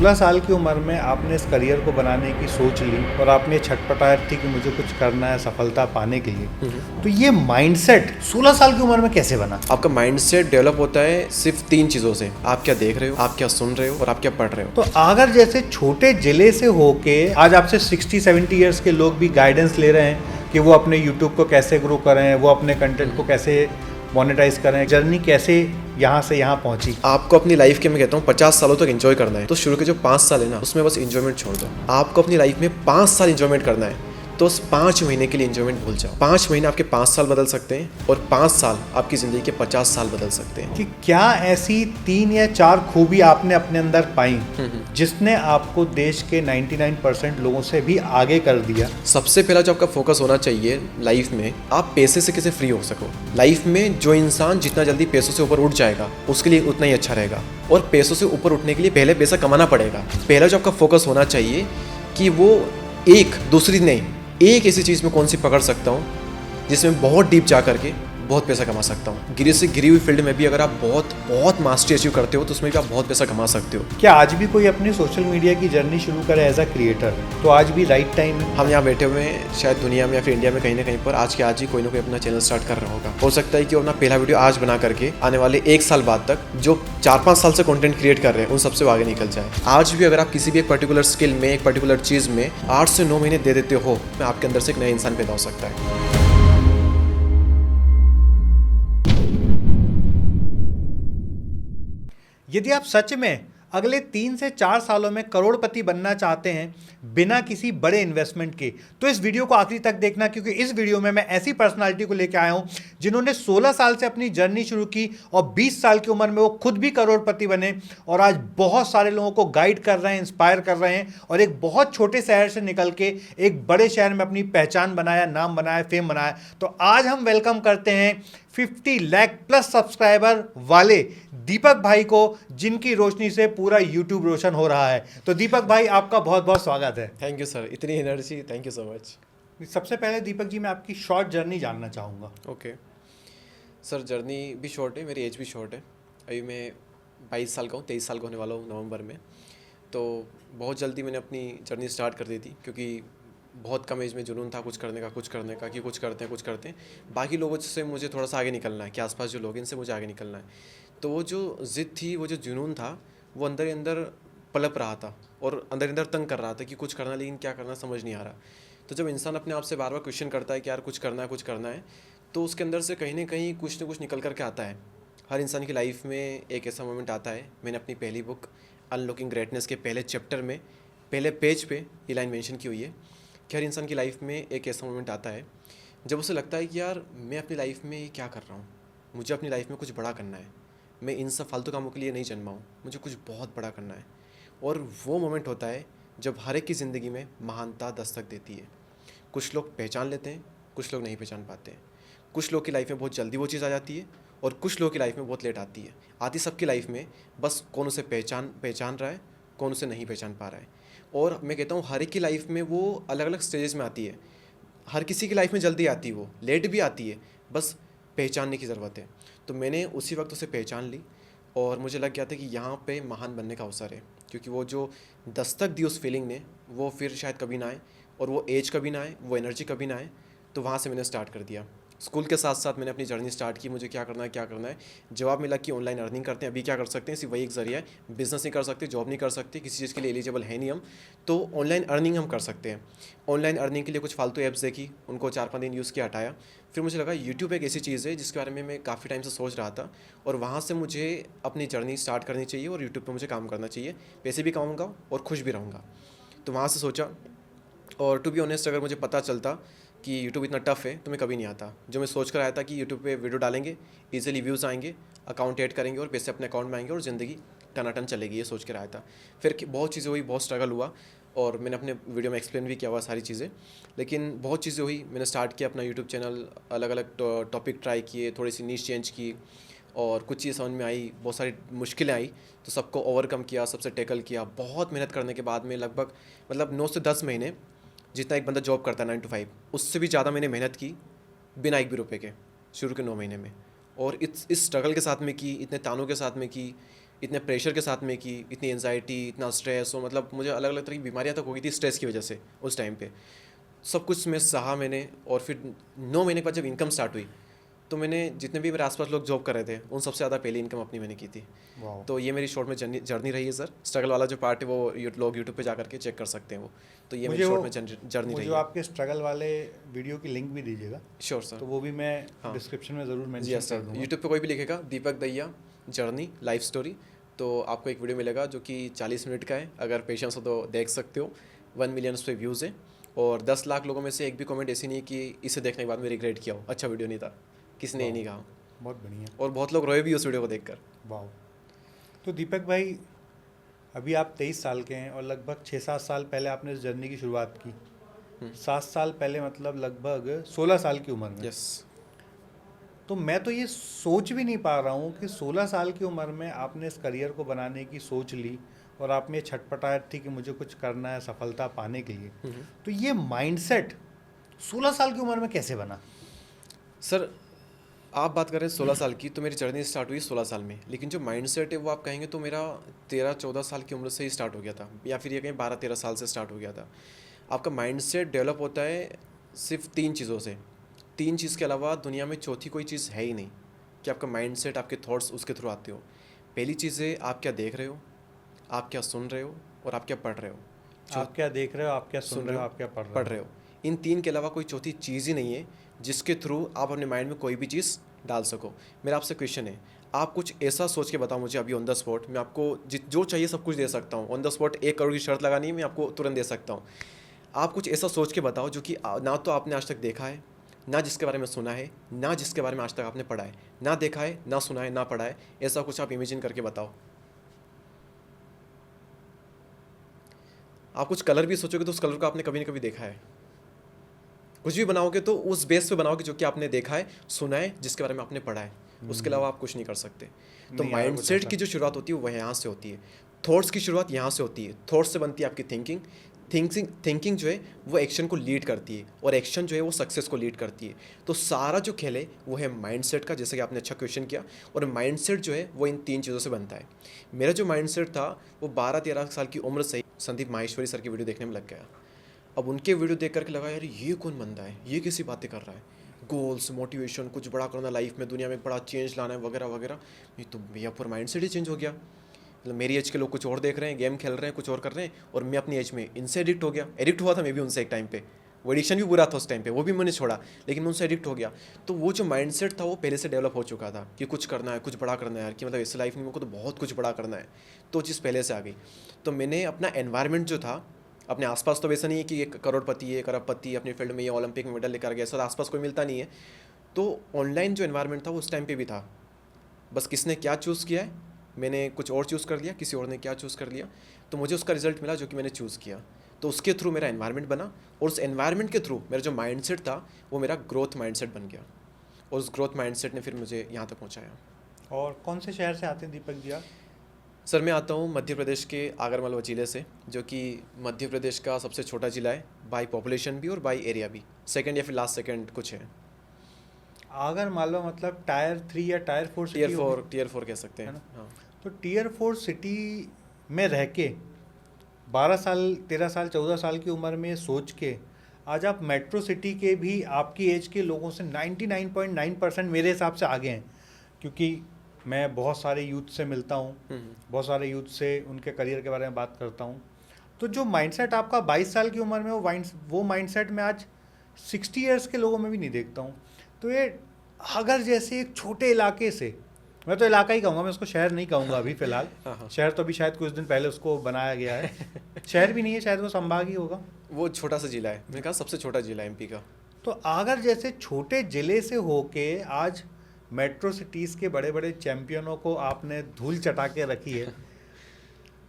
16 साल की उम्र में आपने इस करियर को बनाने की सोच ली और आपने छटपटाहट थी कि मुझे कुछ करना है सफलता पाने के लिए। तो ये माइंडसेट 16 साल की उम्र में कैसे बना? आपका माइंडसेट डेवलप होता है सिर्फ 3 चीज़ों से। आप क्या देख रहे हो, आप क्या सुन रहे हो और आप क्या पढ़ रहे हो। तो अगर जैसे छोटे जिले से होके आज आपसे 60-70 ईयर्स के लोग भी गाइडेंस ले रहे हैं कि वो अपने यूट्यूब को कैसे ग्रो करें, वो अपने कंटेंट को कैसे मोनेटाइज करें, जर्नी कैसे यहाँ से यहाँ पहुँची। आपको अपनी लाइफ के मैं कहता हूँ 50 सालों तक एंजॉय करना है, तो शुरू के जो 5 साल है ना, उसमें बस एंजॉयमेंट छोड़ दो। आपको अपनी लाइफ में 5 साल एंजॉयमेंट करना है, तो उस 5 महीने के लिए एंजॉयमेंट भूल जाओ। 5 महीने आपके 5 साल बदल सकते हैं और 5 साल आपकी ज़िंदगी के 50 साल बदल सकते हैं। कि क्या ऐसी 3 या 4 खूबी आपने अपने अंदर पाई जिसने आपको देश के 99% लोगों से भी आगे कर दिया? सबसे पहला जो आपका फोकस होना चाहिए लाइफ में, आप पैसे से कैसे फ्री हो सको। लाइफ में जो इंसान जितना जल्दी पैसों से ऊपर उठ जाएगा उसके लिए उतना ही अच्छा रहेगा, और पैसों से ऊपर उठने के लिए पहले पैसा कमाना पड़ेगा। पहला जो आपका फोकस होना चाहिए कि वो एक दूसरी नहीं, एक ऐसी चीज़ में कौन सी पकड़ सकता हूँ जिसमें बहुत डीप जा करके बहुत पैसा कमा सकता हूँ। गिरी से गिरी हुई फील्ड में भी अगर आप बहुत मास्टरी अचीव करते हो तो उसमें भी आप बहुत पैसा कमा सकते हो। क्या आज भी कोई अपनी सोशल मीडिया की जर्नी शुरू करे एज अ क्रिएटर, तो आज भी राइट टाइम है? हम यहाँ बैठे हुए हैं, शायद दुनिया में या फिर इंडिया में कहीं ना कहीं पर आज के आज ही कोई ना कोई अपना चैनल स्टार्ट कर रहा होगा। हो सकता है कि वो अपना पहला वीडियो आज बना करके आने वाले 1 साल बाद तक जो 4-5 साल से कंटेंट क्रिएट कर रहे हैं उन सबसे आगे निकल जाए। आज भी अगर आप किसी भी एक पर्टिकुलर स्किल में, एक पर्टिकुलर चीज़ में 8 से 9 महीने दे देते हो, तो आपके अंदर से एक नया इंसान पैदा हो सकता है। यदि आप सच में अगले 3 से 4 सालों में करोड़पति बनना चाहते हैं बिना किसी बड़े इन्वेस्टमेंट के, तो इस वीडियो को आखिरी तक देखना, क्योंकि इस वीडियो में मैं ऐसी पर्सनालिटी को लेकर आया हूं जिन्होंने 16 साल से अपनी जर्नी शुरू की और 20 साल की उम्र में वो खुद भी करोड़पति बने और आज बहुत सारे लोगों को गाइड कर रहे हैं, इंस्पायर कर रहे हैं और एक बहुत छोटे शहर से निकल के एक बड़े शहर में अपनी पहचान बनाया, नाम बनाया, फेम बनाया। तो आज हम वेलकम करते हैं 50 लाख प्लस सब्सक्राइबर वाले दीपक भाई को, जिनकी रोशनी से पूरा यूट्यूब रोशन हो रहा है। तो दीपक भाई, आपका बहुत बहुत स्वागत है। थैंक यू सर, इतनी energy, thank you so much. सबसे पहले दीपक जी, मैं आपकी शॉर्ट जर्नी जानना चाहूँगा। ओके सर, जर्नी भी शॉर्ट है, मेरी एज भी शॉर्ट है। अभी मैं 22 साल का हूँ, 23 साल का होने वाला हूँ नवंबर में। तो बहुत जल्दी मैंने अपनी जर्नी स्टार्ट कर दी थी, क्योंकि बहुत कम एज में जुनून था कुछ करने का कि कुछ करते हैं। बाकी लोगों से मुझे थोड़ा सा आगे निकलना है, कि आसपास जो लोग हैं इनसे मुझे आगे निकलना है। तो वो जो ज़िद थी, वो जो जुनून था, वो अंदर ही अंदर पलप रहा था और अंदर अंदर तंग कर रहा था कि कुछ करना, लेकिन क्या करना समझ नहीं आ रहा। तो जब इंसान अपने आप से बार बार क्वेश्चन करता है कि यार कुछ करना है, तो उसके अंदर से कहीं ना कहीं कुछ ना कुछ निकल करके आता है। हर इंसान की लाइफ में एक ऐसा मोमेंट आता है। मैंने अपनी पहली बुक अनलॉकिंग ग्रेटनेस के पहले चैप्टर में पहले पेज पे ये लाइन मेंशन की हुई है कि हर इंसान की लाइफ में एक ऐसा मोमेंट आता है जब उसे लगता है कि यार मैं अपनी लाइफ में ये क्या कर रहा हूँ, मुझे अपनी लाइफ में कुछ बड़ा करना है। मैं इन सब फालतू कामों के लिए नहीं जन्मा हूँ, मुझे कुछ बहुत बड़ा करना है। और वो मोमेंट होता है जब हर एक की ज़िंदगी में महानता दस्तक देती है। कुछ लोग पहचान लेते हैं, कुछ लोग नहीं पहचान पाते हैं। कुछ लोग की लाइफ में बहुत जल्दी वो चीज़ आ जाती है और कुछ लोगों की लाइफ में बहुत लेट आती है। आती सबकी लाइफ में, बस कौन उसे पहचान रहा है, कौन उसे नहीं पहचान पा रहा है। और मैं कहता हूँ हर एक की लाइफ में वो अलग अलग स्टेजेस में आती है। हर किसी की लाइफ में जल्दी आती है, वो लेट भी आती है, बस पहचानने की ज़रूरत है। तो मैंने उसी वक्त उसे पहचान ली और मुझे लग गया था कि यहाँ पे महान बनने का अवसर है, क्योंकि वो जो दस्तक दी उस फीलिंग ने, वो फिर शायद कभी ना आए, और वो एज कभी ना आए, वो एनर्जी कभी ना आए। तो वहाँ से मैंने स्टार्ट कर दिया। स्कूल के साथ साथ मैंने अपनी जर्नी स्टार्ट की, मुझे क्या करना है। जवाब मिला कि ऑनलाइन अर्निंग करते हैं। अभी क्या कर सकते हैं, सिर्फ वही एक ज़रिया है। बिज़नेस नहीं कर सकते, जॉब नहीं कर सकते, किसी चीज़ के लिए एलिजिबल है नहीं हम, तो ऑनलाइन अर्निंग हम कर सकते हैं। ऑनलाइन अर्निंग के लिए कुछ फालतू ऐप्स देखी, उनको 4-5 दिन यूज़ किया, हटाया। फिर मुझे लगा यूट्यूब एक ऐसी चीज़ है जिसके बारे में मैं काफ़ी टाइम से सोच रहा था, और वहाँ से मुझे अपनी जर्नी स्टार्ट करनी चाहिए और यूट्यूब पर मुझे काम करना चाहिए। पैसे भी कमाऊँगा और खुश भी रहूँगा। तो वहाँ से सोचा, और टू बी ऑनेस्ट अगर मुझे पता चलता कि यूट्यूब इतना टफ है तो मैं कभी नहीं आता। जो मैं सोच कर आया था कि यूट्यूब पे वीडियो डालेंगे, इजीली व्यूज़ आएंगे, अकाउंट ऐड करेंगे और पैसे अपने अकाउंट में आएंगे और ज़िंदगी टनाटन चलेगी, ये सोच कर आया था। फिर बहुत चीज़ें हुई, बहुत स्ट्रगल हुआ, और मैंने अपने वीडियो में एक्सप्लेन भी किया हुआ सारी चीज़ें। लेकिन बहुत चीज़ें हुई, मैंने स्टार्ट किया अपना यूट्यूब चैनल, अलग अलग टॉपिक ट्राई किए, थोड़ी सी नीश चेंज की, और कुछ चीज़ समझ में आई, बहुत सारी मुश्किलें आई, तो सबको ओवरकम किया, सबसे टैकल किया। बहुत मेहनत करने के बाद में लगभग 9 से 10 महीने, जितना एक बंदा जॉब करता है 9 to 5, उससे भी ज़्यादा मैंने मेहनत की बिना एक भी रुपये के, शुरू के 9 महीने में। और इस स्ट्रगल के साथ में की, इतने तानों के साथ में की, इतने प्रेशर के साथ में की, इतनी एंजाइटी, इतना स्ट्रेस, और मतलब मुझे अलग अलग तरह की बीमारियाँ तक हो गई थी स्ट्रेस की वजह से उस टाइम पे। सब कुछ मैं सहा मैंने, और फिर 9 महीने के बाद जब इनकम स्टार्ट हुई, तो मैंने जितने भी मेरे आसपास लोग जॉब कर रहे थे उन सबसे ज़्यादा पहली इनकम अपनी मैंने की थी। वाह। तो ये मेरी शॉर्ट में जर्नी रही है सर। स्ट्रगल वाला जो पार्ट है वो लोग यूट्यूब पे जा करके चेक कर सकते हैं वो। तो ये मेरी मुझे शॉर्ट वो में जर्नी रही जो है। आपके स्ट्रगल वाले वीडियो की लिंक भी दीजिएगा, श्योर सर। तो वो भी मैं हाँ। डिस्क्रिप्शन में ज़रूर जी मेंशन यस कर सर, दूंगा। यूट्यूब पे कोई भी लिखेगा दीपक दहिया जर्नी लाइफ स्टोरी, तो आपको एक वीडियो मिलेगा जो कि 40 मिनट का है। अगर पेशेंस हो तो देख सकते हो। 1 मिलियन उस पर व्यूज़ है, और 10 लाख लोगों में से एक भी कमेंट ऐसी नहीं है कि इसे देखने के बाद मैं रिग्रेट किया हो, अच्छा वीडियो नहीं था, किसी ने ये नहीं कहा। बहुत बढ़िया। और बहुत लोग रोए भी उस वीडियो को देखकर। वाह। तो दीपक भाई, अभी आप 23 साल के हैं और लगभग 6-7 साल पहले आपने इस जर्नी की शुरुआत की। 7 साल पहले मतलब लगभग 16 साल की उम्र में। यस। तो मैं तो ये सोच भी नहीं पा रहा हूँ कि 16 साल की उम्र में आपने इस करियर को बनाने की सोच ली, और आप में छटपटाहट थी कि मुझे कुछ करना है सफलता पाने के लिए। तो ये माइंडसेट 16 साल की उम्र में कैसे बना? सर, आप बात कर रहे हैं 16 साल की, तो मेरी जर्नी स्टार्ट हुई 16 साल में, लेकिन जो माइंडसेट है वो आप कहेंगे तो मेरा 13-14 साल की उम्र से ही स्टार्ट हो गया था, या फिर ये कहें 12-13 साल से स्टार्ट हो गया था। आपका माइंडसेट डेवलप होता है सिर्फ 3 चीज़ों से। 3 चीज़ के अलावा दुनिया में चौथी कोई चीज़ है ही नहीं कि आपका माइंडसेट, आपके थॉट्स उसके थ्रू आते हो। पहली चीज़ है आप क्या देख रहे हो, आप क्या सुन रहे हो, और आप क्या पढ़ रहे हो। आप क्या देख रहे हो, आप क्या सुन रहे हो, आप क्या पढ़ रहे हो। इन 3 के अलावा कोई चौथी चीज़ ही नहीं है जिसके थ्रू आप अपने माइंड में कोई भी चीज़ डाल सको। मेरा आपसे क्वेश्चन है, आप कुछ ऐसा सोच के बताओ मुझे अभी ऑन द स्पॉट, मैं आपको जो चाहिए सब कुछ दे सकता हूँ। ऑन द स्पॉट 1 करोड़ की शर्त लगानी है, मैं आपको तुरंत दे सकता हूँ। आप कुछ ऐसा सोच के बताओ जो कि ना तो आपने आज तक देखा है, ना जिसके बारे में सुना है, ना जिसके बारे में आज तक आपने पढ़ा है, ना देखा है, ना सुना है, ना पढ़ा है। ऐसा कुछ आप इमेजिन करके बताओ। आप कुछ कलर भी सोचोगे तो उस कलर को आपने कभी ना कभी देखा है। कुछ भी बनाओगे तो उस बेस पे बनाओगे जो कि आपने देखा है, सुना है, जिसके बारे में आपने पढ़ा है। उसके अलावा आप कुछ नहीं कर सकते। तो नहीं यार, कुछ माइंडसेट ऐसा। की जो शुरुआत होती है वह यहाँ से होती है। थॉट्स की शुरुआत यहाँ से होती है। थॉट्स से बनती है आपकी थिंकिंग। थिंकिंग जो है वो एक्शन को लीड करती है, और एक्शन जो है वो सक्सेस को लीड करती है। तो सारा जो खेल है वो है माइंडसेट का, जैसे कि आपने अच्छा क्वेश्चन किया। और माइंडसेट जो है वो इन 3 चीज़ों से बनता है। मेरा जो माइंडसेट था वो 12-13 साल की उम्र से ही संदीप माहेश्वरी सर की वीडियो देखने में लग गया। अब उनके वीडियो देख करके लगा यार ये कौन बंदा है, ये कैसी बातें कर रहा है, गोल्स, मोटिवेशन, कुछ बड़ा करना लाइफ में, दुनिया में बड़ा चेंज लाना है वगैरह वगैरह। ये तो भैया पर माइंडसेट ही चेंज हो गया। मतलब मेरी एज के लोग कुछ और देख रहे हैं, गेम खेल रहे हैं, कुछ और कर रहे हैं, और मैं अपनी एज में इनसे एडिक्ट हो गया। एडिक्ट हुआ था मैं भी उनसे एक टाइम पे। वो एडिक्शन भी बुरा था उस टाइम पे, वो भी मैंने छोड़ा, लेकिन मैं उनसे एडिक्ट हो गया। तो वो जो माइंडसेट था वो पहले से डेवलप हो चुका था कि कुछ करना है, कुछ बड़ा करना है यार, कि मतलब इस लाइफ में मेरे को तो बहुत कुछ बड़ा करना है। तो चीज़ पहले से आ गई। तो मैंने अपना एनवायरनमेंट जो था अपने आसपास, तो वैसा नहीं है कि एक करोड़पति है, एक अरबपति अपनी फील्ड में ये ओलंपिक में मेडल लेकर गया, ऐसा आसपास कोई मिलता नहीं है। तो ऑनलाइन जो एनवायरनमेंट था वो उस टाइम पे भी था। बस किसने क्या चूज़ किया है, मैंने कुछ और चूज़ कर लिया, किसी और ने क्या चूज़ कर लिया, तो मुझे उसका रिजल्ट मिला जो कि मैंने चूज़ किया। तो उसके थ्रू मेरा एनवायरनमेंट बना, और उस एनवायरनमेंट के थ्रू मेरा जो माइंडसेट था वो मेरा ग्रोथ माइंडसेट बन गया, और उस ग्रोथ माइंडसेट ने फिर मुझे यहाँ तक पहुँचाया। और कौन से शहर से आते हैं दीपक जी आप? सर, मैं आता हूँ मध्य प्रदेश के आगरमालवा ज़िले से, जो कि मध्य प्रदेश का सबसे छोटा ज़िला है, बाई पॉपुलेशन भी और बाई एरिया भी। सेकंड या फिर लास्ट सेकंड कुछ है। आगरमालवा मतलब टायर 3 या टायर 4 सिटी होगी? टीयर 4 कह सकते है हैं। ना? हाँ। तो टीयर 4 सिटी में रह के 12 साल, 13 साल, 14 साल की उम्र में ये सोच के आज आप मेट्रो सिटी के भी आपकी एज के लोगों से 99.9% मेरे हिसाब से आगे हैं। क्योंकि मैं बहुत सारे यूथ से मिलता हूँ, बहुत सारे यूथ से उनके करियर के बारे में बात करता हूँ। तो जो माइंडसेट आपका 22 साल की उम्र में वो माइंडसेट मैं आज 60 इयर्स के लोगों में भी नहीं देखता हूँ। तो ये अगर जैसे एक छोटे इलाके से, मैं तो इलाका ही कहूँगा, मैं उसको शहर नहीं कहूँगा अभी फ़िलहाल। हाँ। शहर तो अभी शायद कुछ दिन पहले उसको बनाया गया है। शहर भी नहीं है, शायद वो संभाग ही होगा। वो छोटा सा जिला है, मैंने कहा सबसे छोटा जिला है एमपी का। तो अगर जैसे छोटे ज़िले से होके आज मेट्रो सिटीज़ के बड़े बड़े चैम्पियनों को आपने धूल चटा के रखी है,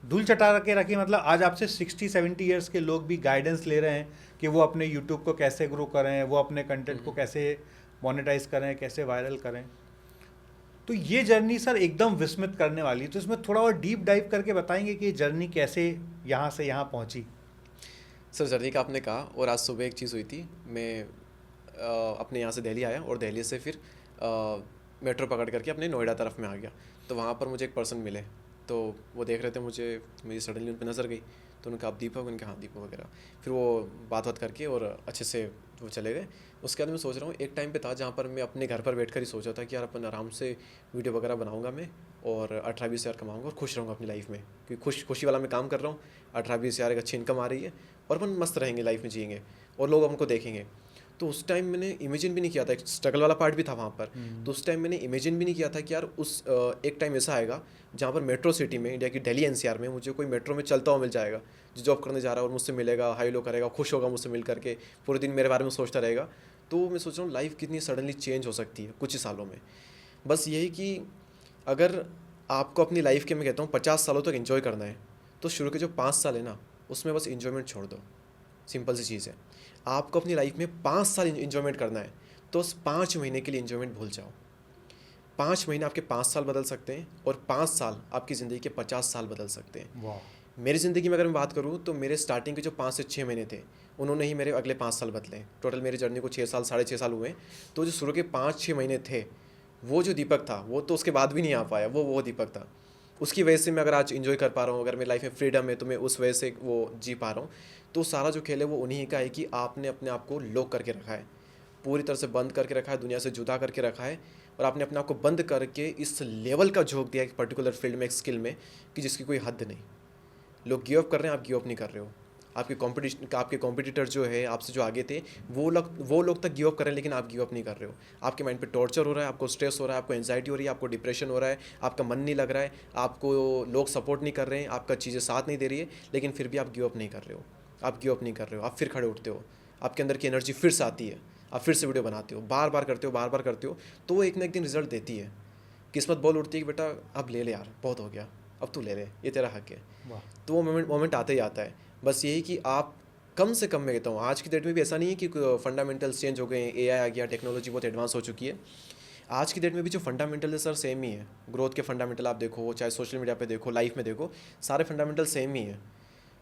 धूल चटा के रखी, मतलब आज आपसे 60-70 ईयर्स के लोग भी गाइडेंस ले रहे हैं कि वो अपने यूट्यूब को कैसे ग्रो करें, वो अपने कंटेंट को कैसे मोनेटाइज करें, कैसे वायरल करें। तो ये जर्नी सर एकदम विस्मित करने वाली है। तो इसमें थोड़ा और डीप डाइव करके बताएंगे कि ये जर्नी कैसे यहाँ से यहाँ पहुँची। सर, जर्नी का आपने कहा, और आज सुबह एक चीज़ हुई थी। मैं अपने यहाँ से दिल्ली आया, और दिल्ली से फिर मेट्रो पकड़ करके अपने नोएडा तरफ में आ गया। तो वहाँ पर मुझे एक पर्सन मिले, तो वो देख रहे थे मुझे, मेरी सडनली उन पर नज़र गई, तो उन्होंने कहा आप दीपक, उनके हाँ दीपक वगैरह। फिर वो बात करके और अच्छे से वो चले गए। उसके बाद मैं सोच रहा हूँ एक टाइम पे था जहाँ पर मैं अपने घर पर बैठकर ही सोचा था कि यार अपन आराम से वीडियो वगैरह बनाऊंगा मैं और 18-20 हज़ार कमाऊंगा और खुश रहूँगा अपनी लाइफ में, क्योंकि खुशी वाला मैं काम कर रहा हूँ, 18-20 हज़ार एक अच्छी इनकम आ रही है और अपन मस्त रहेंगे, लाइफ में जिएंगे और लोग हमको देखेंगे। तो उस टाइम मैंने इमेजिन भी नहीं किया था, एक स्ट्रगल वाला पार्ट भी था वहाँ पर। तो उस टाइम मैंने इमेजिन भी नहीं किया था कि यार उस एक टाइम ऐसा आएगा जहाँ पर मेट्रो सिटी में, इंडिया की दिल्ली एनसीआर में, मुझे कोई मेट्रो में चलता हुआ मिल जाएगा जो जॉब करने जा रहा है और मुझसे मिलेगा, हाई लो करेगा, खुश होगा मुझसे मिल करके, पूरे दिन मेरे बारे में सोचता रहेगा। तो मैं सोच रहा हूँ लाइफ कितनी सडनली चेंज हो सकती है कुछ ही सालों में। बस यही कि अगर आपको अपनी लाइफ के, मैं कहता हूँ 50 सालों तक एंजॉय करना है, तो शुरू के जो 5 साल है ना, उसमें बस एंजॉयमेंट छोड़ दो। सिंपल सी चीज़ है। आपको अपनी लाइफ में 5 साल एंजॉयमेंट करना है, तो उस 5 महीने के लिए एंजॉयमेंट भूल जाओ। 5 महीने आपके 5 साल बदल सकते हैं और 5 साल आपकी ज़िंदगी के 50 साल बदल सकते हैं। वाह। मेरी ज़िंदगी में अगर मैं बात करूँ तो मेरे स्टार्टिंग के जो 5 से 6 महीने थे, उन्होंने ही मेरे अगले 5 साल बदले। टोटल मेरी जर्नी को 6 साल, 6.5 साल हुए। तो जो शुरू के 5-6 महीने थे, वो जो दीपक था वो तो उसके बाद भी नहीं आ पाया, वो दीपक था। उसकी वजह से मैं अगर आज इन्जॉय कर पा रहा हूँ, अगर मेरी लाइफ में फ्रीडम है तो मैं उस वजह से वो जी पा रहा हूँ। तो सारा जो खेल है वो उन्हीं का है कि आपने अपने आप को लॉक करके रखा है, पूरी तरह से बंद करके रखा है, दुनिया से जुदा करके रखा है, और आपने अपने आप को बंद करके इस लेवल का झोंक दिया एक पर्टिकुलर फील्ड में, एक स्किल में, कि जिसकी कोई हद नहीं। लोग गिव अप कर रहे हैं, आप गिव अप नहीं कर रहे हो। आपके कॉम्पिटिटर जो है आपसे जो आगे थे, वो लोग तक गिव अप कर रहे हैं, लेकिन आप गिव अप नहीं कर रहे हो। आपके माइंड पे टॉर्चर हो रहा है, आपको स्ट्रेस हो रहा है, आपको एंजाइटी हो रही है, आपको डिप्रेशन हो रहा है, आपका मन नहीं लग रहा है, आपको लोग सपोर्ट नहीं कर रहे हैं, आपका चीज़ें साथ नहीं दे रही है, लेकिन फिर भी आप गिव अप नहीं कर रहे हो। आप गिव अप नहीं कर रहे हो, आप फिर खड़े उठते हो, आपके अंदर की एनर्जी फिर से आती है, आप फिर से वीडियो बनाते हो, बार बार करते हो, तो वो एक ना एक दिन रिजल्ट देती है। किस्मत बोल उठती है कि बेटा अब ले ले यार, बहुत हो गया, अब तू ले ले, ये तेरा हक है। तो वो मोमेंट आता ही आता है। बस यही कि आप कम से कम, मैं कहता हूँ आज की डेट में भी ऐसा नहीं है कि फंडामेंटल्स चेंज हो गए हैं, एआई आ गया, टेक्नोलॉजी बहुत एडवांस हो चुकी है। आज की डेट में भी जो फंडामेंटल है सर सेम ही है। ग्रोथ के फंडामेंटल आप देखो, चाहे सोशल मीडिया पे देखो, लाइफ में देखो, सारे फंडामेंटल सेम ही है।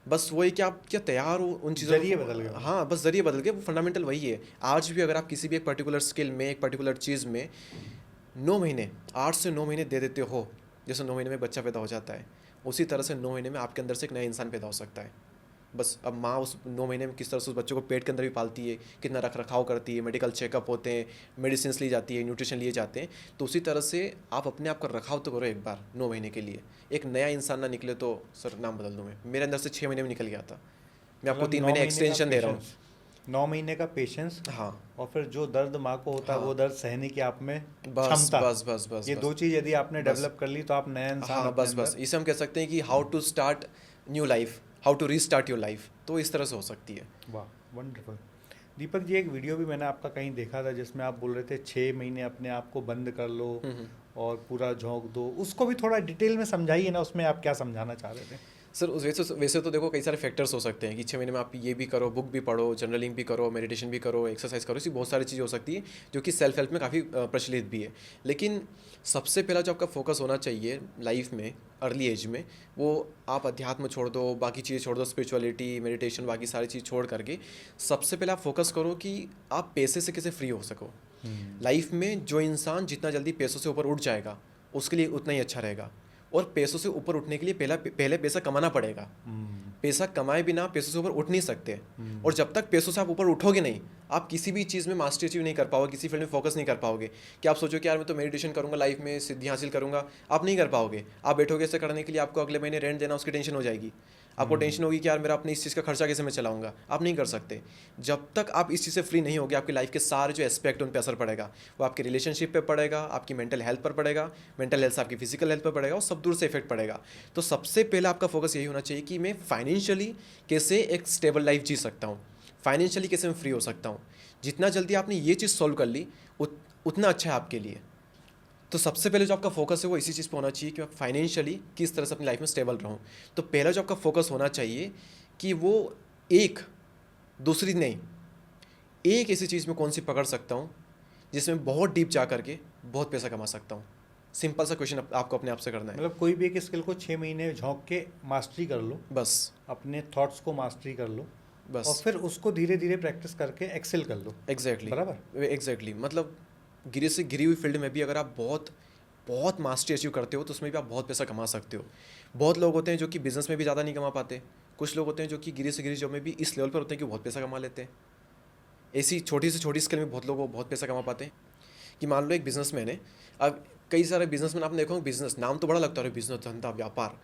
बस वही कि आप क्या तैयार हो उन चीज़ों, जरिए बदल गए। हाँ बस जरिए बदल गए, वो फंडामेंटल वही है। आज भी अगर आप किसी भी एक पर्टिकुलर स्किल में, एक पर्टिकुलर चीज़ में 9 महीने, 8 से 9 महीने दे देते हो, जैसे 9 महीने में बच्चा पैदा हो जाता है, उसी तरह से 9 महीने में आपके अंदर से एक नया इंसान पैदा हो सकता है। बस अब माँ उस 9 महीने में किस तरह से उस बच्चों को पेट के अंदर भी पालती है, कितना रख रखाव करती है, मेडिकल चेकअप होते हैं, मेडिसिन ली जाती है, न्यूट्रिशन लिए जाते हैं, तो उसी तरह से आप अपने आप का रखाव तो करो एक बार 9 महीने के लिए। एक नया इंसान ना निकले तो सर नाम बदल दूँ मैं, मेरे अंदर से 6 महीने में निकल गया था, मैं आपको 3 महीने एक्सटेंशन दे रहा हूँ। 9 महीने का पेशेंस, हाँ, और फिर जो दर्द माँ को होता है हाँ, वो दर्द सहने की आप में बस क्षमता। बस बस बस ये बस, 2 चीज़ यदि आपने बस। डेवलप कर ली तो आप नया इंसान हाँ अपने बस बस, अंदर। इसे हम कह सकते हैं कि how to start new life, how to restart your life, तो इस तरह से हो सकती है। वाह, वंडरफुल। दीपक जी, एक वीडियो भी मैंने आपका कहीं देखा था जिसमें आप बोल रहे थे 6 महीने अपने आप को बंद कर लो और पूरा झोंक दो। उसको भी थोड़ा डिटेल में समझाइए ना, उसमें आप क्या समझाना चाह रहे थे? सर वैसे तो देखो कई सारे फैक्टर्स हो सकते हैं कि 6 महीने में आप ये भी करो, बुक भी पढ़ो, जर्नलिंग भी करो, मेडिटेशन भी करो, एक्सरसाइज करो, ऐसी बहुत सारी चीज़ें हो सकती है जो कि सेल्फ हेल्प में काफ़ी प्रचलित भी है। लेकिन सबसे पहला जो आपका फोकस होना चाहिए लाइफ में, अर्ली एज में, वो आप अध्यात्म छोड़ दो, बाकी चीज़ें छोड़ दो, स्पिरिचुअलिटी, मेडिटेशन, बाकी सारी चीज़ छोड़ करके सबसे पहले आप फोकस करो कि आप पैसे से कैसे फ्री हो सको। लाइफ में जो इंसान जितना जल्दी पैसों से ऊपर उठ जाएगा उसके लिए उतना ही अच्छा रहेगा, और पैसों से ऊपर उठने के लिए पहले पैसा कमाना पड़ेगा। पैसा कमाए बिना पैसों से ऊपर उठ नहीं सकते, और जब तक पैसों से आप ऊपर उठोगे नहीं, आप किसी भी चीज़ में मास्टरी अचीव नहीं कर पाओगे, किसी फील्ड में फोकस नहीं कर पाओगे। कि आप सोचो कि यार मैं तो मेडिटेशन करूंगा, लाइफ में सिद्धि हासिल करूंगा, आप नहीं कर पाओगे। आप बैठोगे ऐसे करने के लिए, आपको अगले महीने रेंट देना, उसकी टेंशन हो जाएगी, आपको टेंशन होगी कि यार मेरा अपने इस चीज़ का खर्चा कैसे मैं चलाऊंगा, आप नहीं कर सकते। जब तक आप इस चीज़ से फ्री नहीं होगे, आपकी लाइफ के सारे जो एस्पेक्ट उन पर असर पड़ेगा। वो आपके रिलेशनशिप पे पड़ेगा, आपकी मेंटल हेल्थ पर पड़ेगा, मेंटल हेल्थ से आपकी फिजिकल हेल्थ पर पड़ेगा, और सब दूर से इफेक्ट पड़ेगा। तो सबसे पहले आपका फोकस यही होना चाहिए कि मैं फाइनेंशियली कैसे एक स्टेबल लाइफ जी सकता हूँ, फाइनेंशियली कैसे मैं फ्री हो सकता हूँ। जितना जल्दी आपने ये चीज़ सॉल्व कर ली उतना अच्छा है आपके लिए। तो सबसे पहले जो आपका फोकस है वो इसी चीज़ पे होना चाहिए कि मैं फाइनेंशियली किस तरह से अपनी लाइफ में स्टेबल रहूँ। तो पहला जो आपका फोकस होना चाहिए कि वो एक दूसरी नहीं, एक ऐसी चीज़ में कौन सी पकड़ सकता हूँ जिसमें बहुत डीप जा करके बहुत पैसा कमा सकता हूँ। सिंपल सा क्वेश्चन आपको अपने आप से करना है। मतलब कोई भी एक स्किल को 6 महीने झोंक के मास्टरी कर लो, बस अपने थॉट्स को मास्टरी कर लो, बस, और फिर उसको धीरे धीरे प्रैक्टिस करके एक्सेल कर लो। एग्जैक्टली बराबर। एग्जैक्टली, मतलब गिरे से गिरी हुई फील्ड में भी अगर आप बहुत बहुत मास्टरी अचीव करते हो तो उसमें भी आप बहुत पैसा कमा सकते हो। बहुत लोग होते हैं जो कि बिज़नेस में भी ज़्यादा नहीं कमा पाते, कुछ लोग होते हैं जो कि गिरी से गिरी जॉब में भी इस लेवल पर होते हैं कि बहुत पैसा कमा लेते हैं। ऐसी छोटी से छोटी स्केल में बहुत लोग बहुत पैसा कमा पाते हैं। कि मान लो एक बिजनेसमैन है, अब कई सारे बिजनेसमैन आपने देखो, बिजनेस नाम तो बड़ा लगता है बिजनेस, धंधा, व्यापार,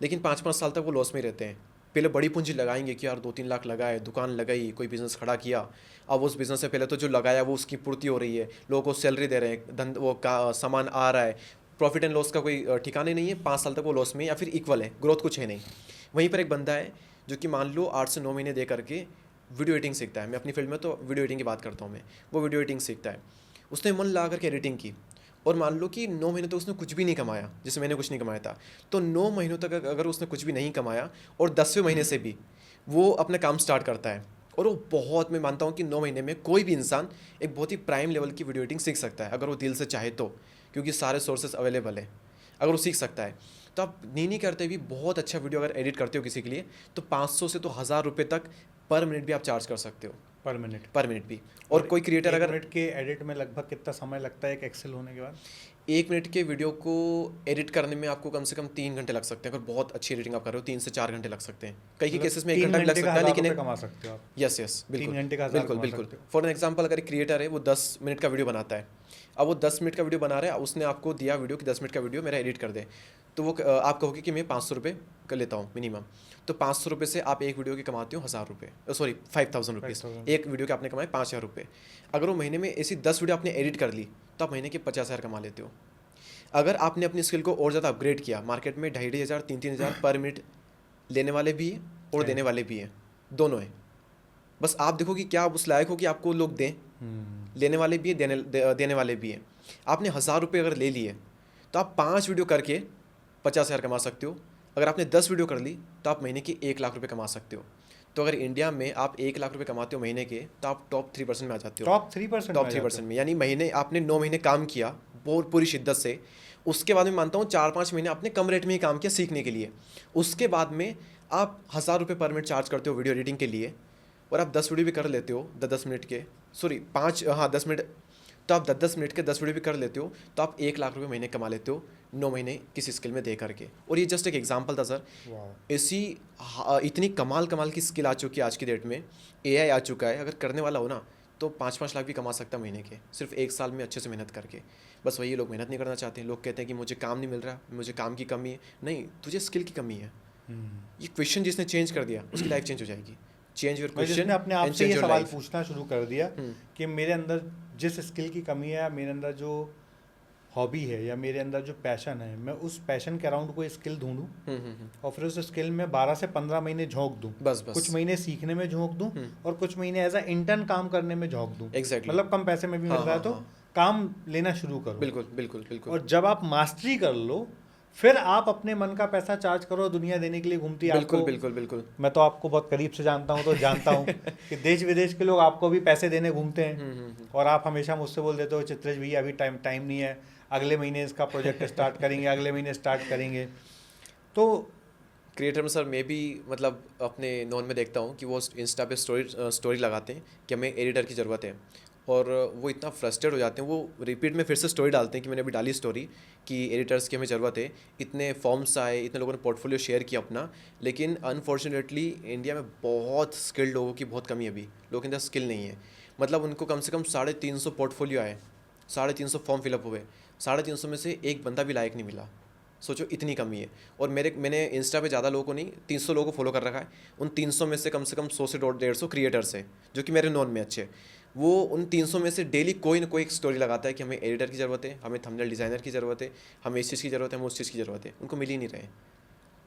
लेकिन 5-5 साल तक वो लॉस में रहते हैं। पहले बड़ी पूंजी लगाएंगे कि यार 2-3 लाख लगाए, दुकान लगाई, कोई बिजनेस खड़ा किया, अब उस बिजनेस से पहले तो जो लगाया वो उसकी पूर्ति हो रही है, लोगों को सैलरी दे रहे हैं, वो का सामान आ रहा है, प्रॉफिट एंड लॉस का कोई ठिकाने नहीं है, 5 साल तक वो लॉस में या फिर इक्वल है, ग्रोथ कुछ है नहीं। वहीं पर एक बंदा है जो कि मान लो 8 से 9 महीने दे करके वीडियो एडिटिंग सीखता है। मैं अपनी फील्ड में तो वीडियो एडिटिंग की बात करता हूँ मैं, वो वीडियो एडिटिंग सीखता है, उसने मन लगा करके एडिटिंग की, और मान लो कि 9 महीने तक उसने कुछ भी नहीं कमाया, जैसे मैंने कुछ नहीं कमाया था, तो 9 महीनों तक अगर उसने कुछ भी नहीं कमाया और 10वें महीने से भी वो अपना काम स्टार्ट करता है, और वो बहुत, मैं मानता हूँ कि 9 महीने में कोई भी इंसान एक बहुत ही प्राइम लेवल की वीडियो एडिटिंग सीख सकता है अगर वो दिल से चाहे तो, क्योंकि सारे सोर्सेस अवेलेबल है, अगर वो सीख सकता है। तो आप नहीं करते भी बहुत अच्छा वीडियो अगर एडिट करते हो किसी के लिए, तो 500 से तो 1000 रुपये तक पर मिनट भी आप चार्ज कर सकते हो, पर मिनट भी। और कोई क्रिएटर अगर मिनट के एडिट में लगभग कितना समय लगता है एक एक्सेल होने के बाद? 1 मिनट के वीडियो को एडिट करने में आपको कम से कम 3 घंटे लग सकते हैं, अगर बहुत अच्छी एडिटिंग आप कर रहे हो 3 से 4 घंटे लग सकते हैं, कई के केसेस में 1 घंटा भी लग सकता है, लेकिन कमा सकते हो आप। यस बिल्कुल 3 घंटे का बिल्कुल। फॉर एन एग्जाम्पल, अगर एक क्रिएटर है वो 10 मिनट का वीडियो बनाता है, अब वो 10 मिनट का वीडियो बना रहा है, उसने आपको दिया वीडियो कि 10 मिनट का वीडियो मेरा एडिट कर दे, तो वो आप कहोगे कि मैं 500 रुपये कर लेता हूँ मिनिमम, तो 500 रुपये से आप एक वीडियो के कमाते हो 1000 रुपये, सॉरी 5000 रुपीज़, एक वीडियो के आपने कमाए 5000 रुपये। अगर वो महीने में ऐसी 10 वीडियो आपने एडिट कर ली तो आप महीने के 50,000 कमा लेते हो। अगर आपने अपनी स्किल को और ज़्यादा अपग्रेड किया, मार्केट में 2,500 3,000 पर मिनट लेने वाले भी हैं और देने वाले भी हैं, दोनों हैं। बस आप देखो कि क्या आप उस लायक हो कि आपको लोग दें, लेने वाले भी हैं, देने वाले भी हैं। आपने 1000 रुपये अगर ले लिए तो आप 5 वीडियो करके 50,000 कमा सकते हो। अगर आपने 10 वीडियो कर ली तो आप महीने के 1 लाख रुपये कमा सकते हो। तो अगर इंडिया में आप 1 लाख रुपये कमाते हो महीने के, तो आप टॉप 3% में आ जाते हो। टॉप 3% में, यानी महीने आपने 9 महीने काम किया पूरी शिद्दत से, उसके बाद में मानता हूँ 4-5 महीने आपने कम रेट में ही काम किया सीखने के लिए, उसके बाद में आप 1000 रुपये पर मिनट चार्ज करते हो वीडियो एडिटिंग के लिए, और आप 10 वीडियो भी कर लेते हो 10 मिनट के, सॉरी 10 मिनट, तो आप 10 मिनट के 10 वीडियो भी कर लेते हो, तो आप 1 लाख रुपये महीने कमा लेते हो 9 महीने किसी स्किल में दे करके। और ये जस्ट एक एग्जांपल था सर। ऐसी इतनी कमाल की स्किल आ चुकी है आज की डेट में, AI आ चुका है, अगर करने वाला हो ना तो 5-5 लाख भी कमा सकता है महीने के, सिर्फ 1 साल में अच्छे से मेहनत करके। बस वही लोग मेहनत नहीं करना चाहते हैं। लोग कहते हैं कि मुझे काम नहीं मिल रहा, मुझे काम की कमी है। नहीं, तुझे स्किल की कमी है। ये क्वेश्चन जिसने चेंज कर दिया उसकी लाइफ चेंज हो जाएगी। चेंज योर क्वेश्चन, अपने आप से ये सवाल पूछना शुरू कर दिया कि मेरे अंदर जिस स्किल की कमी है, मेरे अंदर जो हॉबी है या मेरे अंदर जो पैशन है, मैं उस पैशन के अराउंड कोई स्किल ढूंढूं और फिर उस स्किल में 12 से 15 महीने झोंक दूं। बस कुछ महीने सीखने में झोंक दूं और कुछ महीने एज अ इंटर्न काम करने में झोंक दूं। एग्जैक्टली, मतलब कम पैसे में भी मिल रहा है तो काम लेना शुरू करो। बिल्कुल। और जब आप मास्टरी कर लो फिर आप अपने मन का पैसा चार्ज करो। दुनिया देने के लिए घूमती है आपको। बिल्कुल। मैं तो आपको बहुत करीब से जानता हूँ, तो जानता हूँ कि देश विदेश के लोग आपको भी पैसे देने घूमते हैं। और आप हमेशा मुझसे बोल देते हो चित्रेश भैया अभी टाइम नहीं है, अगले महीने इसका प्रोजेक्ट स्टार्ट करेंगे, अगले महीने स्टार्ट करेंगे। तो क्रिएटर में सर मैं भी मतलब अपने नॉन में देखता हूँ कि वो इंस्टा पे स्टोरी लगाते हैं कि हमें एडिटर की ज़रूरत है, और वो इतना फ्रस्ट्रेट हो जाते हैं, वो रिपीट में फिर से स्टोरी डालते हैं कि मैंने अभी डाली स्टोरी कि एडिटर्स की हमें ज़रूरत है। इतने फॉर्म्स आए, इतने लोगों ने पोर्टफोलियो शेयर किया अपना, लेकिन अनफॉर्चुनेटली इंडिया में बहुत स्किल्ड लोगों की बहुत कमी है। अभी लोगों के अंदर स्किल नहीं है। मतलब उनको कम से कम 350 पोर्टफोलियो आए, 350 फॉर्म फिलअप हुए, 350 में से एक बंदा भी लायक नहीं मिला। सोचो इतनी कमी है। और मैंने इंस्टा पे ज़्यादा लोगों को नहीं, 300 लोगों को फॉलो कर रखा है। उन 300 में से कम 100 से 150 क्रिएटर्स हैं जो कि मेरे नॉन में अच्छे। वो उन 300 में से डेली कोई ना कोई एक स्टोरी लगाता है कि हमें एडिटर की ज़रूरत है, हमें थंबनेल डिज़ाइनर की ज़रूरत है, हमें इस चीज़ की ज़रूरत है, हमें उस चीज़ की ज़रूरत है। उनको मिल ही नहीं रहे।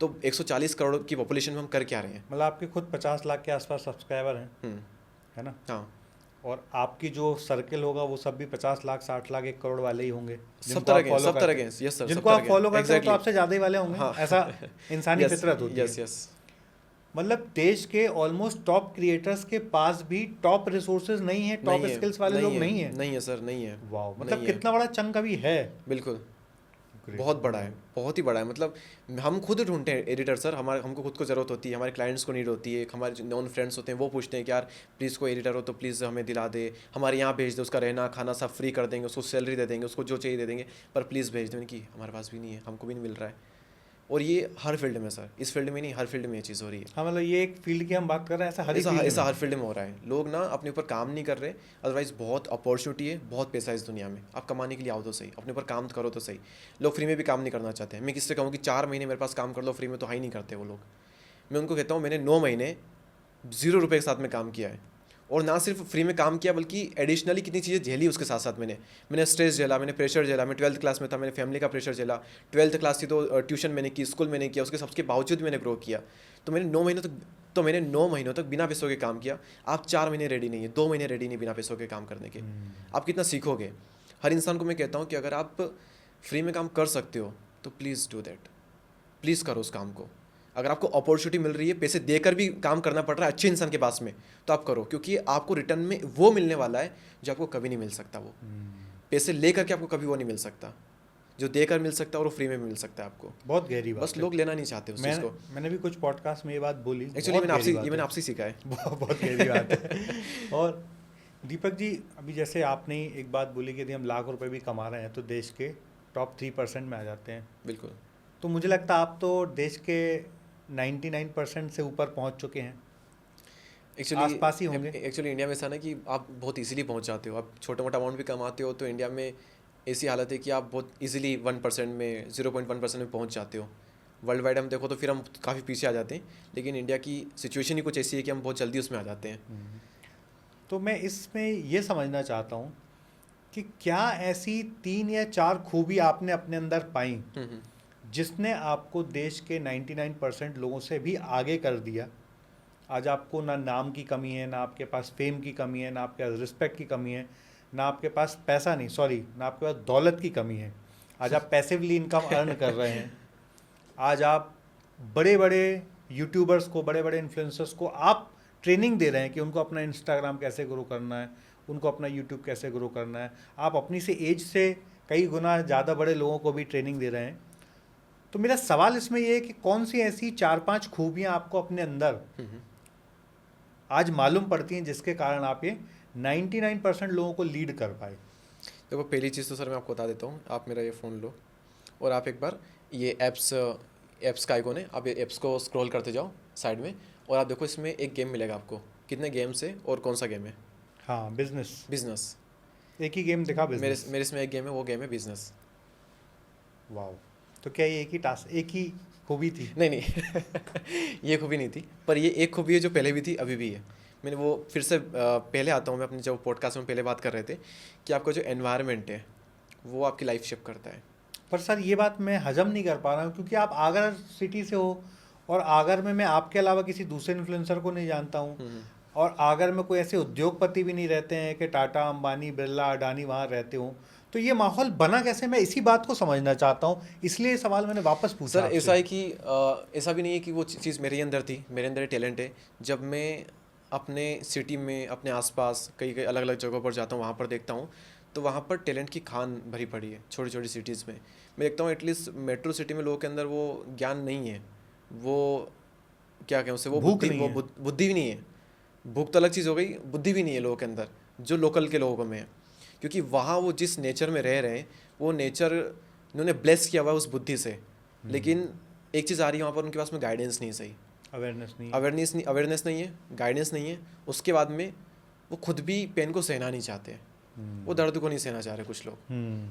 तो 140 करोड़ की पॉपुलेशन में हम कर क्या रहे हैं? मतलब आपके खुद 50 लाख के आसपास सब्सक्राइबर हैं, है ना? हाँ। और आपकी जो सर्किल होगा वो सब भी 50 लाख 60 लाख 1 करोड़ वाले ही होंगे। सब तरह के, यस सर, जिनको आप फॉलो करते हो तो आपसे ज़्यादा ही वाले होंगे। हाँ। ऐसा इंसानी फितरत होती है। यस। मतलब देश के ऑलमोस्ट टॉप क्रिएटर्स के पास भी टॉप रिसोर्सेज नहीं है, टॉप स्किल्स वाले लोग नहीं है। नहीं है सर, नहीं है। वाओ, मतलब कितना बड़ा चंक अभी है। बिल्कुल। ग्रेट। बहुत बड़ा है, बहुत ही बड़ा है। मतलब हम खुद ढूंढते हैं एडिटर सर, हमको खुद को ज़रूरत होती है, हमारे क्लाइंट्स को नीड होती है, हमारे जो नॉन फ्रेंड्स होते हैं वो पूछते हैं कि यार प्लीज़ कोई एडिटर हो तो प्लीज़ हमें दिला दे, हमारे यहाँ भेज दे, उसका रहना खाना सब फ्री कर देंगे, उसको सैलरी दे देंगे, उसको जो चाहिए दे देंगे, पर प्लीज़ भेज दें कि हमारे पास भी नहीं है, हमको भी नहीं मिल रहा है। और ये हर फील्ड में सर, इस फील्ड में नहीं, हर फील्ड में ये चीज़ हो रही है। हाँ, मतलब ये एक फील्ड की हम बात कर रहे हैं, ऐसा हर एक फील्ड ऐसा में। हर फील्ड में हो रहा है। लोग ना अपने ऊपर काम नहीं कर रहे, अदरवाइज बहुत अपॉर्चुनिटी है, बहुत पैसा है इस दुनिया में। आप कमाने के लिए आओ तो सही, अपने ऊपर काम करो तो सही। लोग फ्री में भी काम नहीं करना चाहते हैं। मैं किससे कहूँ कि 4 महीने मेरे पास काम कर लो फ्री में, तो हाई नहीं करते वो लोग। मैं उनको कहता हूँ मैंने 9 महीने 0 रुपये के साथ में काम किया है, और ना सिर्फ फ्री में काम किया बल्कि एडिशनली कितनी चीज़ें झेली उसके साथ साथ। मैंने स्ट्रेस झेला, मैंने प्रेशर झेला। मैं 12th क्लास में था, मैंने फैमिली का प्रेशर झेला। 12th क्लास थी तो ट्यूशन मैंने की, स्कूल मैंने किया, उसके सबके बावजूद मैंने ग्रो किया। तो मैंने 9 महीनों तक बिना पैसों के काम किया। आप 4 महीने रेडी नहीं है, 2 महीने रेडी नहीं बिना पैसों के काम करने के। आप कितना सीखोगे? हर इंसान को मैं कहता हूँ कि अगर आप फ्री में काम कर सकते हो तो प्लीज़ डू दैट, प्लीज़ करो उस काम को। अगर आपको अपॉर्चुनिटी मिल रही है, पैसे देकर भी काम करना पड़ रहा है अच्छे इंसान के पास में, तो आप करो, क्योंकि आपको रिटर्न में वो मिलने वाला है जो आपको कभी नहीं मिल सकता। वो पैसे लेकर के आपको कभी वो नहीं मिल सकता, जो देकर मिल सकता है और वो फ्री में मिल सकता है आपको। बहुत गहरी बात बस है। लोग लेना नहीं चाहते उस चीज़ को। मैंने भी कुछ पॉडकास्ट में ये बात बोली। एक्चुअली मैंने आपसे सीखा है। बहुत गहरी बात है। और दीपक जी, अभी जैसे आपने ही एक बात बोली कि यदि हम लाख रुपए भी कमा रहे हैं तो देश के टॉप 3% में आ जाते हैं। बिल्कुल। तो मुझे लगता है आप तो देश के 99% से ऊपर पहुंच चुके हैं, आसपास ही होंगे। एक्चुअली इंडिया में ऐसा ना कि आप बहुत इजीली पहुंच जाते हो। आप छोटा मोटा अमाउंट भी कमाते हो तो इंडिया में ऐसी हालत है कि आप बहुत इजीली 1% में, 0.1% में पहुंच जाते हो। वर्ल्ड वाइड हम देखो तो फिर हम काफ़ी पीछे आ जाते हैं, लेकिन इंडिया की सिचुएशन ही कुछ ऐसी है कि हम बहुत जल्दी उसमें आ जाते हैं। तो मैं इसमें ये समझना चाहता हूँ कि क्या ऐसी 3 या 4 खूबी आपने अपने अंदर पाई जिसने आपको देश के 99% लोगों से भी आगे कर दिया? आज आपको ना नाम की कमी है, ना आपके पास फेम की कमी है, ना आपके पास रिस्पेक्ट की कमी है, ना आपके पास पैसा नहीं, सॉरी, ना आपके पास दौलत की कमी है। आज आप पैसिवली इनकम अर्न कर रहे हैं। आज आप बड़े बड़े यूट्यूबर्स को, बड़े बड़े इन्फ्लुएंसर्स को आप ट्रेनिंग दे रहे हैं कि उनको अपना इंस्टाग्राम कैसे ग्रो करना है, उनको अपना यूट्यूब कैसे ग्रो करना है। आप अपनी से एज से कई गुना ज़्यादा बड़े लोगों को भी ट्रेनिंग दे रहे हैं। तो मेरा सवाल इसमें यह है कि कौन सी ऐसी 4-5 खूबियाँ आपको अपने अंदर आज मालूम पड़ती हैं जिसके कारण आप ये 99% लोगों को लीड कर पाए? देखो, पहली चीज़ तो सर मैं आपको बता देता हूँ। आप मेरा ये फ़ोन लो और आप एक बार ये ऐप्स का आइकॉन है, आप ये ऐप्स को स्क्रॉल करते जाओ साइड में, और आप देखो इसमें एक गेम मिलेगा आपको। कितने गेम्स है और कौन सा गेम है? हाँ, बिजनेस। एक ही गेम दिखा, बिजनेस। मेरे इसमें एक गेम है, वो गेम है बिजनेस। वाह। तो क्या ये एक ही खूबी थी? नहीं ये खूबी नहीं थी, पर ये एक खूबी है जो पहले भी थी, अभी भी है। मैंने वो फिर से पहले आता हूँ मैं अपने जो पॉडकास्ट में पहले बात कर रहे थे कि आपका जो एनवायरनमेंट है वो आपकी लाइफ शेप करता है। पर सर ये बात मैं हजम नहीं कर पा रहा हूँ, क्योंकि आप आगर सिटी से हो और आगर में मैं आपके अलावा किसी दूसरे इन्फ्लुएंसर को नहीं जानता हूँ, और आगर में कोई ऐसे उद्योगपति भी नहीं रहते हैं कि टाटा, अंबानी, बिरला, अडानी वहाँ रहते हों। तो ये माहौल बना कैसे? मैं इसी बात को समझना चाहता हूँ, इसलिए सवाल मैंने वापस पूछा। सर ऐसा है कि ऐसा भी नहीं है कि वो चीज़ मेरे अंदर थी, मेरे अंदर टैलेंट है। जब मैं अपने सिटी में, अपने आसपास कई कई अलग अलग जगहों पर जाता हूँ, वहाँ पर देखता हूँ तो वहाँ पर टैलेंट की खान भरी पड़ी है। छोटी छोटी सिटीज़ में मैं देखता हूँ, एटलीस्ट मेट्रो सिटी में लोगों के अंदर वो ज्ञान नहीं है, वो क्या कहें उससे, वो भूख बुद्धि भी नहीं है। भूख तो अलग चीज़ हो गई, बुद्धि भी नहीं है लोगों के अंदर, जो लोकल के लोगों में है। क्योंकि वहाँ वो जिस नेचर में रह रहे हैं, वो नेचर इन्होंने ब्लेस किया हुआ है उस बुद्धि से। लेकिन एक चीज़ आ रही है, वहाँ पर उनके पास में गाइडेंस नहीं सही, अवेयरनेस नहीं है, गाइडेंस नहीं है। उसके बाद में वो खुद भी पेन को सहना नहीं चाहते, वो दर्द को नहीं सहना चाह रहे कुछ लोग,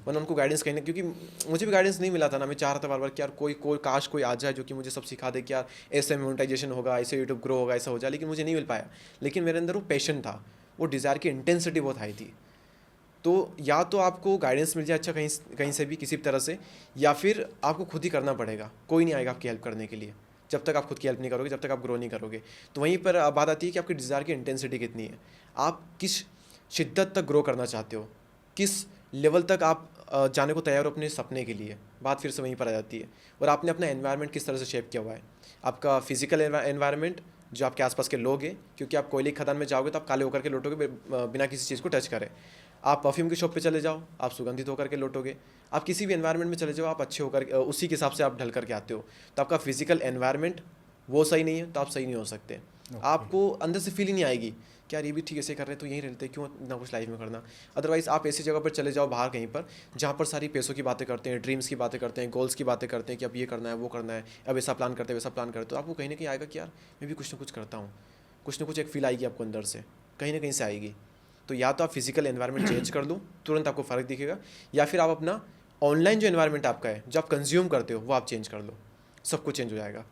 वरना उनको गाइडेंस कहीं, क्योंकि मुझे भी गाइडेंस नहीं मिला था ना। मैं चाह रहा था बार बार कि यार कोई काश कोई आ जाए जो कि मुझे सब सिखा दे कि यार ऐसे मोनेटाइजेशन होगा, ऐसे यूट्यूब ग्रो होगा, ऐसा हो जाए, लेकिन मुझे नहीं मिल पाया। लेकिन मेरे अंदर वो पैशन था, वो डिज़ायर की इंटेंसिटी बहुत हाई थी। तो या तो आपको गाइडेंस मिल जाए अच्छा कहीं से भी, किसी भी तरह से, या फिर आपको खुद ही करना पड़ेगा। कोई नहीं आएगा आपकी हेल्प करने के लिए जब तक आप खुद की हेल्प नहीं करोगे, जब तक आप ग्रो नहीं करोगे। तो वहीं पर बात आती है कि आपकी डिज़ायर की इंटेंसिटी कितनी है, आप किस शिद्दत तक ग्रो करना चाहते हो, किस लेवल तक आप जाने को तैयार हो अपने सपने के लिए। बात फिर से वहीं पर आ जाती है। और आपने अपना एनवायरनमेंट किस तरह से शेप किया हुआ है, आपका फिजिकल एनवायरनमेंट, जो आपके आसपास के लोग हैं, क्योंकि आप कोयले की खदान में जाओगे तो आप काले होकर के लौटोगे बिना किसी चीज़ को टच करें। आप परफ्यूम की शॉप पे चले जाओ, आप सुगंधित होकर के लौटोगे। आप किसी भी एनवायरनमेंट में चले जाओ, आप अच्छे होकर उसी के हिसाब से आप ढल करके आते हो। तो आपका फिजिकल एनवायरनमेंट वो सही नहीं है तो आप सही नहीं हो सकते। आपको अंदर से फील ही नहीं आएगी कि यार ये भी ठीक ऐसे कर रहे हैं तो यहीं रहते, क्यों इतना कुछ लाइफ में करना। अदरवाइज आप ऐसी जगह पर चले जाओ बाहर कहीं पर जहाँ पर सारी पैसों की बातें करते हैं, ड्रीम्स की बातें करते हैं, गोल्स की बातें करते हैं कि अब ये करना है, वो करना है, अब ऐसा प्लान करते हैं, वैसा प्लान करते हो। आपको कहीं ना कहीं आएगा कि यार मैं भी कुछ ना कुछ करता हूँ, कुछ ना कुछ एक फील आएगी आपको अंदर से, कहीं ना कहीं से आएगी। तो या तो आप फिजिकल एनवायरनमेंट चेंज कर लो, तुरंत आपको फ़र्क दिखेगा, या फिर आप अपना ऑनलाइन जो एनवायरनमेंट आपका है, जो आप कंज्यूम करते हो, वो आप चेंज कर लो, सब कुछ चेंज हो जाएगा।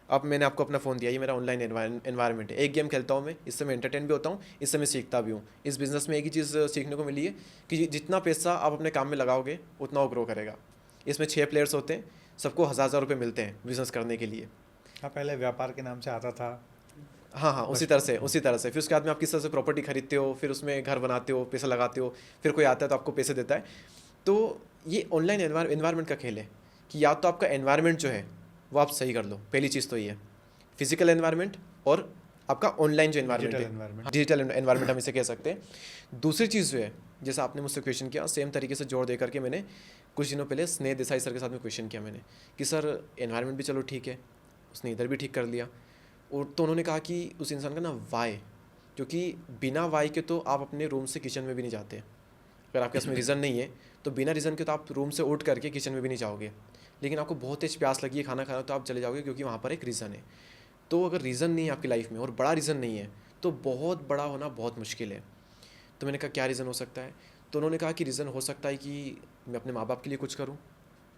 अब मैंने आपको अपना फ़ोन दिया, ये मेरा ऑनलाइन एनवायरनमेंट है। एक गेम खेलता हूँ मैं, इससे मैं एंटरटेन भी होता हूँ, इससे मैं सीखता भी हूँ। इस बिज़नेस में एक ही चीज़ सीखने को मिली है कि जितना पैसा आप अपने काम में लगाओगे उतना वो ग्रो करेगा। इसमें 6 प्लेयर्स होते हैं, सबको 1000 रुपये मिलते हैं बिज़नेस करने के लिए। हाँ, पहले व्यापार के नाम से आता था। हाँ, उसी तरह से फिर उसके बाद में आप किस तरह से प्रॉपर्टी खरीदते हो, फिर उसमें घर बनाते हो, पैसा लगाते हो, फिर कोई आता है तो आपको पैसे देता है। तो ये ऑनलाइन एनवायरनमेंट का खेल है कि या तो आपका एनवायरनमेंट जो है वो आप सही कर लो, पहली चीज़ तो ये है, फिजिकल एनवायरनमेंट और आपका ऑनलाइन जो एनवायरनमेंट है, डिजिटल एनवायरनमेंट हम इसे कह सकते हैं। दूसरी चीज़ जो है, जैसा आपने मुझसे क्वेश्चन किया, सेम तरीके से जोड़ दे करके मैंने कुछ दिनों पहले स्नेह देसाई सर के साथ में क्वेश्चन किया मैंने कि सर एनवायरनमेंट भी चलो ठीक है, उसने इधर भी ठीक कर लिया, और तो उन्होंने कहा कि उस इंसान का ना वाई, क्योंकि बिना वाई के तो आप अपने रूम से किचन में भी नहीं जाते। अगर आपके पास में रीज़न नहीं है तो बिना रीज़न के तो आप रूम से उठ करके किचन में भी नहीं जाओगे। लेकिन आपको बहुत तेज प्यास लगी है खाना खाना तो आप चले जाओगे, क्योंकि वहाँ पर एक रीज़न है। तो अगर रीज़न नहीं है आपकी लाइफ में और बड़ा रीज़न नहीं है तो बहुत बड़ा होना बहुत मुश्किल है। तो मैंने कहा क्या रीज़न हो सकता है? तो उन्होंने कहा कि रीज़न हो सकता है कि मैं अपने माँ बाप के लिए कुछ करूँ,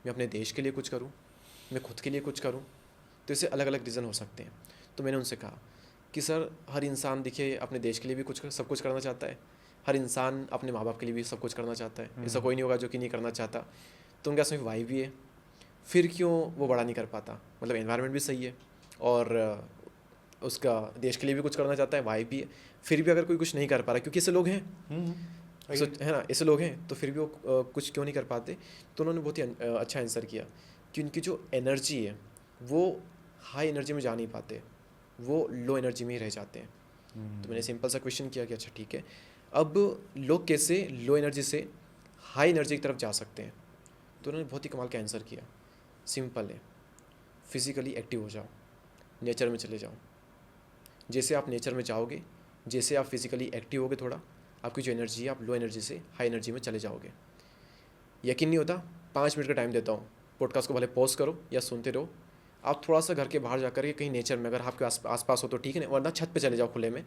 मैं अपने देश के लिए कुछ करूँ, मैं खुद के लिए कुछ करूँ। तो इससे अलग अलग रीज़न हो सकते हैं। तो मैंने उनसे कहा कि सर हर इंसान देखिए अपने देश के लिए भी सब कुछ करना चाहता है, हर इंसान अपने माँ बाप के लिए भी सब कुछ करना चाहता है, ऐसा कोई नहीं होगा जो कि नहीं करना चाहता। तो उनके उसमें वाई भी है, फिर क्यों वो बड़ा नहीं कर पाता? मतलब एनवायरनमेंट भी सही है और उसका देश के लिए भी कुछ करना चाहता है, वाई भी है, फिर भी अगर कोई कुछ नहीं कर पा रहा, क्योंकि ऐसे लोग हैं, है ना, ऐसे लोग हैं, तो फिर भी वो कुछ क्यों नहीं कर पाते? तो उन्होंने बहुत ही अच्छा आंसर किया कि उनकी जो एनर्जी है वो हाई एनर्जी में जा नहीं पाते, वो लो एनर्जी में ही रह जाते हैं। तो मैंने सिंपल सा क्वेश्चन किया कि अच्छा ठीक है, अब लोग कैसे लो एनर्जी से हाई एनर्जी की तरफ जा सकते हैं? तो उन्होंने बहुत ही कमाल का आंसर किया, सिंपल है, फिज़िकली एक्टिव हो जाओ, नेचर में चले जाओ। जैसे आप नेचर में जाओगे, जैसे आप फिज़िकली एक्टिव होगे थोड़ा, आपकी जो एनर्जी है आप लो एनर्जी से हाई एनर्जी में चले जाओगे। यकीन नहीं होता, 5 मिनट का टाइम देता हूँ, पॉडकास्ट को भले पॉज करो या सुनते रहो। आप थोड़ा सा घर के बाहर जाकर के कहीं नेचर में, अगर आपके आसपास हो तो ठीक है, वरना छत पे चले जाओ खुले में,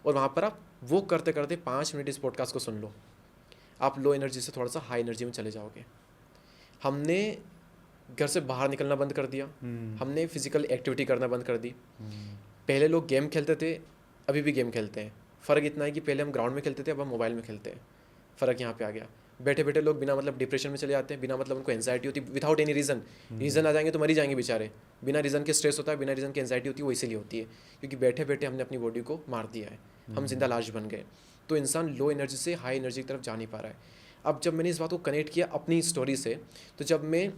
और वहाँ पर आप वो करते करते 5 मिनट इस पॉडकास्ट को सुन लो। आप लो एनर्जी से थोड़ा सा हाई एनर्जी में चले जाओगे। हमने घर से बाहर निकलना बंद कर दिया, हमने फिजिकल एक्टिविटी करना बंद कर दी। पहले लोग गेम खेलते थे, अभी भी गेम खेलते हैं। फ़र्क इतना है कि पहले हम ग्राउंड में खेलते थे, अब हम मोबाइल में खेलते हैं। फ़र्क यहाँ पे आ गया। बैठे बैठे लोग बिना मतलब डिप्रेशन में चले जाते हैं, बिना मतलब उनको एंजाइटी होती, विदाउट एनी रीज़न। रीज़न आ जाएंगे तो मर ही जाएंगे बेचारे। बिना रीज़न के स्ट्रेस होता है, बिना रीज़न के एंजाइटी होती है, वो इसीलिए होती है क्योंकि बैठे बैठे हमने अपनी बॉडी को मार दिया है, हम जिंदा लाश बन गए। तो इंसान लो एनर्जी से हाई एनर्जी की तरफ जा नहीं पा रहा है। अब जब मैंने इस बात को कनेक्ट किया अपनी स्टोरी से, तो जब मैं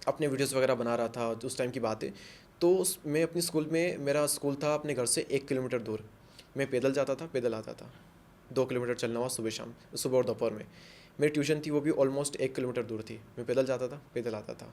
अपने वीडियोस वगैरह बना रहा था, उस टाइम की बात है, तो मैं अपनी स्कूल में, मेरा स्कूल था अपने घर से 1 किलोमीटर दूर। मैं पैदल जाता था, पैदल आता था। 2 किलोमीटर चलना हुआ सुबह शाम, सुबह और दोपहर में। मेरी ट्यूशन थी वो भी ऑलमोस्ट 1 किलोमीटर दूर थी। मैं पैदल जाता था, पैदल आता था।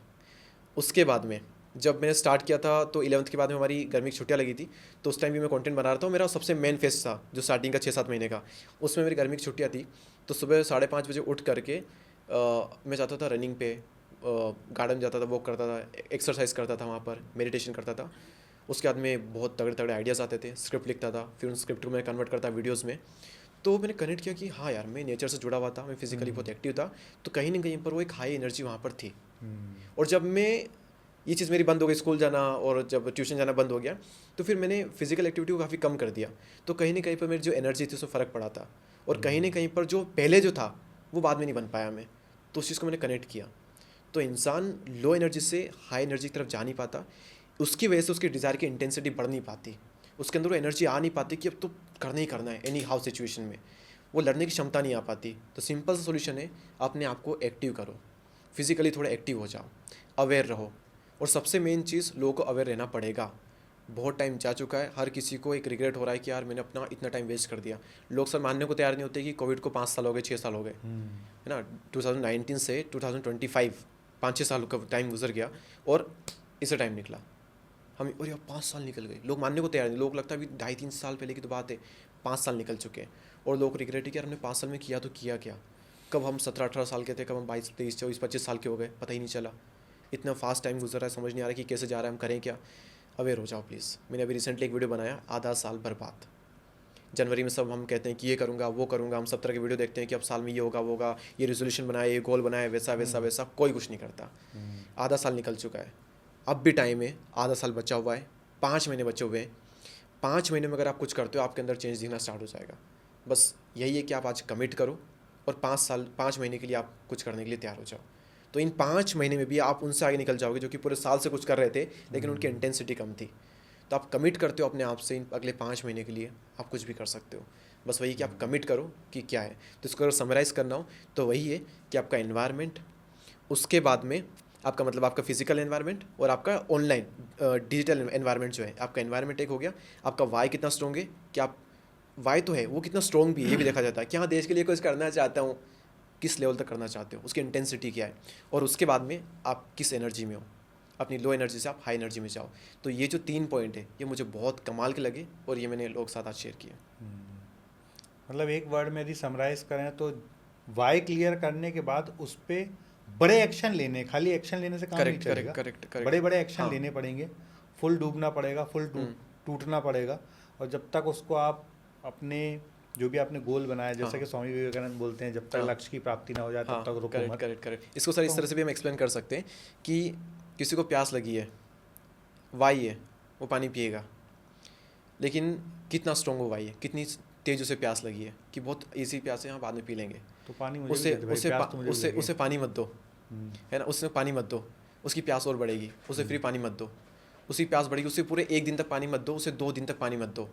उसके बाद में जब मैंने स्टार्ट किया था तो 11th के बाद में हमारी गर्मी की छुट्टियाँ लगी थी, तो उस टाइम भी मैं कंटेंट बना रहा था। मेरा सबसे मेन फेस था जो स्टार्टिंग का 6-7 महीने का, उसमें मेरी गर्मी की छुट्टियाँ थी। तो सुबह 5:30 बजे उठ करके मैं जाता था रनिंग पे, गार्डन जाता था, वॉक करता था, एक्सरसाइज करता था, वहाँ पर मेडिटेशन करता था। उसके बाद में बहुत तगड़े तगड़े आइडियाज़ आते थे, स्क्रिप्ट लिखता था, फिर उन स्क्रिप्ट को मैं कन्वर्ट करता वीडियोज़ में। तो मैंने कनेक्ट किया कि हाँ यार, मैं नेचर से जुड़ा हुआ था, मैं फिजिकली बहुत एक्टिव था, तो कहीं ना कहीं पर वो एक हाई एनर्जी वहाँ पर थी। और जब मैं ये चीज़ मेरी बंद हो गई, स्कूल जाना और जब ट्यूशन जाना बंद हो गया, तो फिर मैंने फिजिकल एक्टिविटी को काफ़ी कम कर दिया। तो कहीं ना कहीं पर मेरी जो एनर्जी थी उसमें फ़र्क पड़ा था, और कहीं ना कहीं पर जो पहले जो था वो बाद में नहीं बन पाया मैं। तो उस चीज़ को मैंने कनेक्ट किया। तो इंसान लो एनर्जी से हाई एनर्जी की तरफ जा नहीं पाता, उसकी वजह से उसकी डिज़ायर की इंटेंसिटी बढ़ नहीं पाती, उसके अंदर वो एनर्जी आ नहीं पाती कि अब तो करना ही करना है एनी हाउ सिचुएशन में, वो लड़ने की क्षमता नहीं आ पाती। तो सिंपल सा सोल्यूशन है, अपने आप को एक्टिव करो, फिजिकली थोड़ा एक्टिव हो जाओ, अवेयर रहो। और सबसे मेन चीज़, लोगों को अवेयर रहना पड़ेगा। बहुत टाइम जा चुका है, हर किसी को एक रिग्रेट हो रहा है कि यार मैंने अपना इतना टाइम वेस्ट कर दिया। लोग सर मानने को तैयार नहीं होते कि कोविड को 5 साल हो गए, 6 साल हो गए, है ना। 2019 से 2025 5-6 साल का टाइम गुजर गया और इसे टाइम निकला हम, और यार 5 साल निकल गए। लोग मानने को तैयार नहीं, लोग लगता है अभी 2.5-3 साल पहले की तो बात है, 5 साल निकल चुके हैं। और लोग रिग्रेट है कि यार हमने 5 साल में किया तो किया क्या, कब हम 17-18 साल के थे, कब हम 22-23-24-25 साल के हो गए, पता ही नहीं चला। इतना फास्ट टाइम गुजर रहा है, समझ नहीं आ रहा कि कैसे जा रहा है, हम करें क्या। अवेयर हो जाओ प्लीज़। मैंने अभी रिसेंटली एक वीडियो बनाया, आधा साल बर्बाद। जनवरी में सब हम कहते हैं कि ये करूँगा वो करूँगा, हम सब तरह के वीडियो देखते हैं कि अब साल में ये होगा वो होगा, ये रेजोल्यूशन बनाया, ये गोल बनाया, वैसा वैसा वैसा, कोई कुछ नहीं करता। आधा साल निकल चुका है, अब भी टाइम है, आधा साल बचा हुआ है, 5 महीने बचे हुए हैं। 5 महीने में अगर आप कुछ करते हो, आपके अंदर चेंज दिखना स्टार्ट हो जाएगा। बस यही है कि आप आज कमिट करो और 5 महीने के लिए आप कुछ करने के लिए तैयार हो जाओ। तो इन 5 महीने में भी आप उनसे आगे निकल जाओगे जो कि पूरे साल से कुछ कर रहे थे लेकिन उनकी इंटेंसिटी कम थी। तो आप कमिट करते हो अपने आप से, इन अगले 5 महीने के लिए आप कुछ भी कर सकते हो। बस वही कि आप कमिट करो कि क्या है। तो इसको अगर समराइज़ करना हो तो वही है कि आपका एनवायरनमेंट, उसके बाद में आपका मतलब आपका फिजिकल एनवायरनमेंट और आपका ऑनलाइन डिजिटल एनवायरनमेंट जो है। आपका एनवायरनमेंट एक हो गया, आपका वाई कितना स्ट्रॉन्ग है, कि आप वाई तो है वो कितना स्ट्रॉन्ग भी है, ये भी देखा जाता है कि हाँ देश के लिए कुछ करना चाहता हूँ, किस लेवल तक करना चाहते हो, उसकी इंटेंसिटी क्या है, और उसके बाद में आप किस एनर्जी में हो, अपनी लो एनर्जी से आप हाई एनर्जी में जाओ। तो ये जो 3 पॉइंट है ये मुझे बहुत कमाल के लगे और ये मैंने लोग साथ आज शेयर किया। मतलब एक वर्ड में यदि समराइज करें तो वाई क्लियर करने के बाद उस पर बड़े एक्शन लेने, खाली एक्शन लेने से काम नहीं चलेगा। करेक्ट। बड़े बड़े एक्शन हाँ। लेने पड़ेंगे, फुल डूबना पड़ेगा, फुल टूटना पड़ेगा। और जब तक उसको आप अपने जो भी आपने गोल बनाया, जैसे कि स्वामी विवेकानंद बोलते हैं, जब तक लक्ष्य की प्राप्ति ना हो जाए तब तक रुको मत। करेक्ट। इसको सर इस तरह से भी हम एक्सप्लेन कर सकते हैं कि किसी को प्यास लगी है, वाई है, वो पानी पिएगा, लेकिन कितना स्ट्रॉन्ग वो वाई है, कितनी तेज उसे प्यास लगी है कि बहुत ईजी प्यास है, यहाँ बाद में पी लेंगे। तो पानी उसे पानी मत दो, है ना, उससे पानी मत दो, उसकी प्यास और बढ़ेगी। उसे फ्री पानी मत दो, उसकी प्यास बढ़ेगी। उसे पूरे 1 दिन तक पानी मत दो, उसे 2 दिन तक पानी मत दो।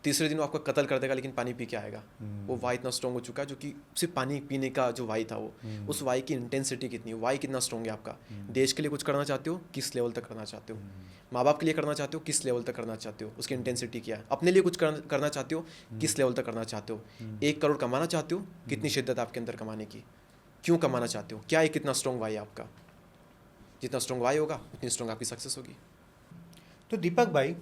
तीसरे दिन वो आपका कत्ल कर देगा लेकिन पानी पी के आएगा। वो वाई इतना स्ट्रॉन्ग हो चुका है, जो कि सिर्फ पानी पीने का जो वाई था वो, उस वाई की इंटेंसिटी कितनी, वाई कितना स्ट्रॉन्ग है आपका। देश के लिए कुछ करना चाहते हो, किस लेवल तक करना चाहते हो, माँ बाप के लिए करना चाहते हो, किस लेवल तक करना चाहते हो, उसकी इंटेंसिटी क्या है। अपने लिए कुछ करना चाहते हो, किस लेवल तक करना चाहते हो। 1 करोड़ कमाना चाहते हो, कितनी शिद्दत आपके अंदर कमाने की, क्यों कमाना चाहते हो, क्या है, कितना स्ट्रॉन्ग वाई है आपका। जितना स्ट्रॉन्ग वाई होगा उतनी स्ट्रॉन्ग आपकी सक्सेस होगी। तो दीपक भाई,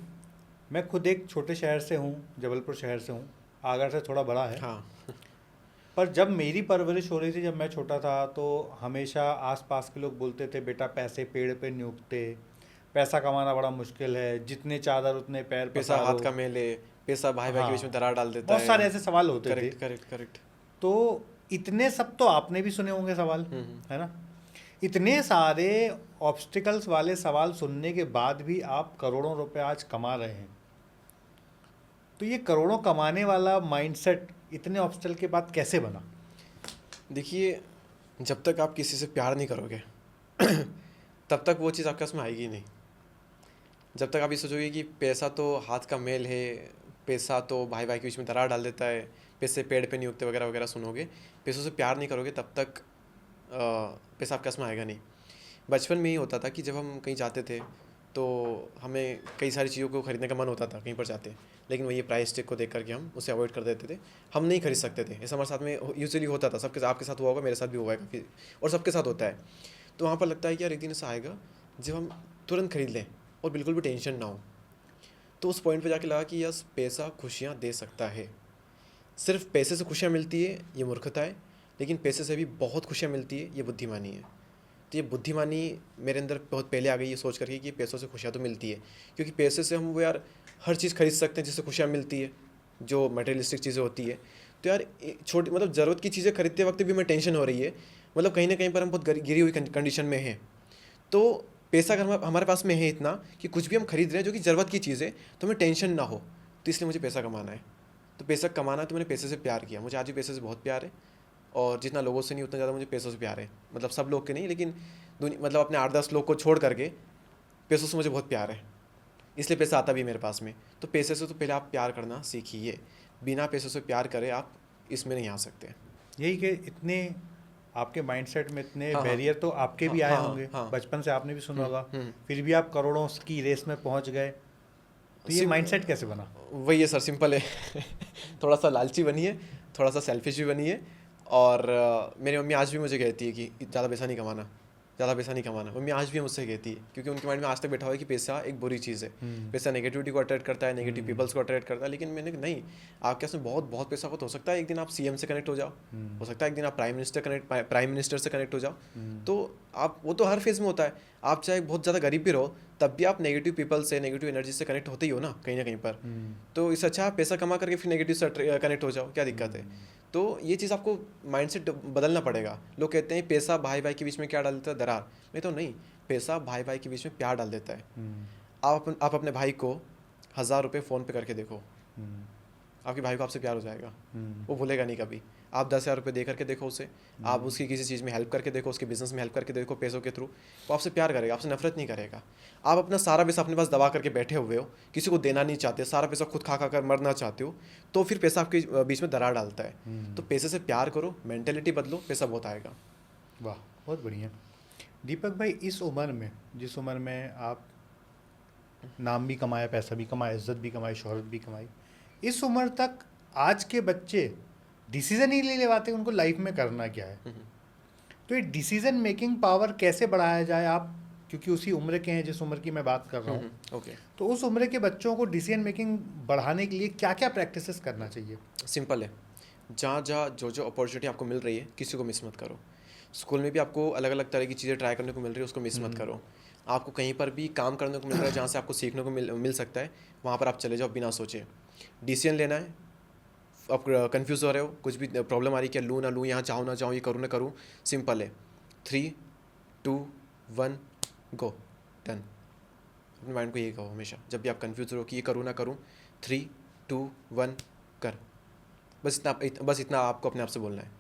मैं खुद एक छोटे शहर से हूँ, जबलपुर शहर से हूँ, आगरा से थोड़ा बड़ा है। हाँ। पर जब मेरी परवरिश हो रही थी, जब मैं छोटा था, तो हमेशा आसपास के लोग बोलते थे बेटा पैसे पेड़ पे नहीं उगते, पैसा कमाना बड़ा मुश्किल है, जितने चादर उतने पैर पैसा पसारो। हाथ का मेल है, पैसा भाई भाई के बीच में दरार डाल देता है। बहुत सारे ऐसे सवाल होते थे। करेक्ट। तो इतने सब तो आपने भी सुने होंगे सवाल, है ना। इतने सारे ऑब्स्टिकल्स वाले सवाल सुनने के बाद भी आप करोड़ों रुपए आज कमा रहे हैं। तो ये करोड़ों कमाने वाला माइंडसेट इतने ऑब्स्टिकल के बाद कैसे बना? देखिए, जब तक आप किसी से प्यार नहीं करोगे तब तक वो चीज़ आपके पास में आएगी नहीं। जब तक आप ये सोचोगे कि पैसा तो हाथ का मेल है, पैसा तो भाई भाई के बीच में दरार डाल देता है, पैसे पेड़ पे नहीं उगते वगैरह वगैरह सुनोगे, पैसों से प्यार नहीं करोगे, तब तक पैसा आपके पास में आएगा नहीं। बचपन में ही होता था कि जब हम कहीं जाते थे तो हमें कई सारी चीज़ों को खरीदने का मन होता था कहीं पर जाते, लेकिन वही प्राइस टैग को देख करके हम उसे अवॉइड कर देते थे, हम नहीं खरीद सकते थे। ऐसा हमारे साथ में यूजुअली होता था, सबके आपके साथ हुआ होगा, मेरे साथ भी हुआ है और सबके साथ होता है। तो वहाँ पर लगता है कि यार एक दिन ऐसा आएगा जब हम तुरंत खरीद लें और बिल्कुल भी टेंशन ना हो। तो उस पॉइंट पे जाके लगा कि यस, पैसा खुशियाँ दे सकता है। सिर्फ पैसे से खुशियाँ मिलती है ये मूर्खता है, लेकिन पैसे से भी बहुत खुशियाँ मिलती है ये बुद्धिमानी है। तो ये बुद्धिमानी मेरे अंदर बहुत पहले आ गई, ये सोच करके कि पैसों से खुशियाँ तो मिलती है, क्योंकि पैसे से हम वो यार हर चीज़ खरीद सकते हैं जिससे खुशियाँ मिलती है, जो मटेरियलिस्टिक चीज़ें होती है। तो यार छोटी मतलब ज़रूरत की चीज़ें खरीदते वक्त भी हमें टेंशन हो रही है, मतलब कहीं ना कहीं पर हम बहुत गिरी हुई कंडीशन में हैं। तो पैसा अगर हमारे पास में है इतना कि कुछ भी हम खरीद रहे हैं जो कि ज़रूरत की चीज़ है, तो हमें टेंशन ना हो, तो इसलिए मुझे पैसा कमाना है। तो पैसा कमाना है तो मैंने पैसे से प्यार किया। मुझे आज भी पैसे से बहुत प्यार है, और जितना लोगों से नहीं उतना ज़्यादा मुझे पैसों से प्यार है। मतलब सब लोग के नहीं, लेकिन मतलब अपने 8-10 लोग को छोड़ करके पैसों से मुझे बहुत प्यार है, इसलिए पैसा आता भी मेरे पास में। तो पैसे से तो पहले आप प्यार करना सीखिए, बिना पैसों से प्यार करे आप इसमें नहीं आ सकते। यही कि इतने आपके माइंडसेट में इतने हाँ, बैरियर तो आपके भी आए हाँ, होंगे, हाँ। बचपन से आपने भी सुना होगा, फिर भी आप करोड़ों की रेस में पहुंच गए। तो ये माइंडसेट कैसे बना? वही है सर, सिंपल है थोड़ा सा लालची बनिए, थोड़ा सा सेल्फिश भी बनिए। और मेरी मम्मी आज भी मुझे कहती है कि ज़्यादा पैसा नहीं कमाना, ज़्यादा पैसा नहीं कमाना। मम्मी आज भी मुझसे कहती है, क्योंकि उनके माइंड में आज तक बैठा हुआ है कि पैसा एक बुरी चीज़ है। पैसा नेगेटिविटी को अट्रैक्ट करता है, नेगेटिव पीपल्स को अट्रैक्ट करता है। लेकिन मैंने कहा, नहीं, आपके पास में बहुत बहुत पैसा हो तो सकता है एक दिन आप सीएम से कनेक्ट हो जाओ, हो सकता है एक दिन आप प्राइम मिनिस्टर से कनेक्ट हो जाओ। तो आप, वो तो हर फेज़ में होता है। आप चाहे बहुत ज़्यादा गरीब भी रहो, तब भी आप नेगेटिव पीपल से, नेगेटिव एनर्जी से कनेक्ट होते ही हो ना कहीं पर। तो इससे अच्छा आप पैसा कमा करके फिर नेगेटिव से कनेक्ट हो जाओ, क्या दिक्कत है? तो ये चीज़ आपको माइंडसेट बदलना पड़ेगा। लोग कहते हैं पैसा भाई भाई के बीच में क्या डाल देता है, दरार। मैं तो नहीं, पैसा भाई भाई के बीच में प्यार डाल देता है। आप अपने भाई को 1000 रुपये फ़ोन पे करके देखो, आपके भाई को आपसे प्यार हो जाएगा, वो भूलेगा नहीं कभी। आप 10,000 रुपये दे करके देखो उसे, आप उसकी किसी चीज़ में हेल्प करके देखो, उसके बिजनेस में हेल्प करके देखो पैसों के थ्रू, वो आपसे प्यार करेगा, आपसे नफरत नहीं करेगा। आप अपना सारा पैसा अपने पास दबा करके बैठे हुए हो, किसी को देना नहीं चाहते, सारा पैसा खुद खा कर मरना चाहते हो, तो फिर पैसा आपके बीच में दरार डालता है। तो पैसे से प्यार करो, मेंटेलिटी बदलो, पैसा बहुत आएगा। वाह, बहुत बढ़िया। दीपक भाई, इस उम्र में, जिस उम्र में आप नाम भी कमाया, पैसा भी कमाया, इज्जत भी कमाई, शोहरत भी कमाई, इस उम्र तक आज के बच्चे डिसीजन ही नहीं ले पाते उनको लाइफ में करना क्या है। तो ये डिसीजन मेकिंग पावर कैसे बढ़ाया जाए? आप क्योंकि उसी उम्र के हैं जिस उम्र की मैं बात कर रहा हूँ, ओके। तो उस उम्र के बच्चों को डिसीजन मेकिंग बढ़ाने के लिए क्या क्या प्रैक्टिसेस करना चाहिए? सिंपल है, जहाँ जो अपॉर्चुनिटी आपको मिल रही है, किसी को मिस मत करो। स्कूल में भी आपको अलग अलग तरह की चीज़ें ट्राई करने को मिल रही है, उसको मिस मत करो। आपको कहीं पर भी काम करने को मिल रहा है जहाँ से आपको सीखने को मिल सकता है, वहाँ पर आप चले जाओ बिना सोचे। डिसीजन लेना है, आप कंफ्यूज हो रहे हो, कुछ भी प्रॉब्लम आ रही है, क्या लूँ ना लूँ, यहाँ चाहूँ ना चाहूँ, ये करूँ ना करूँ, सिंपल है, 3, 2, 1 गो, डन। अपने माइंड को यही कहो हमेशा, जब भी आप कंफ्यूज हो कि ये करूँ ना करूँ, 3, 2, 1 कर। बस इतना आपको अपने आप से बोलना है।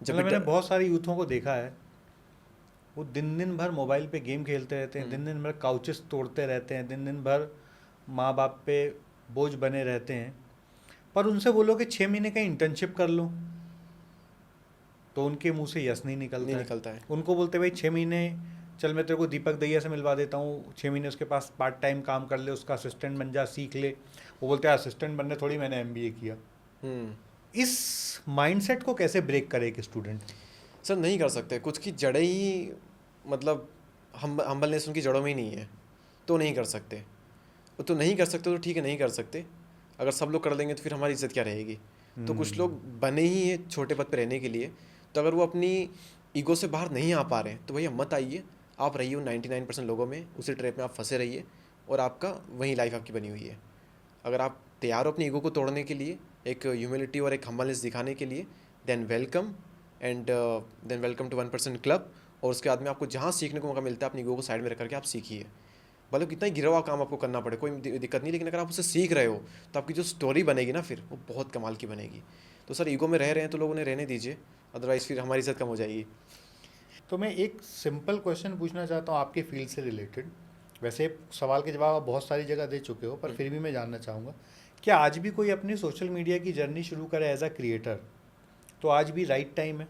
जब मैंने बहुत सारे यूथों को देखा है, वो दिन भर मोबाइल पे गेम खेलते रहते हैं, दिन भर काउचेस तोड़ते रहते हैं, दिन भर माँ बाप पे बोझ बने रहते हैं। पर उनसे बोलो कि 6 महीने का इंटर्नशिप कर लो, तो उनके मुंह से यस नहीं निकलता है। उनको बोलते भाई 6 महीने चल, मैं तेरे को दीपक दैया से मिलवा देता हूँ, 6 महीने उसके पास पार्ट टाइम काम कर ले, उसका असिस्टेंट बन जा, सीख ले। वो बोलते हैं असिस्टेंट बनने थोड़ी मैंने MBA किया। इस माइंडसेट को कैसे ब्रेक करे एक स्टूडेंट? सर नहीं कर सकते, कुछ की जड़ें ही, मतलब हम्बलनेस उनकी जड़ों में ही नहीं है, तो नहीं कर सकते। वो तो नहीं कर सकते, तो ठीक है, नहीं कर सकते। अगर सब लोग कर देंगे तो फिर हमारी इज्जत क्या रहेगी? तो कुछ लोग बने ही हैं छोटे पद पे रहने के लिए, तो अगर वो अपनी ईगो से बाहर नहीं आ पा रहे हैं तो भैया मत आइए, आप रहिए 99% लोगों में, उसी ट्रैप में आप फंसे रहिए, और आपका वही लाइफ आपकी बनी हुई है। अगर आप तैयार हो अपनी ईगो को तोड़ने के लिए, एक ह्यूमिलिटी और एक हम्बलनेस दिखाने के लिए, देन वेलकम टू 1% क्लब। और उसके बाद में आपको जहाँ सीखने को मौका मिलता है, अपनी ईगो को साइड में रख करके आप सीखिए। मतलब कितना ही गिरा हुआ काम आपको करना पड़े, कोई दिक्कत नहीं, लेकिन अगर आप उसे सीख रहे हो तो आपकी जो स्टोरी बनेगी ना, फिर वो बहुत कमाल की बनेगी। तो सर ईगो में रह रहे हैं तो लोगों ने रहने दीजिए, अदरवाइज़ फिर हमारी इज्जत कम हो जाएगी। तो मैं एक सिंपल क्वेश्चन पूछना चाहता हूँ आपके फील्ड से रिलेटेड। वैसे सवाल के जवाब आप बहुत सारी जगह दे चुके हो, पर फिर भी मैं जानना चाहूँगा, क्या आज भी कोई अपनी सोशल मीडिया की जर्नी शुरू करे एज अ क्रिएटर, तो आज भी राइट टाइम है?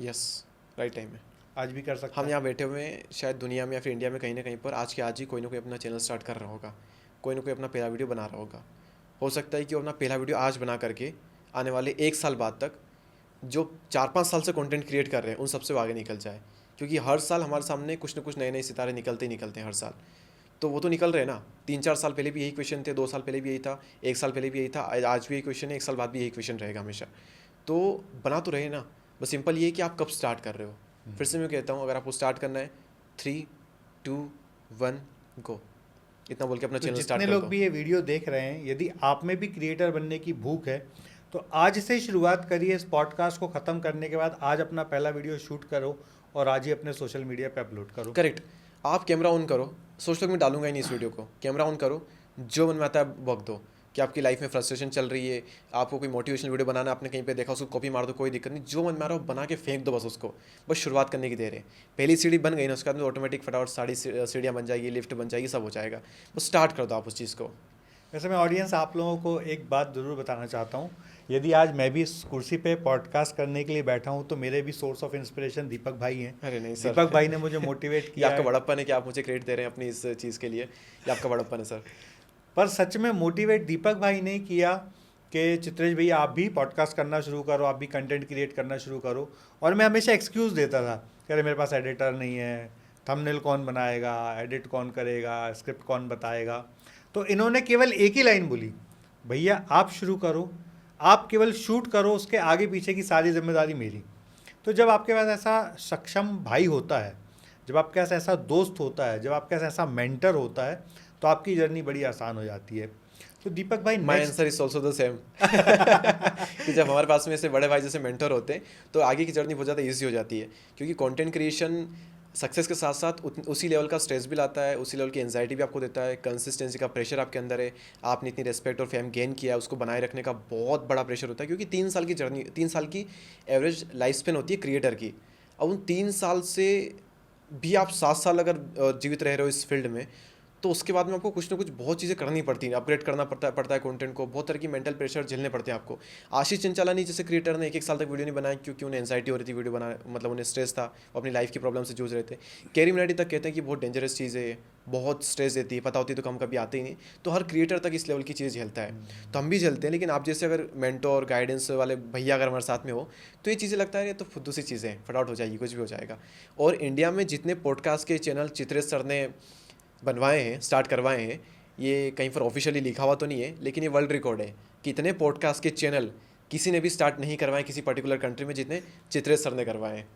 यस, राइट टाइम है, आज भी कर सकते हम यहाँ बैठे हुए हैं, शायद दुनिया में या फिर इंडिया में कहीं ना कहीं पर आज के आज ही कोई ना कोई अपना चैनल स्टार्ट कर रहा होगा, कोई ना कोई अपना पहला वीडियो बना रहा होगा। हो सकता है कि वो अपना पहला वीडियो आज बना करके आने वाले 1 साल बाद तक जो 4-5 साल से कंटेंट क्रिएट कर रहे हैं उन सबसे आगे निकल जाए, क्योंकि हर साल हमारे सामने कुछ ना कुछ नए नए सितारे निकलते हैं हर साल। तो वो तो निकल रहे हैं ना, 3-4 साल पहले भी यही क्वेश्चन थे, 2 साल पहले भी यही था, 1 साल पहले भी यही था, आज भी यही क्वेश्चन है, 1 साल बाद भी यही क्वेश्चन रहेगा हमेशा। तो बना तो रहे ना, बस सिंपल ये है कि आप कब स्टार्ट कर रहे हो। फिर से मैं कहता हूँ, अगर आपको स्टार्ट करना है 3, 2, 1 गो, इतना बोल के अपना चैनल स्टार्ट कर दो। जितने लोग भी ये वीडियो देख रहे हैं, यदि आप में भी क्रिएटर बनने की भूख है तो आज से शुरुआत करिए। इस पॉडकास्ट को ख़त्म करने के बाद आज अपना पहला वीडियो शूट करो और आज ही अपने सोशल मीडिया पे अपलोड करो। करेक्ट, आप कैमरा ऑन करो, सोच लो मैं डालूंगा ही नहीं इस वीडियो को, कैमरा ऑन करो, जो मन में आता है बक दो। कि आपकी लाइफ में फ्रस्ट्रेशन चल रही है, आपको कोई मोटिवेशनल वीडियो बनाना, आपने कहीं पे देखा, उसको कॉपी मार दो, कोई दिक्कत नहीं, जो मन में आ रहा हो बना के फेंक दो, बस उसको बस शुरुआत करने की देर है। पहली सीढ़ी बन गई ना, उसके बाद में ऑटोमेटिक फटाफट सारी सीढ़ियाँ बन जाएगी, लिफ्ट बन जाएगी, सब हो जाएगा, बस स्टार्ट कर दो आप उस चीज़ को। वैसे मैं ऑडियंस आप लोगों को एक बात ज़रूर बताना चाहता हूँ, यदि आज मैं भी इस कुर्सी पे पॉडकास्ट करने के लिए बैठा हूँ तो मेरे भी सोर्स ऑफ इंस्पिरेशन दीपक भाई हैं। अरे नहीं सर, दीपक भाई ने मुझे मोटिवेट किया। आपका बड़प्पन है कि आप मुझे क्रेडिट दे रहे हैं अपनी इस चीज़ के लिए, ये आपका बड़प्पन है सर। पर सच में मोटिवेट दीपक भाई ने किया कि चित्रेश भैया आप भी पॉडकास्ट करना शुरू करो, आप भी कंटेंट क्रिएट करना शुरू करो। और मैं हमेशा एक्सक्यूज़ देता था कि अरे मेरे पास एडिटर नहीं है, थंबनेल कौन बनाएगा, एडिट कौन करेगा, स्क्रिप्ट कौन बताएगा। तो इन्होंने केवल एक ही लाइन बोली, भैया आप शुरू करो, आप केवल शूट करो, उसके आगे पीछे की सारी जिम्मेदारी मेरी। तो जब आपके पास ऐसा सक्षम भाई होता है, जब आपके पास ऐसा दोस्त होता है, जब आपके पास ऐसा मेंटर होता है, तो आपकी जर्नी बड़ी आसान हो जाती है। तो दीपक भाई my next, answer is also the same कि जब हमारे पास में ऐसे बड़े भाई जैसे मेंटर होते हैं तो आगे की जर्नी बहुत ज़्यादा ईजी हो जाती है, क्योंकि कंटेंट क्रिएशन सक्सेस के साथ साथ उसी लेवल का स्ट्रेस भी लाता है, उसी लेवल की एंजाइटी भी आपको देता है, कंसिस्टेंसी का प्रेशर आपके अंदर है, आपने इतनी रिस्पेक्ट और फेम गेन किया है, उसको बनाए रखने का बहुत बड़ा प्रेशर होता है, क्योंकि 3 साल की जर्नी, 3 साल की एवरेज लाइफ स्पेन होती है क्रिएटर की। अब उन 3 साल से भी आप 7 साल अगर जीवित रह रहे हो इस फील्ड में, तो उसके बाद में आपको कुछ ना कुछ बहुत चीज़ें करनी पड़ती हैं, अपग्रेड करना पड़ता है कंटेंट को, बहुत तरह की मेंटल प्रेशर झेलने पड़ते हैं आपको। आशीष चंचलानी जैसे क्रिएटर ने 1-1 साल तक वीडियो नहीं बनाया, क्योंकि उन्हें एंजाइटी हो रही थी वीडियो बना, मतलब उन्हें स्ट्रेस था, वो अपनी लाइफ की प्रॉब्लम से जूझ रहे थे। कैरी मिनाटी तक कहते हैं कि बहुत डेंजरस चीज़ है, बहुत स्ट्रेस देती है, पता होती तो हम कभी आते ही नहीं। तो हर क्रिएटर तक इस लेवल की चीज़ झेलता है, तो हम भी झेलते हैं। लेकिन आप जैसे अगर मेंटोर गाइडेंस वाले भैया अगर हमारे साथ में हो, तो ये चीज़ें लगता है ये तो फुद्दू सी चीज़ें हैं, फटाफट हो जाएगी, कुछ भी हो जाएगा। और इंडिया में जितने पॉडकास्ट के चैनल चित्रेश सर ने बनवाए हैं, स्टार्ट करवाए हैं, ये कहीं पर ऑफिशियली लिखा हुआ तो नहीं है, लेकिन ये वर्ल्ड रिकॉर्ड है कि इतने पॉडकास्ट के चैनल किसी ने भी स्टार्ट नहीं करवाए किसी पर्टिकुलर कंट्री में जितने चित्रेश सर ने करवाए हैं।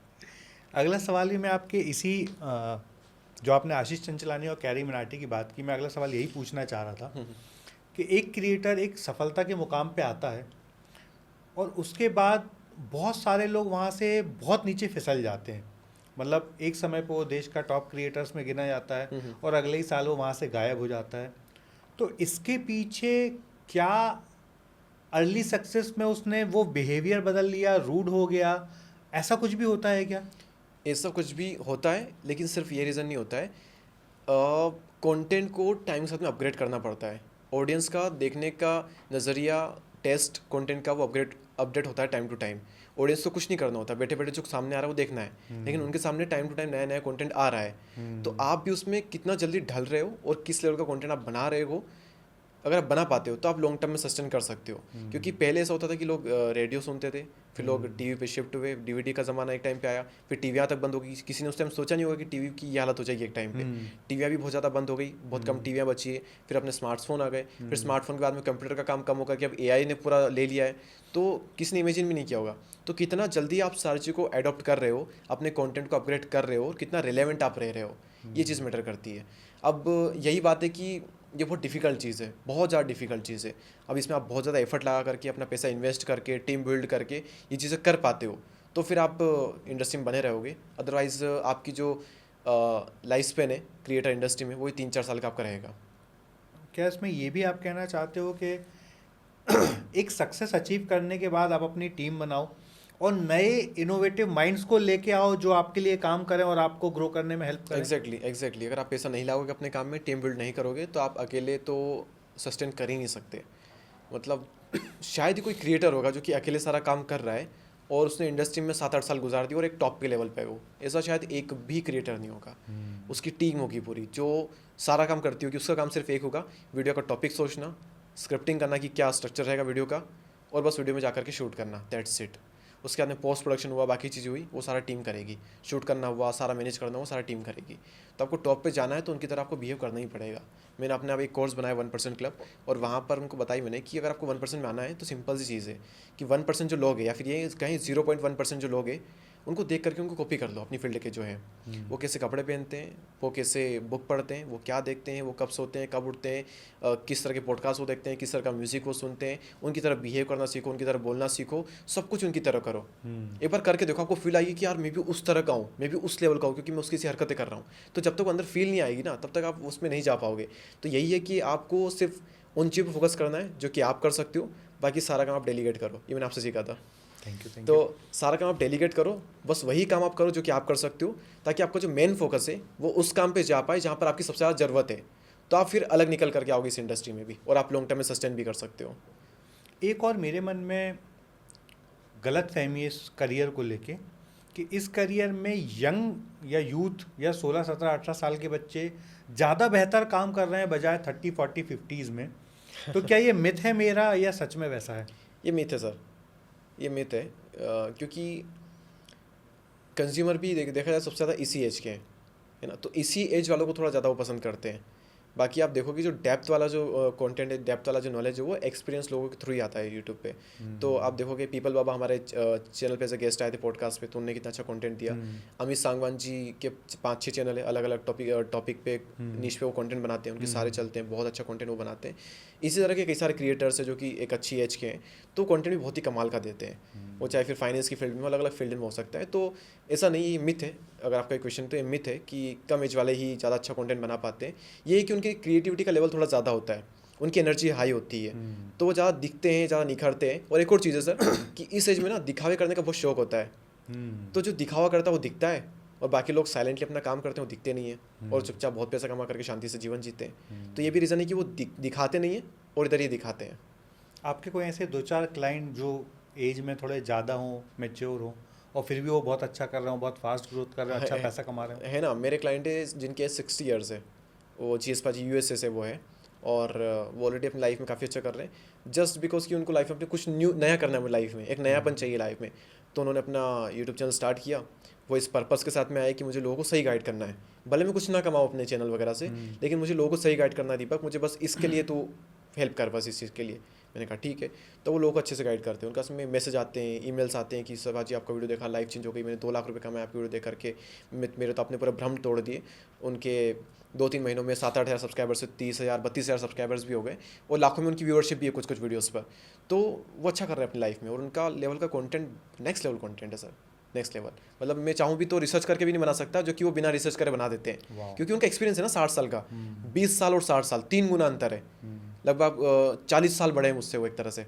अगला सवाल भी मैं आपके इसी जो आपने आशीष चंचलानी और कैरी मिनाटी की बात की, मैं अगला सवाल यही पूछना चाह रहा था कि एक क्रिएटर एक सफलता के मुकाम पे आता है और उसके बाद बहुत सारे लोग वहाँ से बहुत नीचे फिसल जाते हैं। मतलब एक समय पर वो देश का टॉप क्रिएटर्स में गिना जाता है और अगले ही साल वो वहाँ से गायब हो जाता है। तो इसके पीछे क्या अर्ली सक्सेस में उसने वो बिहेवियर बदल लिया, रूड हो गया, ऐसा कुछ भी होता है क्या? ये सब कुछ भी होता है, लेकिन सिर्फ ये रीज़न नहीं होता है। कंटेंट को टाइम के साथ में अपग्रेड करना पड़ता है, ऑडियंस का देखने का नज़रिया, टेस्ट कंटेंट का वो अपडेट होता है टाइम टू टाइम। ऑडियंस को कुछ नहीं करना होता, बैठे बैठे जो सामने आ रहा है वो देखना है, लेकिन उनके सामने टाइम टू टाइम नया नया कंटेंट आ रहा है। तो आप भी उसमें कितना जल्दी ढल रहे हो और किस लेवल का कंटेंट आप बना रहे हो, अगर आप बना पाते हो तो आप लॉन्ग टर्म में सस्टेन कर सकते हो। क्योंकि पहले ऐसा होता था कि लोग रेडियो सुनते थे, फिर लोग टीवी पे शिफ्ट हुए, डीवीडी का ज़माना एक टाइम पे आया, फिर टीवियाँ तक बंद हो गई। किसी ने उस टाइम सोचा नहीं होगा कि टीवी की ये हालत हो जाएगी एक टाइम पे। टीवियाँ भी बहुत ज़्यादा बंद हो गई, बहुत कम टीवियाँ बची है, फिर अपने स्मार्टफोन आ गए, फिर स्मार्टफोन के बाद में कंप्यूटर का काम कम होकर कि अब एआई ने पूरा ले लिया है, तो किसी ने इमेजिन भी नहीं किया होगा। तो कितना जल्दी आप सारी चीज़ को अडॉप्ट कर रहे हो, अपने कंटेंट को अपग्रेड कर रहे हो और कितना रिलेवेंट आप रह रहे हो, ये चीज़ मैटर करती है। अब यही बात है कि ये बहुत डिफ़िकल्ट चीज़ है, बहुत ज़्यादा डिफ़िकल्ट चीज़ है। अब इसमें आप बहुत ज़्यादा एफर्ट लगा करके, अपना पैसा इन्वेस्ट करके, टीम बिल्ड करके ये चीज़ें कर पाते हो, तो फिर आप इंडस्ट्री में बने रहोगे। अदरवाइज़ आपकी जो लाइफ स्पेन है क्रिएटर इंडस्ट्री में, वही 3-4 साल का आपका रहेगा। क्या इसमें ये भी आप कहना चाहते हो कि एक सक्सेस अचीव करने के बाद आप अपनी टीम बनाओ और नए इनोवेटिव माइंड्स को लेके आओ जो आपके लिए काम करें और आपको ग्रो करने में हेल्प करें? एग्जैक्टली। अगर आप पैसा नहीं लाओगे अपने काम में, टीम बिल्ड नहीं करोगे, तो आप अकेले तो सस्टेन कर ही नहीं सकते। मतलब शायद ही कोई क्रिएटर होगा जो कि अकेले सारा काम कर रहा है और उसने इंडस्ट्री में 7-8 साल गुजार दिए और एक टॉप के लेवल पे हो, ऐसा शायद एक भी क्रिएटर नहीं होगा। उसकी टीम होगी पूरी जो सारा काम करती होगी। उसका काम सिर्फ एक होगा, वीडियो का टॉपिक सोचना, स्क्रिप्टिंग करना कि क्या स्ट्रक्चर रहेगा वीडियो का, और बस वीडियो में जाकर के शूट करना, दैट्स इट। उसके बाद में पोस्ट प्रोडक्शन हुआ, बाकी चीज़ हुई, वो सारा टीम करेगी। शूट करना हुआ, सारा मैनेज करना हुआ, सारा टीम करेगी। तो आपको टॉप पे जाना है तो उनकी तरह आपको बिहेव करना ही पड़ेगा। मैंने अपने आप एक कोर्स बनाया 1% क्लब, और वहाँ पर उनको बताई मैंने कि अगर आपको 1% में आना है तो सिंपल सी चीज़ है कि 1% जो लोग हैं, या फिर ये कहीं 0.1% जो लोग हैं, उनको देख करके उनको कॉपी कर लो अपनी फील्ड के जो हैं। वो कैसे कपड़े पहनते हैं, वो कैसे बुक पढ़ते हैं, वो क्या देखते हैं, वो कब सोते हैं, कब उठते हैं, किस तरह के पॉडकास्ट वो देखते हैं, किस तरह का म्यूज़िक वो सुनते हैं, उनकी तरह बिहेव करना सीखो, उनकी तरह बोलना सीखो, सब कुछ उनकी तरह करो। एक बार करके देखो, आपको फील आएगी कि यार मैं भी उस तरह का हूँ, मैं भी उस लेवल का हूँ, क्योंकि मैं उसकी सी हरकतें कर रहा हूँ। तो जब तक अंदर फील नहीं आएगी ना, तब तक आप उसमें नहीं जा पाओगे। तो यही है कि आपको सिर्फ उन चीज़ पर फोकस करना है जो कि आप कर सकते हो, बाकी सारा काम आप डेलीगेट करो। ये मैंने आपसे सीखा था। Thank you. तो सारा काम आप डेलीगेट करो, बस वही काम आप करो जो कि आप कर सकते हो, ताकि आपका जो मेन फोकस है वो उस काम पे जा पाए जहाँ पर आपकी सबसे ज़्यादा ज़रूरत है। तो आप फिर अलग निकल करके आओगे इस इंडस्ट्री में भी, और आप लॉन्ग टर्म में सस्टेन भी कर सकते हो। एक और मेरे मन में गलत फहमी है इस करियर को लेके कि इस करियर में यंग या यूथ या 16, 17, 18 साल के बच्चे ज़्यादा बेहतर काम कर रहे हैं बजाय 30 40 50s में, तो क्या ये मिथ है मेरा या सच में वैसा है? ये मिथ है सर, ये मिथ है, क्योंकि कंज्यूमर भी देखा जाए सबसे ज़्यादा इसी एज के हैं, है ना, तो इसी एज वालों को थोड़ा ज़्यादा वो पसंद करते हैं। बाकी आप देखोगे जो डेप्थ वाला जो कंटेंट है, डेप्थ वाला जो नॉलेज है, वो एक्सपीरियंस लोगों के थ्रू ही आता है यूट्यूब पे। तो आप देखोगे पीपल बाबा हमारे चैनल पे एज अ गेस्ट आए थे पॉडकास्ट पे, तो उन्होंने कितना अच्छा कंटेंट दिया। अमित सांगवान जी के 5-6 चैनल है, अलग अलग टॉपिक पे निश पे वो कंटेंट बनाते हैं, उनके सारे चलते हैं, बहुत अच्छा कंटेंट वो बनाते हैं। इसी तरह के कई सारे क्रिएटर्स हैं जो कि एक अच्छी एज के हैं, तो कंटेंट भी बहुत ही कमाल का देते हैं। वो चाहे फिर फाइनेंस की फील्ड में, अलग अलग फील्ड में हो सकता है। तो ऐसा नहीं, ये मिथ है, अगर आपका क्वेश्चन, तो ये मिथ है कि कम एज वाले ही ज़्यादा अच्छा कंटेंट बना पाते हैं। ये है कि उनकी क्रिएटिविटी का लेवल थोड़ा ज़्यादा होता है, उनकी एनर्जी हाई होती है, तो वो ज़्यादा दिखते हैं, ज़्यादा निखरते हैं। और एक और चीज़ है सर कि इस एज में ना दिखावे करने का बहुत शौक होता है, तो जो दिखावा करता है वो दिखता है, और बाकी लोग साइलेंटली अपना काम करते हैं, वो दिखते नहीं है, और चुपचाप बहुत पैसा कमा करके शांति से जीवन जीते हैं। तो ये भी रीज़न है कि वो दिखाते नहीं है, और इधर ये दिखाते हैं। आपके कोई ऐसे 2-4 क्लाइंट जो एज में थोड़े ज़्यादा हों, मैच्योर हों, और फिर भी वो बहुत अच्छा कर रहे हो, बहुत फास्ट ग्रोथ कर रहे हैं, अच्छा पैसा कमा रहे हैं? है ना, मेरे क्लाइंट है जिनके 60 ईयर्स है, वो GS पाजी USA से वो है, और वो ऑलरेडी अपनी लाइफ में काफ़ी अच्छा कर रहे हैं, जस्ट बिकॉज कि उनको लाइफ में अपने कुछ नया करना है, लाइफ में एक नयापन चाहिए लाइफ में। तो उन्होंने अपना यूट्यूब चैनल स्टार्ट किया, वो इस पर्पस के साथ में आया कि मुझे लोगों को सही गाइड करना है, भले मैं कुछ ना कमाऊँ अपने चैनल वगैरह से, लेकिन मुझे लोगों को सही गाइड करना है दीपक, मुझे बस इसके लिए तू हेल्प कर, बस इस चीज़ के लिए। मैंने कहा ठीक है। तो वो लोगों को अच्छे से गाइड करते हैं, उनका उसमें मैसेज आते हैं, ईमेल्स आते हैं कि सर जी आपका वीडियो देखा, लाइफ चेंज हो गई, मैंने 2 लाख रुपए कमाए आपकी वीडियो देख करके, मेरे तो अपने पूरा भ्रम तोड़ दिए। उनके 2-3 महीनों में 7-8 हज़ार सब्सक्राइबर्स से 30,000-32,000 सब्सक्राइबर्स भी हो गए, और लाखों में उनकी व्यूअरशिप भी है कुछ वीडियोज़ पर। तो वो अच्छा कर रहे हैं अपनी लाइफ में, और उनका लेवल का कॉन्टेंट नेक्स्ट लेवल कॉन्टेंट है सर, नेक्स्ट लेवल। मतलब मैं चाहूँ भी तो रिसर्च करके भी नहीं बना सकता, जो कि वो बिना रिसर्च करे बना देते हैं, क्योंकि उनका एक्सपीरियंस है ना 60 साल का। 20 साल और 60 साल 3 गुना अंतर है, लगभग 40 साल बड़े हैं मुझसे वो, एक तरह से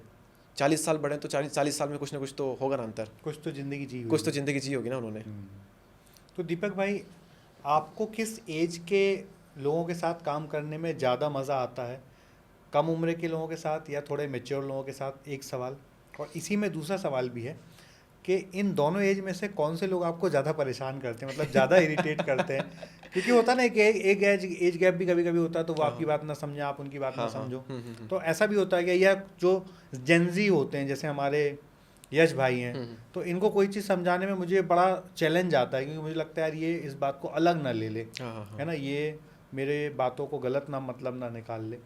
40 साल बड़े हैं, तो 40 साल में कुछ ना कुछ तो होगा ना अंतर, कुछ तो ज़िंदगी जी कुछ तो ज़िंदगी जी होगी ना उन्होंने। तो दीपक भाई, आपको किस एज के लोगों के साथ काम करने में ज़्यादा मज़ा आता है? कम उम्र के लोगों के साथ या थोड़े मैच्योर लोगों के साथ? एक सवाल, और इसी में दूसरा सवाल भी है कि इन दोनों एज में से कौन से लोग आपको ज़्यादा परेशान करते हैं, मतलब ज़्यादा इरिटेट करते हैं? क्योंकि होता ना कि एक एज गैप भी कभी कभी होता है, तो वो आपकी बात ना समझे, आप उनकी बात ना समझो। तो ऐसा भी होता है कि या जो जेनजी होते हैं, जैसे हमारे यश भाई हैं, तो इनको कोई चीज़ समझाने में मुझे बड़ा चैलेंज आता है, क्योंकि मुझे लगता है यार ये इस बात को अलग ना ले ले, है ना, ये मेरे बातों को गलत ना मतलब ना निकाल ले।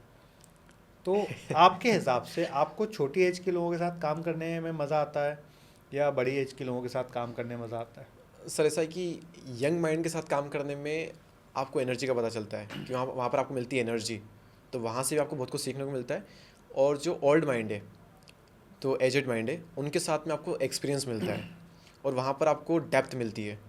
तो आपके हिसाब से आपको छोटी एज के लोगों के साथ काम करने में मज़ा आता है या बड़ी एज के लोगों के साथ काम करने में मज़ा आता है? सर ऐसा है कि यंग माइंड के साथ काम करने में आपको एनर्जी का पता चलता है कि वहाँ पर आपको मिलती है एनर्जी, तो वहाँ से भी आपको बहुत कुछ सीखने को मिलता है। और जो ओल्ड माइंड है, तो एजेड माइंड है, उनके साथ में आपको एक्सपीरियंस मिलता है, और वहाँ पर आपको डेप्थ मिलती है,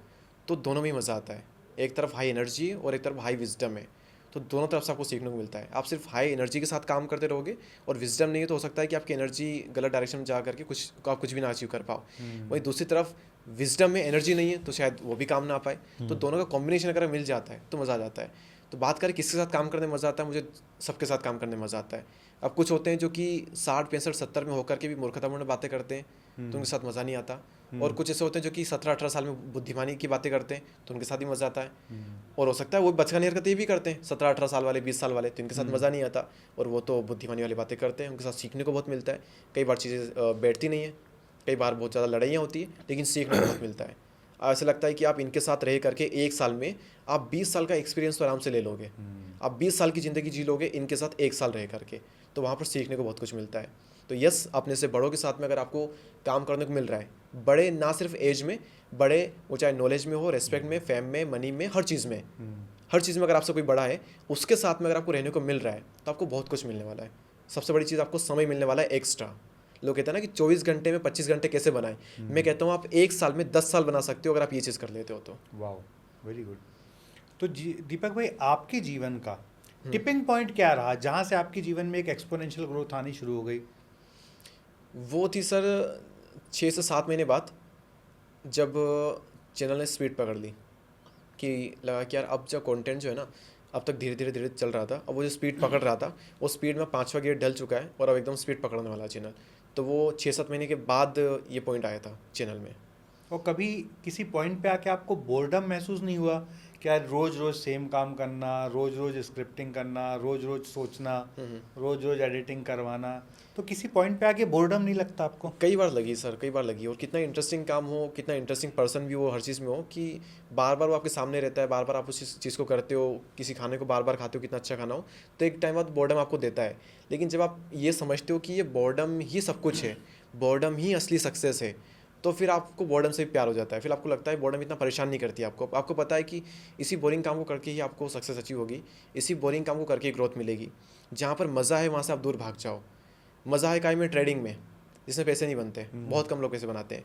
तो दोनों में ही मज़ा आता है। एक तरफ हाई एनर्जी और एक तरफ हाई विजडम है, तो दोनों तरफ से आपको सीखने को मिलता है। आप सिर्फ हाई एनर्जी के साथ काम करते रहोगे और विजडम नहीं है, तो हो सकता है कि आपकी एनर्जी गलत डायरेक्शन में जा करके आप कुछ भी ना अचीव कर पाओ। वहीं दूसरी तरफ विजडम में एनर्जी नहीं है, तो शायद वो भी काम ना आ पाए। तो दोनों का कॉम्बिनेशन अगर मिल जाता है तो मज़ा आ जाता है। तो बात करें किसके साथ काम करने में मज़ा आता है, मुझे सबके साथ काम करने में मज़ा आता है। अब कुछ होते हैं जो कि 60, 65, 70 में होकर के भी मूर्खतापूर्ण बातें करते हैं, तो उनके साथ मज़ा नहीं आता। और कुछ ऐसे होते हैं जो कि 17-18 साल में बुद्धिमानी की बातें करते हैं, तो उनके साथ ही मज़ा आता है। और हो सकता है वो बचकानी हरकतें भी करते हैं 17-18 साल वाले, 20 साल वाले, तो इनके साथ मज़ा नहीं आता। और वो तो बुद्धिमानी वाली बातें करते हैं, उनके साथ सीखने को बहुत मिलता है। कई बार चीज़ें बैठती नहीं है, कई बार बहुत ज़्यादा लड़ाइयाँ होती है, लेकिन सीखने को बहुत मिलता है। ऐसा लगता है कि आप इनके साथ रह करके 1 साल में आप 20 साल का एक्सपीरियंस तो आराम से ले लोगे। आप 20 साल की ज़िंदगी जी लोगे इनके साथ 1 साल रह करके, तो वहाँ पर सीखने को बहुत कुछ मिलता है। तो यस, अपने से बड़ों के साथ में अगर आपको काम करने को मिल रहा है, बड़े ना सिर्फ एज में, बड़े वो चाहे नॉलेज में हो, रेस्पेक्ट में, फेम में, मनी में, हर चीज़ में, हर चीज़ में अगर आपसे कोई बड़ा है, उसके साथ में अगर आपको रहने को मिल रहा है, तो आपको बहुत कुछ मिलने वाला है। सबसे बड़ी चीज़, आपको समय मिलने वाला है एक्स्ट्रा। लोग कहते हैं ना कि 24 घंटे में 25 घंटे कैसे बनाएं, मैं कहता हूँ आप 1 साल में 10 साल बना सकते हो अगर आप ये चीज़ कर लेते हो तो। वाह, वेरी गुड। तो दीपक भाई, आपके जीवन का टिपिंग पॉइंट क्या रहा जहाँ से आपके जीवन में एक एक्सपोनेंशियल ग्रोथ आनी शुरू हो गई? वो थी सर 6 से 7 महीने बाद, जब चैनल ने स्पीड पकड़ ली, कि लगा कि यार अब जो कंटेंट जो है ना, अब तक धीरे धीरे चल रहा था, अब वो जो स्पीड पकड़ रहा था, वो स्पीड में 5वां गियर डल चुका है और अब एकदम स्पीड पकड़ने वाला चैनल। तो वो 6-7 महीने के बाद ये पॉइंट आया था चैनल में। और कभी किसी पॉइंट पे आके आपको बोर्डम महसूस नहीं हुआ क्या रोज रोज सेम काम करना, रोज रोज स्क्रिप्टिंग करना, रोज रोज सोचना, रोज रोज एडिटिंग करवाना, तो किसी पॉइंट पे आके बोर्डम नहीं लगता आपको? कई बार लगी सर, कई बार लगी। और कितना इंटरेस्टिंग काम हो, कितना इंटरेस्टिंग पर्सन भी हो हर चीज़ में हो, कि बार बार वो आपके सामने रहता है, बार बार आप उस चीज़ को करते हो, किसी खाने को बार बार खाते हो, कितना अच्छा खाना हो, तो एक टाइम बाद बोर्डम आपको देता है। लेकिन जब आप ये समझते हो कि ये बोर्डम ही सब कुछ है, बोर्डम ही असली सक्सेस है, तो फिर आपको बोर्डम से प्यार हो जाता है। फिर आपको लगता है बोर्डम इतना परेशान नहीं करती आपको। आपको पता है कि इसी बोरिंग काम को करके ही आपको सक्सेस अचीव होगी, इसी बोरिंग काम को करके ही ग्रोथ मिलेगी। जहाँ पर मज़ा है वहाँ से आप दूर भाग जाओ। मज़ा है काय में, ट्रेडिंग में, जिसमें पैसे नहीं बनते, बहुत कम लोग पैसे बनाते हैं।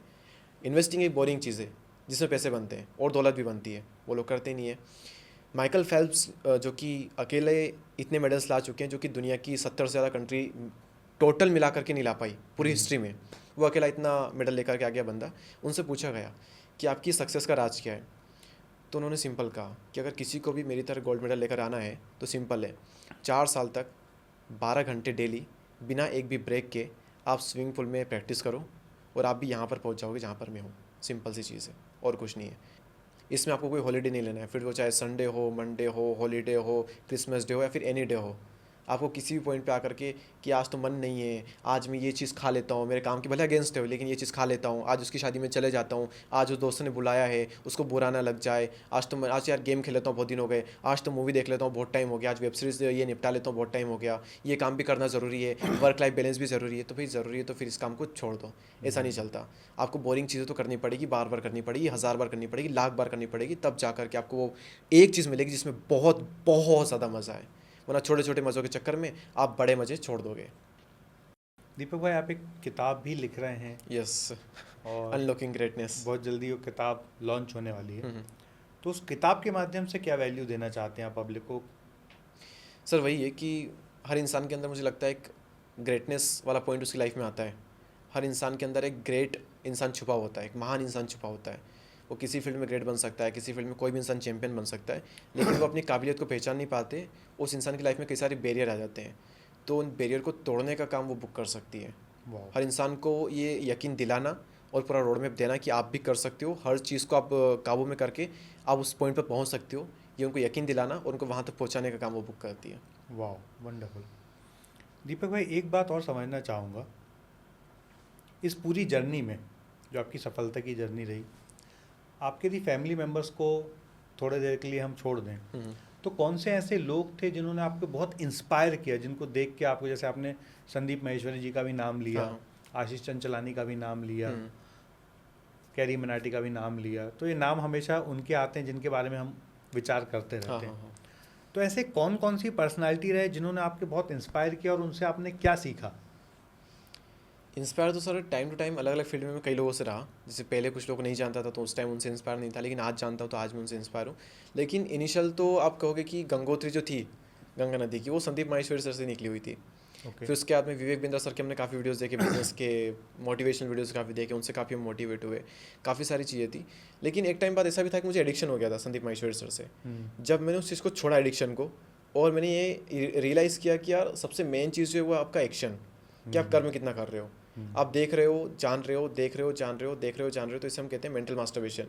इन्वेस्टिंग एक बोरिंग चीज़ है जिसमें पैसे बनते हैं और दौलत भी बनती है, वो लोग करते नहीं है। माइकल फेल्प्स जो कि अकेले इतने मेडल्स ला चुके हैं, जो कि दुनिया की 70 से ज़्यादा कंट्री टोटल मिला करके नहीं ला पाई पूरी हिस्ट्री में, वो अकेला इतना मेडल लेकर के आ गया बंदा। उनसे पूछा गया कि आपकी सक्सेस का राज क्या है, तो उन्होंने सिंपल कहा कि अगर किसी को भी मेरी तरह गोल्ड मेडल लेकर आना है तो सिंपल है, 4 साल तक 12 घंटे डेली बिना एक भी ब्रेक के आप स्विमिंग पूल में प्रैक्टिस करो और आप भी यहाँ पर पहुँच जाओगे जहाँ पर मैं हूँ। सिंपल सी चीज़ है और कुछ नहीं है। इसमें आपको कोई हॉलीडे नहीं लेना है, फिर वो चाहे संडे हो, मंडे हो, हॉलीडे हो, क्रिसमस डे हो या फिर एनी डे हो। आपको किसी भी पॉइंट पे आकर के कि आज तो मन नहीं है, आज मैं ये चीज़ खा लेता हूँ, मेरे काम की भले अगेंस्ट है लेकिन ये चीज़ खा लेता हूँ, आज उसकी शादी में चले जाता हूँ, आज उस दोस्त ने बुलाया है उसको बुरा ना लग जाए, आज यार गेम खेल लेता हूँ, बहुत दिन हो गए, आज तो मूवी देख लेता हूँ, बहुत टाइम हो गया, आज वेब सीरीज़ ये निपटा लेता हूँ, बहुत टाइम हो गया, ये काम भी करना ज़रूरी है, वर्क लाइफ बैलेंस भी ज़रूरी है। तो फिर ज़रूरी है तो फिर इस काम को छोड़ दो। ऐसा नहीं चलता। आपको बोरिंग चीज़ें तो करनी पड़ेगी, बार बार करनी पड़ेगी, 1000 बार करनी पड़ेगी, लाख बार करनी पड़ेगी, तब जा कर के आपको वो एक चीज़ मिलेगी जिसमें बहुत बहुत ज़्यादा मज़ा है। वरना छोटे छोटे मज़ों के चक्कर में आप बड़े मज़े छोड़ दोगे। दीपक भाई, आप एक किताब भी लिख रहे हैं यस, और अनलॉकिंग ग्रेटनेस। बहुत जल्दी वो किताब लॉन्च होने वाली है, तो उस किताब के माध्यम से क्या वैल्यू देना चाहते हैं आप पब्लिक को? सर वही है कि हर इंसान के अंदर मुझे लगता है एक ग्रेटनेस वाला पॉइंट उसकी लाइफ में आता है। हर इंसान के अंदर एक ग्रेट इंसान छुपा होता है, एक महान इंसान छुपा होता है। वो किसी फील्ड में ग्रेट बन सकता है, किसी फील्ड में कोई भी इंसान चैंपियन बन सकता है, लेकिन वो अपनी काबिलियत को पहचान नहीं पाते। उस इंसान की लाइफ में कई सारे बैरियर आ जाते हैं, तो उन बैरियर को तोड़ने का काम वो बुक कर सकती है। हर इंसान को ये यकीन दिलाना और पूरा रोड मैप देना कि आप भी कर सकते हो, हर चीज़ को आप काबू में करके आप उस पॉइंट पर पहुंच सकते हो, ये उनको यकीन दिलाना और उनको वहाँ तक पहुँचाने का काम वो बुक करती है। वाह, वंडरफुल। दीपक भाई, एक बात और समझना चाहूँगा, इस पूरी जर्नी में जो आपकी सफलता की जर्नी रही, आपके यदि फैमिली मेम्बर्स को थोड़ी देर के लिए हम छोड़ दें, तो कौन से ऐसे लोग थे जिन्होंने आपको बहुत इंस्पायर किया, जिनको देख के आपको, जैसे आपने संदीप माहेश्वरी जी का भी नाम लिया, हाँ। आशीष चंचलानी का भी नाम लिया, कैरी मनाटी का भी नाम लिया, तो ये नाम हमेशा उनके आते हैं जिनके बारे में हम विचार करते रहते हैं। हाँ। तो ऐसे कौन कौन सी पर्सनालिटी रहे जिन्होंने आपके बहुत इंस्पायर किया और उनसे आपने क्या सीखा? इंस्पायर तो सर टाइम टू टाइम अलग अलग फील्ड में मैं कई लोगों से रहा। जैसे पहले कुछ लोग नहीं जानता था तो उस टाइम उनसे इंस्पायर नहीं था, लेकिन आज जानता हूँ तो आज मैं उनसे इंस्पायर हूँ। लेकिन इनिशियल तो आप कहोगे कि गंगोत्री जो थी गंगा नदी की, वो संदीप माहेश्वरी सर से निकली हुई थी। फिर उसके बाद में विवेक बिंद्रा सर के हमने काफ़ी वीडियोस देखे, बिजनेस के मोटिवेशनल वीडियोस काफ़ी देखे, उनसे काफ़ी हम मोटिवेट हुए, काफ़ी सारी चीज़ें थी। लेकिन एक टाइम बाद ऐसा भी था कि मुझे एडिक्शन हो गया था संदीप माहेश्वरी सर से। जब मैंने उस चीज़ को छोड़ा एडिक्शन को, और मैंने ये रियलाइज़ किया कि यार सबसे मेन चीज़ जो है वो आपका एक्शन, कि आप कर्म कितना कर रहे हो। आप देख रहे हो, जान रहे हो, देख रहे हो, जान रहे हो, देख रहे हो, जान रहे हो, तो इसे हम कहते हैं मेंटल मास्टरबेशन।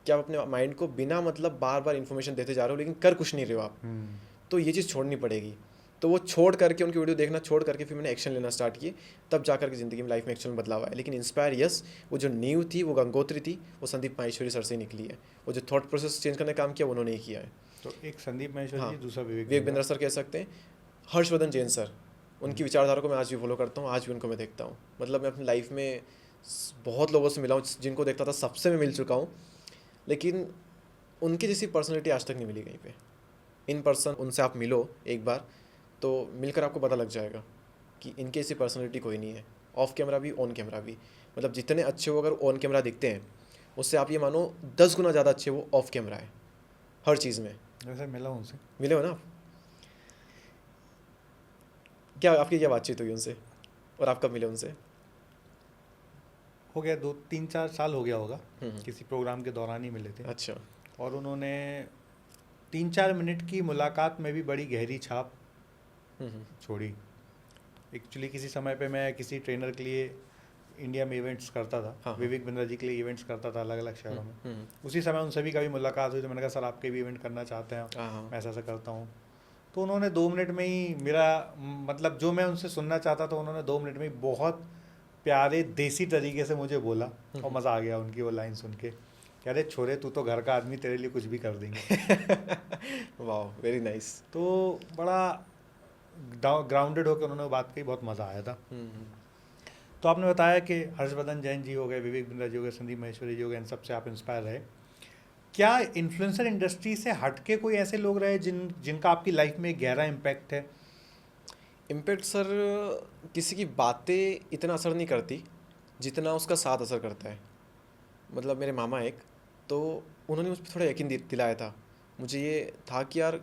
कि आप अपने माइंड को बिना मतलब बार बार इन्फॉर्मेशन देते जा रहे हो लेकिन कर कुछ नहीं रहे हो आप। तो ये चीज़ छोड़नी पड़ेगी। तो वो छोड़ करके, उनकी वीडियो देखना छोड़ करके फिर मैंने एक्शन लेना स्टार्ट किए, तब जाकर के ज़िंदगी में, लाइफ में एक्चुअल बदलाव आया। लेकिन इंस्पायर यस, वो जो नींव थी, वो गंगोत्री थी, वो संदीप माहेश्वरी सर से निकली है। वो जो थॉट प्रोसेस चेंज करने का काम किया उन्होंने ही किया है। तो एक संदीप माहेश्वरी हाँ, जी, दूसरा विवेक बिंद्रा सर कह सकते हैं, हर्षवर्धन जैन सर, उनकी विचारधारा को मैं आज भी फॉलो करता हूँ, आज भी उनको मैं देखता हूँ। मतलब मैं अपनी लाइफ में बहुत लोगों से मिला हूँ, जिनको देखता था सबसे मैं मिल चुका हूँ, लेकिन उनकी जैसी पर्सनैलिटी आज तक नहीं मिली कहीं पे। इन पर्सन उनसे आप मिलो एक बार, तो मिलकर आपको पता लग जाएगा कि इनकी ऐसी पर्सनैलिटी कोई नहीं है, ऑफ कैमरा भी ऑन कैमरा भी। मतलब जितने अच्छे वो अगर ऑन कैमरा दिखते हैं, उससे आप ये मानो 10 गुना ज़्यादा अच्छे वो ऑफ कैमरा है हर चीज़ में। वैसे मिला उनसे? मिले हो ना आप? क्या आपकी क्या बातचीत हुई उनसे, और आप कब मिले उनसे? हो गया 2-3-4 साल हो गया होगा, किसी प्रोग्राम के दौरान ही मिले थे। अच्छा। और उन्होंने 3-4 मिनट की मुलाकात में भी बड़ी गहरी छाप छोड़ी। एक्चुअली किसी समय पे मैं किसी ट्रेनर के लिए इंडिया में इवेंट्स करता था, हाँ। विवेक बिंद्रा जी के लिए इवेंट्स करता था अलग अलग शहरों में। हम्म, उसी समय उनसे भी कभी मुलाकात हुई तो मैंने कहा सर आपके भी इवेंट करना चाहते हैं, हाँ, हाँ। मैं ऐसा ऐसा करता हूँ। तो उन्होंने 2 मिनट में ही मेरा मतलब जो मैं उनसे सुनना चाहता था उन्होंने 2 मिनट में ही बहुत प्यारे देसी तरीके से मुझे बोला, और मज़ा आ गया उनकी वो लाइन सुन के। कह रहे छोरे तू तो घर का आदमी, तेरे लिए कुछ भी कर देंगे। वाह, वेरी नाइस। तो बड़ा ग्राउंडेड होकर उन्होंने वो बात कही, बहुत मज़ा आया था। तो आपने बताया कि हर्षवर्धन जैन जी हो गए, विवेक बिंद्रा जी हो गए, संदीप माहेश्वरी जी हो गए, इन सबसे आप इंस्पायर रहे। क्या इन्फ्लुएंसर इंडस्ट्री से हटके कोई ऐसे लोग रहे जिनका आपकी लाइफ में गहरा इम्पैक्ट है? इम्पैक्ट सर, किसी की बातें इतना असर नहीं करती जितना उसका साथ असर करता है। मतलब मेरे मामा एक, तो उन्होंने मुझ पर थोड़ा यकीन दिलाया था। मुझे ये था कि यार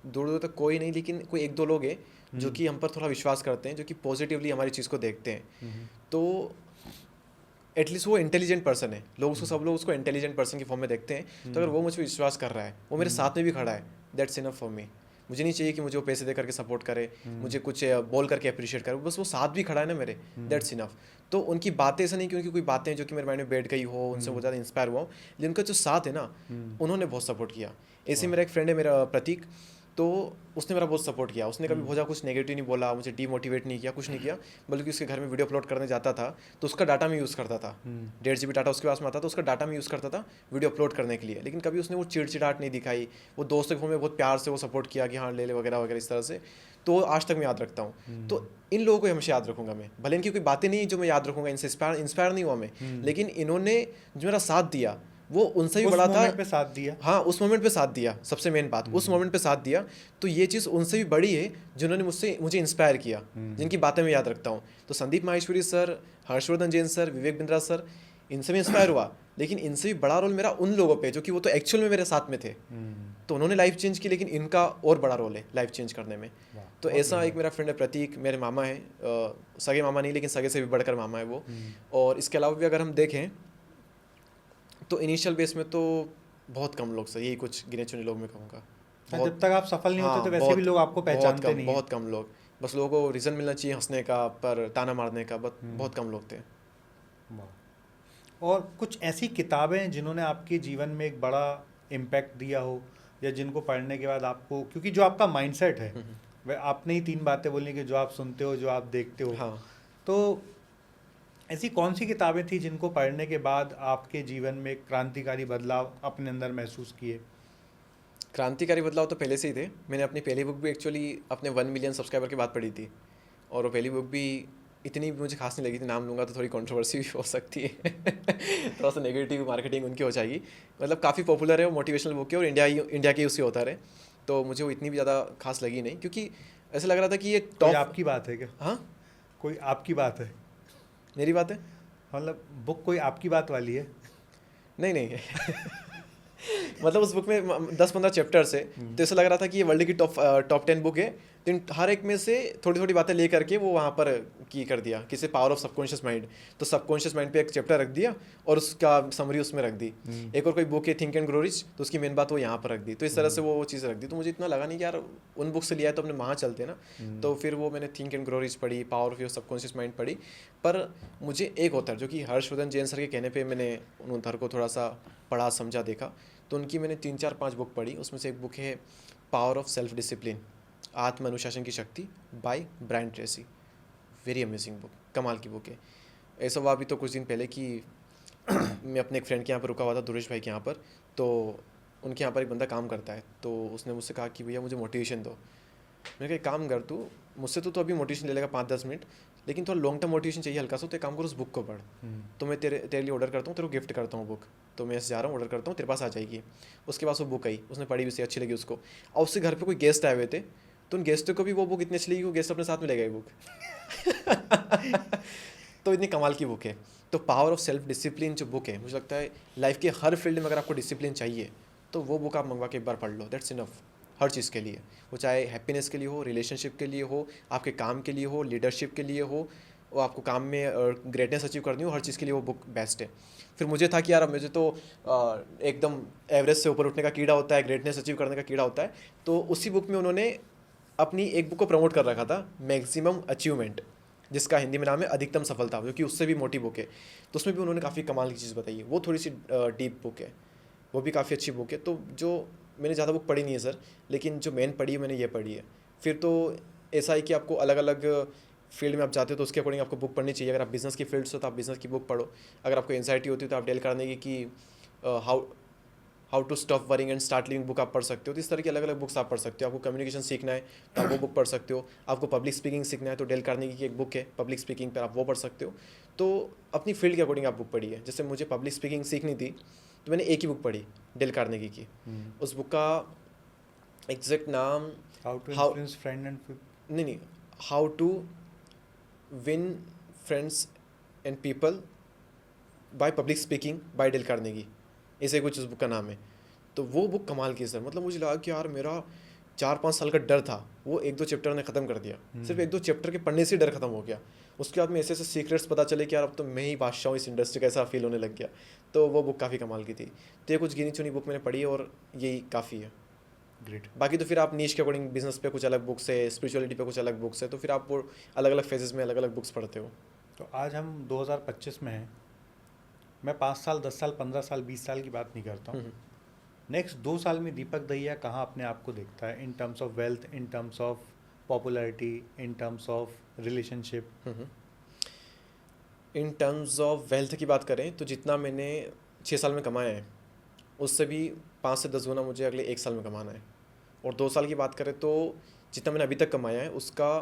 दूर दूर तक कोई नहीं, लेकिन कोई एक दो लोग हैं जो कि हम पर थोड़ा विश्वास करते हैं, जो कि पॉजिटिवली हमारी चीज़ को देखते हैं। तो एटलीस्ट वो इंटेलिजेंट पर्सन है, लोग उसको, सब लोग उसको इंटेलिजेंट पर्सन की फॉर्म में देखते हैं। तो अगर वो मुझ पर विश्वास कर रहा है, वो मेरे साथ में भी खड़ा है, दैट्स इनफ फॉर मी। मुझे नहीं चाहिए कि मुझे वो पैसे दे करके सपोर्ट करे, मुझे कुछ बोल करके अप्रिशिएट करे, बस वो साथ भी खड़ा है ना मेरे, दैट्स इनफ। तो उनकी बातें ऐसा नहीं क्योंकि कोई बातें जो कि मेरे माइंड में बैठ गई हो, उनसे बहुत ज़्यादा इंस्पायर हुआ हो, लेकिन उनका जो साथ है ना, उन्होंने बहुत सपोर्ट किया। ऐसे मेरा एक फ्रेंड है, मेरा प्रतीक, तो उसने मेरा बहुत सपोर्ट किया। उसने कभी बहुत ज़्यादा कुछ नेगेटिव नहीं बोला, मुझे डीमोटिवेट नहीं किया, कुछ नहीं किया। बल्कि उसके घर में वीडियो अपलोड करने जाता था तो उसका डाटा मैं यूज़ करता था, 1.5 GB डाटा उसके पास में आता था, तो उसका डाटा मैं यूज़ करता था वीडियो अपलोड करने के लिए। लेकिन कभी उसने वो चिड़चिड़ाहट नहीं दिखाई, वो दोस्तों के फोन में बहुत प्यार से वो सपोर्ट किया कि हाँ ले ले वगैरह वगैरह इस तरह से। तो आज तक मैं याद रखता हूँ। तो इन लोगों को हमेशा याद रखूंगा मैं, भले इनकी कोई बातें नहीं जो मैं याद रखूंगा, इनसे इंस्पायर नहीं हुआ मैं, लेकिन इन्होंने जो मेरा साथ दिया वो उनसे भी बड़ा था। पे साथ दिया, हाँ, उस मोमेंट पे साथ दिया, सबसे मेन बात, उस मोमेंट पे साथ दिया। तो ये चीज़ उनसे भी बड़ी है जिन्होंने मुझे इंस्पायर किया, जिनकी बातें मैं याद रखता हूँ। तो Sandeep Maheshwari sir, Harshvardhan Jain sir, Vivek Bindra sir, इनसे भी इंस्पायर हुआ, लेकिन इनसे भी बड़ा रोल मेरा उन लोगों पे जो कि वो तो एक्चुअल में मेरे साथ में थे। तो उन्होंने लाइफ चेंज की, लेकिन इनका और बड़ा रोल है लाइफ चेंज करने में। तो ऐसा एक मेरा फ्रेंड है प्रतीक, मेरे मामा है, सगे मामा नहीं लेकिन सगे से भी बढ़कर मामा है वो। और इसके अलावा भी अगर हम देखें तो इनिशियल बेस में तो बहुत कम लोग सर, यही कुछ गिने चुने लोग मैं कहूँगा। जब तक आप सफल नहीं होते तो वैसे बहुत, भी लोग आपको पहचानते नहीं। बहुत कम लोग, बस लोगों को रीज़न मिलना चाहिए हंसने का, पर ताना मारने का, बहुत कम लोग थे। और कुछ ऐसी किताबें जिन्होंने आपके जीवन में एक बड़ा इम्पैक्ट दिया हो, या जिनको पढ़ने के बाद आपको, क्योंकि जो आपका माइंडसेट है वह, आपने ही 3 बातें बोली कि जो आप सुनते हो, जो आप देखते हो, हाँ। तो ऐसी कौन सी किताबें थी जिनको पढ़ने के बाद आपके जीवन में एक क्रांतिकारी बदलाव अपने अंदर महसूस किए? क्रांतिकारी बदलाव तो पहले से ही थे। मैंने अपनी पहली बुक भी एक्चुअली अपने 1 मिलियन सब्सक्राइबर के बाद पढ़ी थी, और वो पहली बुक भी इतनी मुझे खास नहीं लगी थी। नाम लूँगा तो थोड़ी कंट्रोवर्सी भी हो सकती है थोड़ा सा नेगेटिव मार्केटिंग उनकी हो जाएगी। मतलब काफ़ी पॉपुलर है वो, मोटिवेशनल बुक है, और इंडिया के उससे होता रहे, तो मुझे वो इतनी भी ज़्यादा खास लगी नहीं, क्योंकि ऐसा लग रहा था कि ये टॉप। आपकी बात है क्या? हाँ, कोई आपकी बात है? मेरी बात है, मतलब बुक कोई आपकी बात वाली है? नहीं मतलब उस बुक में 10-15 चैप्टर्स है, तो ऐसा लग रहा था कि ये वर्ल्ड की टॉप 10 बुक है। तो हर एक में से थोड़ी थोड़ी बातें ले करके वो वहाँ पर की कर दिया, किसी पावर ऑफ सबकॉन्शियस माइंड, तो सबकॉन्शियस माइंड पे एक चैप्टर रख दिया और उसका समरी उसमें रख दी। एक और कोई बुक है थिंक एंड ग्रो रिच, तो उसकी मेन बात वो यहाँ पर रख दी। तो इस तरह से वो चीज़ रख दी। तो मुझे इतना लगा नहीं कि यार उन बुक से लिया है तो अपने वहाँ चलते ना। तो फिर वो मैंने थिंक एंड ग्रो रिच पढ़ी, power of your subconscious mind पढ़ी। पर मुझे एक ऑथर जो कि हर्षवर्धन जैन सर के कहने पर मैंने उन ऑथर को थोड़ा सा पढ़ा, समझा, देखा, तो उनकी मैंने 3-4-5 बुक पढ़ी। उसमें से एक बुक है पावर ऑफ सेल्फ डिसिप्लिन, आत्म अनुशासन की शक्ति, by Brian Tracy. Very amazing book, कमाल की बुक है। ऐसा हुआ अभी तो कुछ दिन पहले कि मैं अपने एक फ्रेंड के यहाँ पर रुका हुआ था, दुरेश भाई के यहाँ पर। तो उनके यहाँ पर एक बंदा काम करता है, तो उसने मुझसे कहा कि भैया मुझे मोटिवेशन दो। मैंने कहा एक काम कर, तू मुझसे तो अभी मोटिवेशन ले लेगा 5-10 मिनट, लेकिन थोड़ा लॉन्ग टर्म मोटिवेशन चाहिए हल्का सा, तो एक काम करो उस बुक को पढ़। तो मैं तेरे लिए ऑर्डर करता हूँ, तेरे को गिफ्ट करता हूँ बुक। तो मैं ऐसे जा रहा हूँ, ऑर्डर करता हूँ, तेरे पास आ जाएगी। उसके पास वो बुक आई, उसने पढ़ी भी, अच्छी लगी उसको। और उससे घर पे कोई गेस्ट आए हुए थे, तो उन गेस्टों को भी वो बुक इतनी अच्छी लगी कि वो गेस्ट अपने साथ में ले गए बुक तो इतनी कमाल की बुक है। तो पावर ऑफ सेल्फ डिसिप्लिन जो बुक है, मुझे लगता है लाइफ के हर फील्ड में अगर आपको डिसिप्लिन चाहिए तो वो बुक आप मंगवा के एक बार पढ़ लो, दैट्स इनफ। हर चीज़ के लिए, वो चाहे हैप्पीनेस के लिए हो, रिलेशनशिप के लिए हो, आपके काम के लिए हो, लीडरशिप के लिए हो, वो आपको काम में ग्रेटनेस अचीव करनी हो, हर चीज़ के लिए वो बुक बेस्ट है। फिर मुझे था कि यार मुझे तो एकदम एवरेज से ऊपर उठने का कीड़ा होता है, ग्रेटनेस अचीव करने का कीड़ा होता है। तो उसी बुक में उन्होंने अपनी एक बुक को प्रमोट कर रखा था, मैक्सिमम अचीवमेंट। जिसका हिंदी में नाम है अधिकतम सफलता, जो कि उससे भी मोटी बुक है। तो उसमें भी उन्होंने काफ़ी कमाल की चीज़ बताई है। वो थोड़ी सी डीप बुक है, वो भी काफ़ी अच्छी बुक है। तो जो मैंने ज़्यादा बुक पढ़ी नहीं है सर, लेकिन जो मेन पढ़ी है मैंने ये पढ़ी है। फिर तो ऐसा है कि आपको अलग अलग फील्ड में आप जाते हो तो उसके अकॉर्डिंग आपको बुक पढ़नी चाहिए। अगर आप बिज़नेस की फील्ड से हो तो आप बिज़नेस की बुक पढ़ो। अगर आपको एंजाइटी होती है तो आप डेल करने की how how to stop worrying and start living book आप पढ़ सकते हो। तो इस तरह की अलग अलग बुक्स आप पढ़ सकते हो। आपको कम्युनिकेशन सीखना है तो आप वो बुक पढ़ सकते हो। आपको पब्लिक स्पीकिंग सीखना है तो डेल कार्नेगी की एक बुक है पब्लिक स्पीकिंग पर, आप वो पढ़ सकते हो। तो अपनी फील्ड के अकॉर्डिंग आप बुक पढ़िए। जैसे मुझे पब्लिक स्पीकिंग सीखनी थी तो मैंने एक ही बुक पढ़ी, डेल कार्नेगी की। उस बुक का एग्जैक्ट नाम how to how influence friend and नहीं, how to win friends and people by public speaking by Dale Carnegie, ऐसे कुछ उस बुक का नाम है। तो वो बुक कमाल की है सर। मतलब मुझे लगा कि यार मेरा 4-5 साल का डर था वो 1-2 चैप्टर ने ख़त्म कर दिया। सिर्फ 1-2 चैप्टर के पढ़ने से ही डर खत्म हो गया। उसके बाद में ऐसे ऐसे सीक्रेट्स पता चले कि यार अब तो मैं ही बादशाह हूँ इस इंडस्ट्री का, ऐसा फील होने लग गया। तो वो बुक काफ़ी कमाल की थी। तो ये कुछ गिनी चुनी बुक मैंने पढ़ी है और यही काफ़ी है। ग्रेट। बाकी तो फिर आप नीश के अकॉर्डिंग बिजनेस पे कुछ अलग बुक्स है, स्पिरिचुअलिटी पे कुछ अलग बुक्स है, तो फिर आप वो अलग अलग फेजेस में अलग अलग बुक्स पढ़ते हो। तो आज हम 2025 में हैं। मैं 5 साल 10 साल 15 साल 20 साल की बात नहीं करता हूँ। नेक्स्ट 2 साल में दीपक दहिया कहाँ अपने आप को देखता है, in terms of wealth, in terms of popularity, in terms of relationship? In terms of wealth की बात करें तो जितना मैंने 6 साल में कमाया है उससे भी 5 से 10 गुना मुझे अगले 1 साल में कमाना है। और 2 साल की बात करें तो जितना मैंने अभी तक कमाया है उसका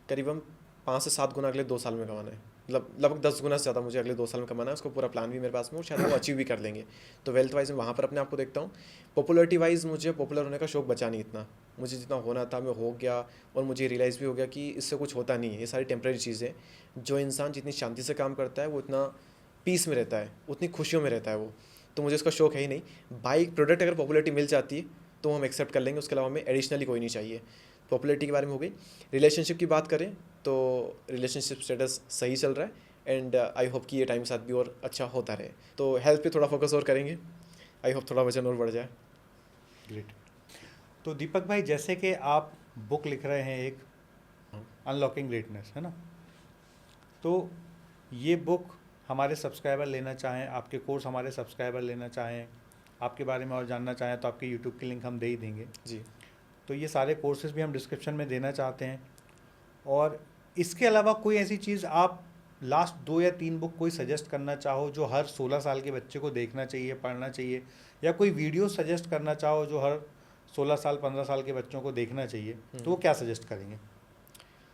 करीबन 5 से 7 गुना अगले 2 साल में कमाना है। मतलब लगभग 10 गुना से ज़्यादा मुझे अगले 2 साल में कमाना है। उसको पूरा प्लान भी मेरे पास में और शायद वो अचीव भी कर लेंगे। तो वेल्थ वाइज मैं वहाँ पर अपने आप को देखता हूँ। पॉपुलरिटी वाइज मुझे पॉपुलर होने का शौक बचा नहीं इतना। मुझे जितना होना था मैं हो गया और मुझे रियलाइज़ भी हो गया कि इससे कुछ होता नहीं है। ये सारी टेम्प्रेरी चीज़ें, जो इंसान जितनी शांति से काम करता है वो इतना पीस में रहता है, उतनी खुशियों में रहता है वो। तो मुझे उसका शौक है ही नहीं। बाइक प्रोडक्ट अगर पॉपुलरिटी मिल जाती है तो हम एक्सेप्ट कर लेंगे, उसके अलावा हमें एडिशनली कोई नहीं चाहिए। पॉपुलरिटी के बारे में हो गई। रिलेशनशिप की बात करें तो रिलेशनशिप स्टेटस सही चल रहा है एंड आई होप कि ये टाइम साथ भी और अच्छा होता रहे। तो हेल्थ पे थोड़ा फोकस और करेंगे। आई होप थोड़ा वजन और बढ़ जाए। ग्रेट। तो दीपक भाई, जैसे कि आप बुक लिख रहे हैं एक, अनलॉकिंग ग्रेटनेस, है ना? तो ये बुक हमारे सब्सक्राइबर लेना चाहें, आपके कोर्स हमारे सब्सक्राइबर लेना चाहें, आपके बारे में और जानना चाहें तो आपके यूट्यूब की लिंक हम दे ही देंगे जी। तो ये सारे कोर्सेज भी हम डिस्क्रिप्शन में देना चाहते हैं। और इसके अलावा कोई ऐसी चीज़ आप लास्ट 2 या 3 बुक कोई सजेस्ट करना चाहो जो हर 16 साल के बच्चे को देखना चाहिए, पढ़ना चाहिए, या कोई वीडियो सजेस्ट करना चाहो जो हर 16 साल 15 साल के बच्चों को देखना चाहिए, तो वो क्या सजेस्ट करेंगे?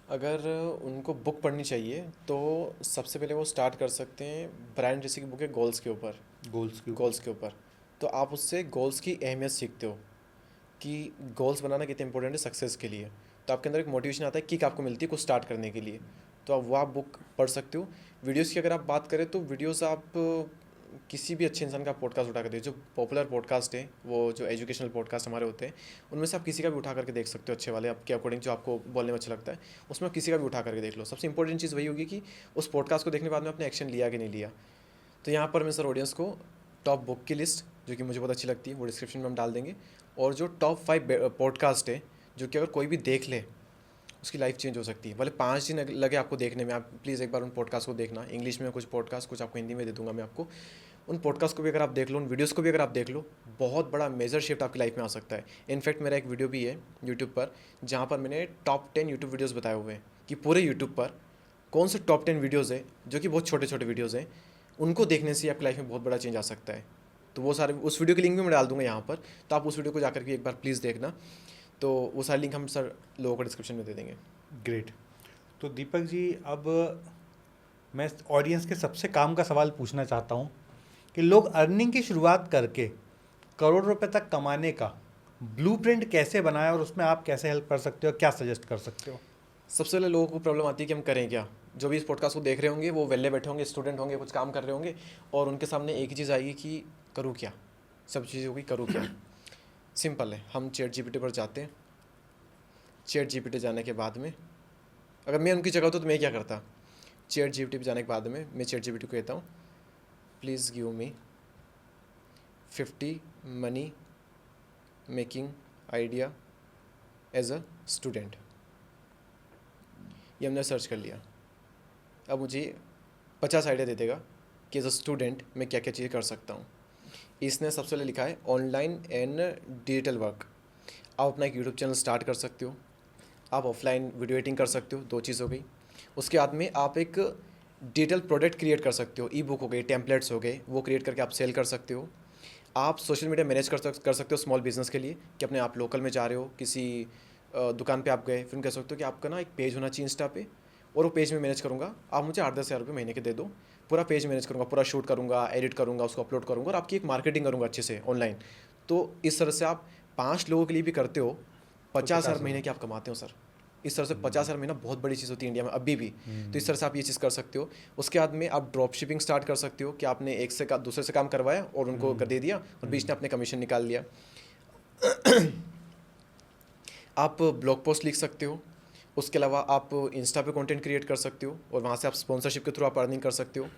अगर उनको बुक पढ़नी चाहिए तो सबसे पहले वो स्टार्ट कर सकते हैं ब्रायन ट्रेसी की बुक है गोल्स के ऊपर। गोल्स के ऊपर तो आप उससे गोल्स की अहमियत सीखते हो कि गोल्स बनाना कितने इंपॉर्टेंट है सक्सेस के लिए। तो आपके अंदर एक मोटिवेशन आता है, किक आपको मिलती है कुछ स्टार्ट करने के लिए। तो आप वो आप बुक पढ़ सकते हो। वीडियोस की अगर आप बात करें तो वीडियोस आप किसी भी अच्छे इंसान का पॉडकास्ट उठा कर देखो। जो पॉपुलर पॉडकास्ट है, वो जो एजुकेशनल पॉडकास्ट हमारे होते हैं, उनमें से आप किसी का भी उठा करके देख सकते हो, अच्छे वाले आपके अकॉर्डिंग जो आपको बोलने में अच्छा लगता है उसमें आप किसी का भी उठा करके देख लो। सबसे इंपॉर्टेंट चीज़ वही होगी कि उस पॉडकास्ट को देखने के बाद में आपने एक्शन लिया कि नहीं लिया। तो यहाँ पर मैं सर ऑडियंस को टॉप बुक की लिस्ट जो कि मुझे बहुत अच्छी लगती है वो डिस्क्रिप्शन में हम डाल देंगे। और जो टॉप 5 पॉडकास्ट है जो कि अगर कोई भी देख ले उसकी लाइफ चेंज हो सकती है। भले 5 दिन लगे आपको देखने में, आप प्लीज़ एक बार उन पॉडकास्ट को देखना। इंग्लिश में कुछ पॉडकास्ट, कुछ आपको हिंदी में दे दूंगा मैं आपको। उन पॉडकास्ट को भी अगर आप देख लो, उन वीडियोस को भी अगर आप देख लो, बहुत बड़ा मेजर शिफ्ट आपकी लाइफ में आ सकता है। इनफैक्ट मेरा एक वीडियो भी है यूट्यूब पर जहाँ पर मैंने टॉप 10 यूट्यूब वीडियोज़ बताए हुए हैं कि पूरे यूट्यूब पर कौन से टॉप 10 वीडियोज़ हैं जो कि बहुत छोटे छोटे वीडियोज़ हैं, उनको देखने से आपकी लाइफ में बहुत बड़ा चेंज आ सकता है। तो वो सारे, उस वीडियो की लिंक भी मैं डाल दूंगा यहाँ पर, तो आप उस वीडियो को जाकर के एक बार प्लीज़ देखना। तो वो सारी लिंक हम सर लोगों को डिस्क्रिप्शन में दे देंगे। ग्रेट। तो दीपक जी, अब मैं ऑडियंस के सबसे काम का सवाल पूछना चाहता हूँ कि लोग अर्निंग की शुरुआत करके करोड़ रुपए तक कमाने का ब्लूप्रिंट कैसे बनाए और उसमें आप कैसे हेल्प कर सकते हो, क्या सजेस्ट कर सकते हो? सबसे पहले लोगों को प्रॉब्लम आती है कि हम करें क्या। जो भी इस पॉडकास्ट को देख रहे होंगे वो वेले बैठे होंगे, स्टूडेंट होंगे, कुछ काम कर रहे होंगे और उनके सामने एक ही चीज़ आएगी कि करूँ क्या। सब चीज़ होगी करूँ क्या। सिंपल है, हम चैट जीपीटी पर जाते हैं। चैट जीपीटी जाने के बाद में अगर मैं उनकी जगह होता तो मैं क्या करता। चैट जीपीटी पर जाने के बाद में मैं चैट जीपीटी को कहता हूँ please give me 50 money making idea as a student. ये हमने सर्च कर लिया। अब मुझे 50 आइडिया दे देगा कि एज अ स्टूडेंट मैं क्या क्या चीज़ें कर सकता हूँ। इसने सबसे पहले लिखा है ऑनलाइन एंड डिजिटल वर्क। आप अपना एक यूट्यूब चैनल स्टार्ट कर सकते हो, आप ऑफलाइन वीडियो एडिटिंग कर सकते हो, 2 चीज़ हो गई। उसके बाद में आप एक डिजिटल प्रोडक्ट क्रिएट कर सकते हो, ई बुक हो गई, टेम्पलेट्स हो गए, वो क्रिएट करके आप सेल कर सकते हो। आप सोशल मीडिया मैनेज कर सकते हो स्मॉल बिजनेस के लिए, कि अपने आप लोकल में जा रहे हो, किसी दुकान पे आप गए, फिर कह सकते हो कि आपका ना एक पेज होना चाहिए इंस्टा पे, और वो पेज में मैनेज करूँगा, आप मुझे 8-10 हज़ार रुपये महीने के दे दो, पूरा पेज मैनेज करूँगा, पूरा शूट करूँगा, एडिट करूँगा, उसको अपलोड करूँगा, और आपकी एक मार्केटिंग करूँगा अच्छे से ऑनलाइन। तो इस तरह से आप 5 लोगों के लिए भी करते हो, 50,000 महीने के आप कमाते हो सर। इस तरह से 50,000 महीना बहुत बड़ी चीज़ होती है इंडिया में अभी भी। तो इस तरह से आप ये चीज़ कर सकते हो। उसके बाद में आप ड्रॉप शिपिंग स्टार्ट कर सकते हो, कि आपने एक से दूसरे से काम करवाया और उनको दे दिया, और बीच ने अपने कमीशन निकाल लिया। आप ब्लॉग पोस्ट लिख सकते हो। उसके अलावा आप इंस्टा पे कंटेंट क्रिएट कर सकते हो, और वहाँ से आप स्पॉन्सरशिप के थ्रू आप अर्निंग कर सकते हो।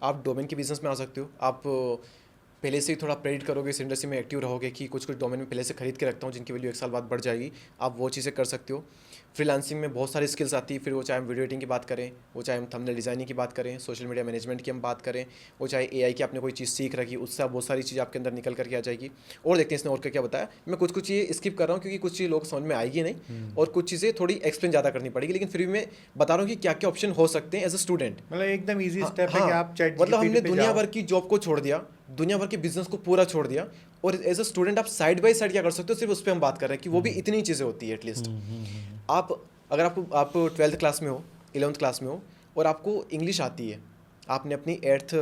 आप डोमेन के बिजनेस में आ सकते हो। आप पहले से ही थोड़ा प्रेडिट करोगे, इस इंडस्ट्री में एक्टिव रहोगे कि कुछ कुछ डोमेन में पहले से खरीद के रखता हूँ जिनकी वैल्यू 1 साल बाद बढ़ जाएगी, आप वो चीज़ें कर सकते हो। फ्रीलांसिंग में बहुत सारी स्किल्स आती है, फिर वो चाहे हम वीडियो एडिटिंग की बात करें, वो चाहे हम थंबनेल डिज़ाइनिंग की बात करें, सोशल मीडिया मैनेजमेंट की हम बात करें, वो चाहे एआई की आपने कोई चीज़ सीख रखी, उससे आप बहुत सारी चीज़ आपके अंदर निकल करके आ जाएगी। और देखते हैं इसने और क्या क्या बताया। मैं कुछ कुछ चीज़ें स्किप कर रहा हूँ क्योंकि कुछ चीज़ लोग समझ में आएगी नहीं, और कुछ चीज़ें थोड़ी एक्सप्लेन ज़्यादा करनी पड़ेगी, लेकिन फिर भी मैं बता रहा हूँ कि क्या क्या ऑप्शन हो सकते हैं एज अ स्टूडेंट। मतलब एकदम इजी स्टेप है कि आप चैट मतलब हमने जीपीटी पे दुनिया जाओ। भर की जॉब को छोड़ दिया, दुनिया भर के बिजनेस को पूरा छोड़ दिया, और एज अ स्टूडेंट आप साइड बाय साइड क्या कर सकते हो, सिर्फ उस पर हम बात कर रहे हैं कि वो भी इतनी चीज़ें होती है एटलीस्ट। आप अगर आप 12th क्लास में हो, 11th क्लास में हो, और आपको इंग्लिश आती है, आपने अपनी 8th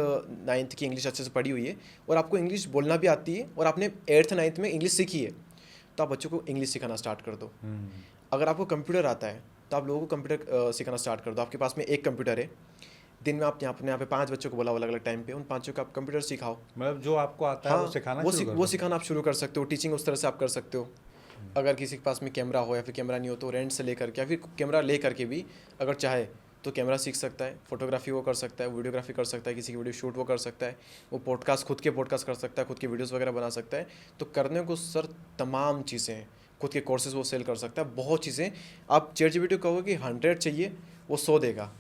9th की इंग्लिश अच्छे से पढ़ी हुई है, और आपको इंग्लिश बोलना भी आती है, और आपने 8th 9th में इंग्लिश सीखी है, तो आप बच्चों को इंग्लिश सिखाना स्टार्ट कर दो। अगर आपको कंप्यूटर आता है तो आप लोगों को कंप्यूटर सिखाना स्टार्ट कर दो। आपके पास में एक कंप्यूटर है, दिन में आप यहाँ पे 5 बच्चों को बोला अलग अलग टाइम पे, उन 5 को आप कंप्यूटर सिखाओ। मतलब जो आपको आता है वो सिखाना शुरू कर वो दो। सिखाना आप शुरू कर सकते हो। टीचिंग उस तरह से आप कर सकते हो। अगर किसी के पास में कैमरा हो या फिर कैमरा नहीं हो तो रेंट से लेकर के, या फिर कैमरा ले करके भी अगर चाहे तो कैमरा सीख सकता है, फोटोग्राफी वो कर सकता है, वीडियोग्राफी कर सकता है, किसी की वीडियो शूट वो कर सकता है, वो पॉडकास्ट खुद के पॉडकास्ट कर सकता है, खुद के वीडियोज़ वगैरह बना सकता है। तो करने को सर तमाम चीज़ें हैं, खुद के कोर्सेज वो सेल कर सकता है, बहुत चीज़ें। आप ChatGPT को कहोगे कि 100 चाहिए, वो 100 देगा।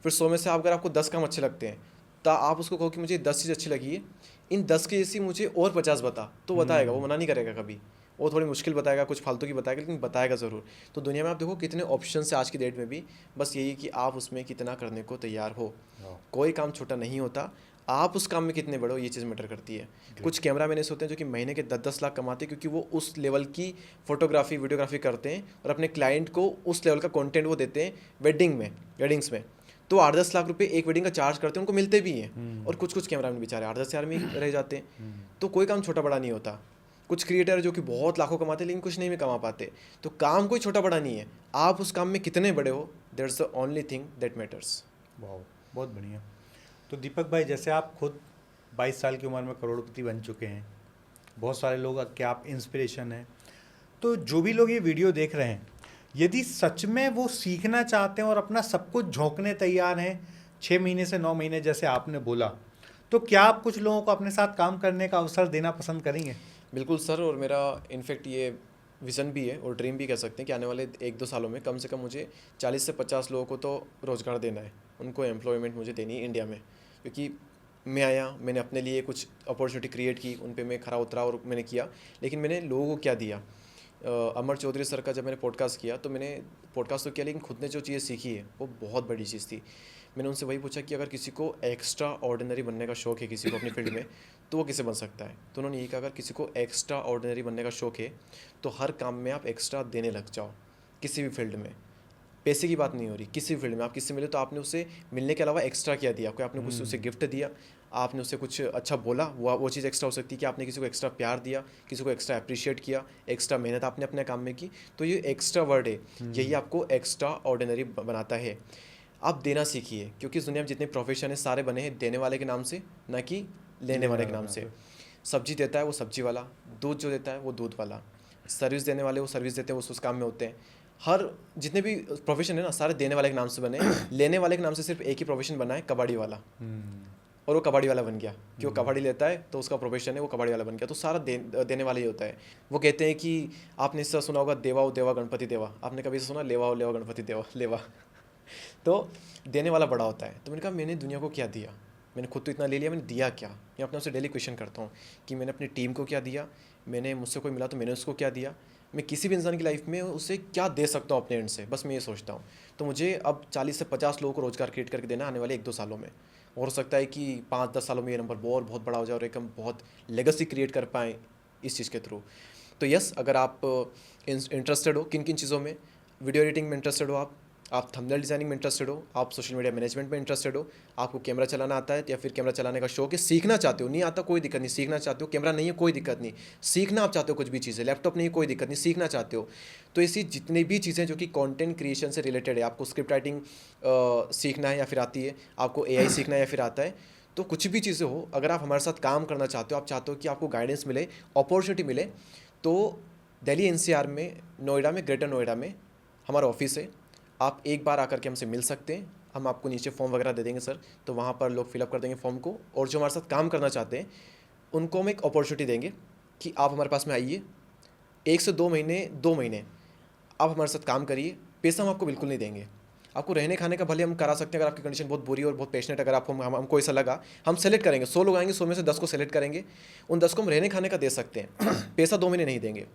फिर 100 में से अगर आपको 10 काम अच्छे लगते हैं तो आप उसको कहो कि मुझे 10 चीज़ अच्छी लगी है, इन 10 की जैसी मुझे और 50 बता, तो बताएगा, वो मना नहीं करेगा कभी। वो थोड़ी मुश्किल बताएगा, कुछ फालतू की बताएगा, लेकिन बताएगा ज़रूर। तो दुनिया में आप देखो कितने ऑप्शन है आज की डेट में भी, बस यही कि आप उसमें कितना करने को तैयार हो। कोई काम छोटा नहीं होता, आप उस काम में कितने बड़े हो ये चीज़ मैटर करती है। कुछ कैमरा मैन ऐसे होते हैं जो कि महीने के 10-10 लाख कमाते हैं, क्योंकि वो उस लेवल की फोटोग्राफी वीडियोग्राफी करते हैं, और अपने क्लाइंट को उस लेवल का कंटेंट वो देते हैं। वेडिंग्स में तो 8-10 लाख रुपए एक वेडिंग का चार्ज करते हैं, उनको मिलते भी हैं। और कुछ कुछ कैमरा मैन बेचारे 8-10 हज़ार में रह जाते हैं। तो कोई काम छोटा बड़ा नहीं होता। कुछ क्रिएटर जो कि बहुत लाखों कमाते हैं लेकिन कुछ नहीं में कमा पाते। तो काम कोई छोटा बड़ा नहीं है, आप उस काम में कितने बड़े हो, that's the only thing that matters. बहुत बढ़िया। तो दीपक भाई, जैसे आप खुद 22 साल की उम्र में करोड़पति बन चुके हैं, बहुत सारे लोग के आप इंस्पिरेशन हैं, तो जो भी लोग ये वीडियो देख रहे हैं, यदि सच में वो सीखना चाहते हैं और अपना सब कुछ झोंकने तैयार हैं 6 महीने से 9 महीने जैसे आपने बोला, तो क्या आप कुछ लोगों को अपने साथ काम करने का अवसर देना पसंद करेंगे? बिल्कुल सर, और मेरा इनफैक्ट ये विज़न भी है और ड्रीम भी कह सकते हैं कि आने वाले 1-2 सालों में कम से कम मुझे 40 से 50 लोगों को तो रोज़गार देना है, उनको एम्प्लॉयमेंट मुझे देनी है इंडिया में। क्योंकि मैं आया, मैंने अपने लिए कुछ अपॉर्चुनिटी क्रिएट की, उन पे मैं खरा उतरा और मैंने किया, लेकिन मैंने लोगों को क्या दिया। अमर चौधरी सर का जब मैंने पॉडकास्ट किया तो मैंने पॉडकास्ट तो किया, लेकिन खुद ने जो चीज़ें सीखी है वो बहुत बड़ी चीज़ थी। मैंने उनसे वही पूछा कि अगर किसी को एक्स्ट्रा ऑर्डिनरी बनने का शौक़ है किसी को अपनी फील्ड में, तो वो किसे बन सकता है। तो उन्होंने यही कहा, अगर किसी को एक्स्ट्रा ऑर्डिनरी बनने का शौक़ है तो हर काम में आप एक्स्ट्रा देने लग जाओ। किसी भी फील्ड में, पैसे की बात नहीं हो रही, किसी भी फील्ड में आप किससे मिले तो आपने उसे मिलने के अलावा एक्स्ट्रा क्या दिया। कोई आपने कुछ उसे गिफ्ट दिया, आपने उससे कुछ अच्छा बोला, वो चीज़ एक्स्ट्रा हो सकती है। कि आपने किसी को एक्स्ट्रा प्यार दिया, किसी को एक्स्ट्रा अप्रिशिएट किया, एक्स्ट्रा मेहनत आपने अपने काम में की, तो ये एक्स्ट्रा वर्ड है, यही आपको एक्स्ट्रा ऑर्डिनरी बनाता है। आप देना सीखिए, क्योंकि इस दुनिया में जितने प्रोफेशन है सारे बने हैं देने वाले के नाम से, ना कि लेने वाले के नाम से। सब्जी देता है वो सब्जी वाला, दूध जो देता है वो दूध वाला, सर्विस देने वाले वो सर्विस देते हैं, वो उस काम में होते हैं। हर जितने भी प्रोफेशन है ना, सारे देने वाले के नाम से बने। लेने वाले के नाम से सिर्फ एक ही प्रोफेशन बना है, कबाड़ी वाला, और वो कबाड़ी वाला बन गया कि वो कबाड़ी लेता है तो उसका प्रोफेशन है वो कबाड़ी वाला बन गया। तो सारा देने वाला ही होता है। वो कहते हैं कि आपने इससे सुना होगा देवा ओ देवा गणपति देवा, आपने कभी सुना लेवा ओ लेवा गणपति देवा लेवा? तो देने वाला बड़ा होता है। तो मैंने कहा मैंने दुनिया को क्या दिया, मैंने खुद तो इतना ले लिया, मैंने दिया क्या। मैं अपने आप से डेली क्वेश्चन करता हूँ कि मैंने अपनी टीम को क्या दिया, मैंने मुझसे कोई मिला तो मैंने उसको क्या दिया, मैं किसी भी इंसान की लाइफ में उसे क्या दे सकता हूँ अपने एंड से, बस मैं ये सोचता हूँ। तो मुझे अब 40 से 50 लोगों को रोज़गार क्रिएट करके देना आने वाले 1-2 सालों में। और हो सकता है कि 5-10 सालों में ये नंबर बहुत बड़ा हो जाए और एक हम बहुत लेगेसी क्रिएट कर पाएँ इस चीज़ के थ्रू। तो यस, अगर आप इंटरेस्टेड हो किन किन चीज़ों में, वीडियो एडिटिंग में इंटरेस्टेड हो, आप थंबनेल डिज़ाइनिंग में इंटरेस्टेड हो, आप सोशल मीडिया मैनेजमेंट में इंटरेस्टेड हो, आपको कैमरा चलाना आता है या फिर कैमरा चलाने का शौक है, सीखना चाहते हो, नहीं आता कोई दिक्कत नहीं, सीखना चाहते हो, कैमरा नहीं है कोई दिक्कत नहीं, सीखना आप चाहते हो कुछ भी चीज़ें, लैपटॉप नहीं है कोई दिक्कत नहीं, सीखना चाहते हो, तो ऐसी जितनी भी चीज़ें जो कि कंटेंट क्रिएशन से रिलेटेड है, आपको स्क्रिप्ट राइटिंग सीखना है या फिर आती है, आपको AI सीखना है या फिर आता है, तो कुछ भी चीज़ें हो, अगर आप हमारे साथ काम करना चाहते हो, आप चाहते हो कि आपको गाइडेंस मिले, अपॉर्चुनिटी मिले, तो दिल्ली NCR में, नोएडा में, ग्रेटर नोएडा में हमारा ऑफिस है। आप एक बार आकर के हमसे मिल सकते हैं, हम आपको नीचे फॉर्म वगैरह दे देंगे सर, तो वहाँ पर लोग फिलअप कर देंगे फॉर्म को, और जो हमारे साथ काम करना चाहते हैं उनको हम एक अपॉर्चुनिटी देंगे कि आप हमारे पास में आइए, 1 से 2 महीने आप हमारे साथ काम करिए, पैसा हम आपको बिल्कुल नहीं देंगे, आपको रहने खाने का भले हम करा सकते हैं, अगर आपकी कंडीशन बहुत बुरी और बहुत पेशनेट, अगर आपको हमको ऐसा लगा, हम सेलेक्ट करेंगे, 100 लोग आएंगे, 100 में से 10 को सेलेक्ट करेंगे, उन 10 को हम रहने खाने का दे सकते हैं, पैसा 2 महीने नहीं देंगे।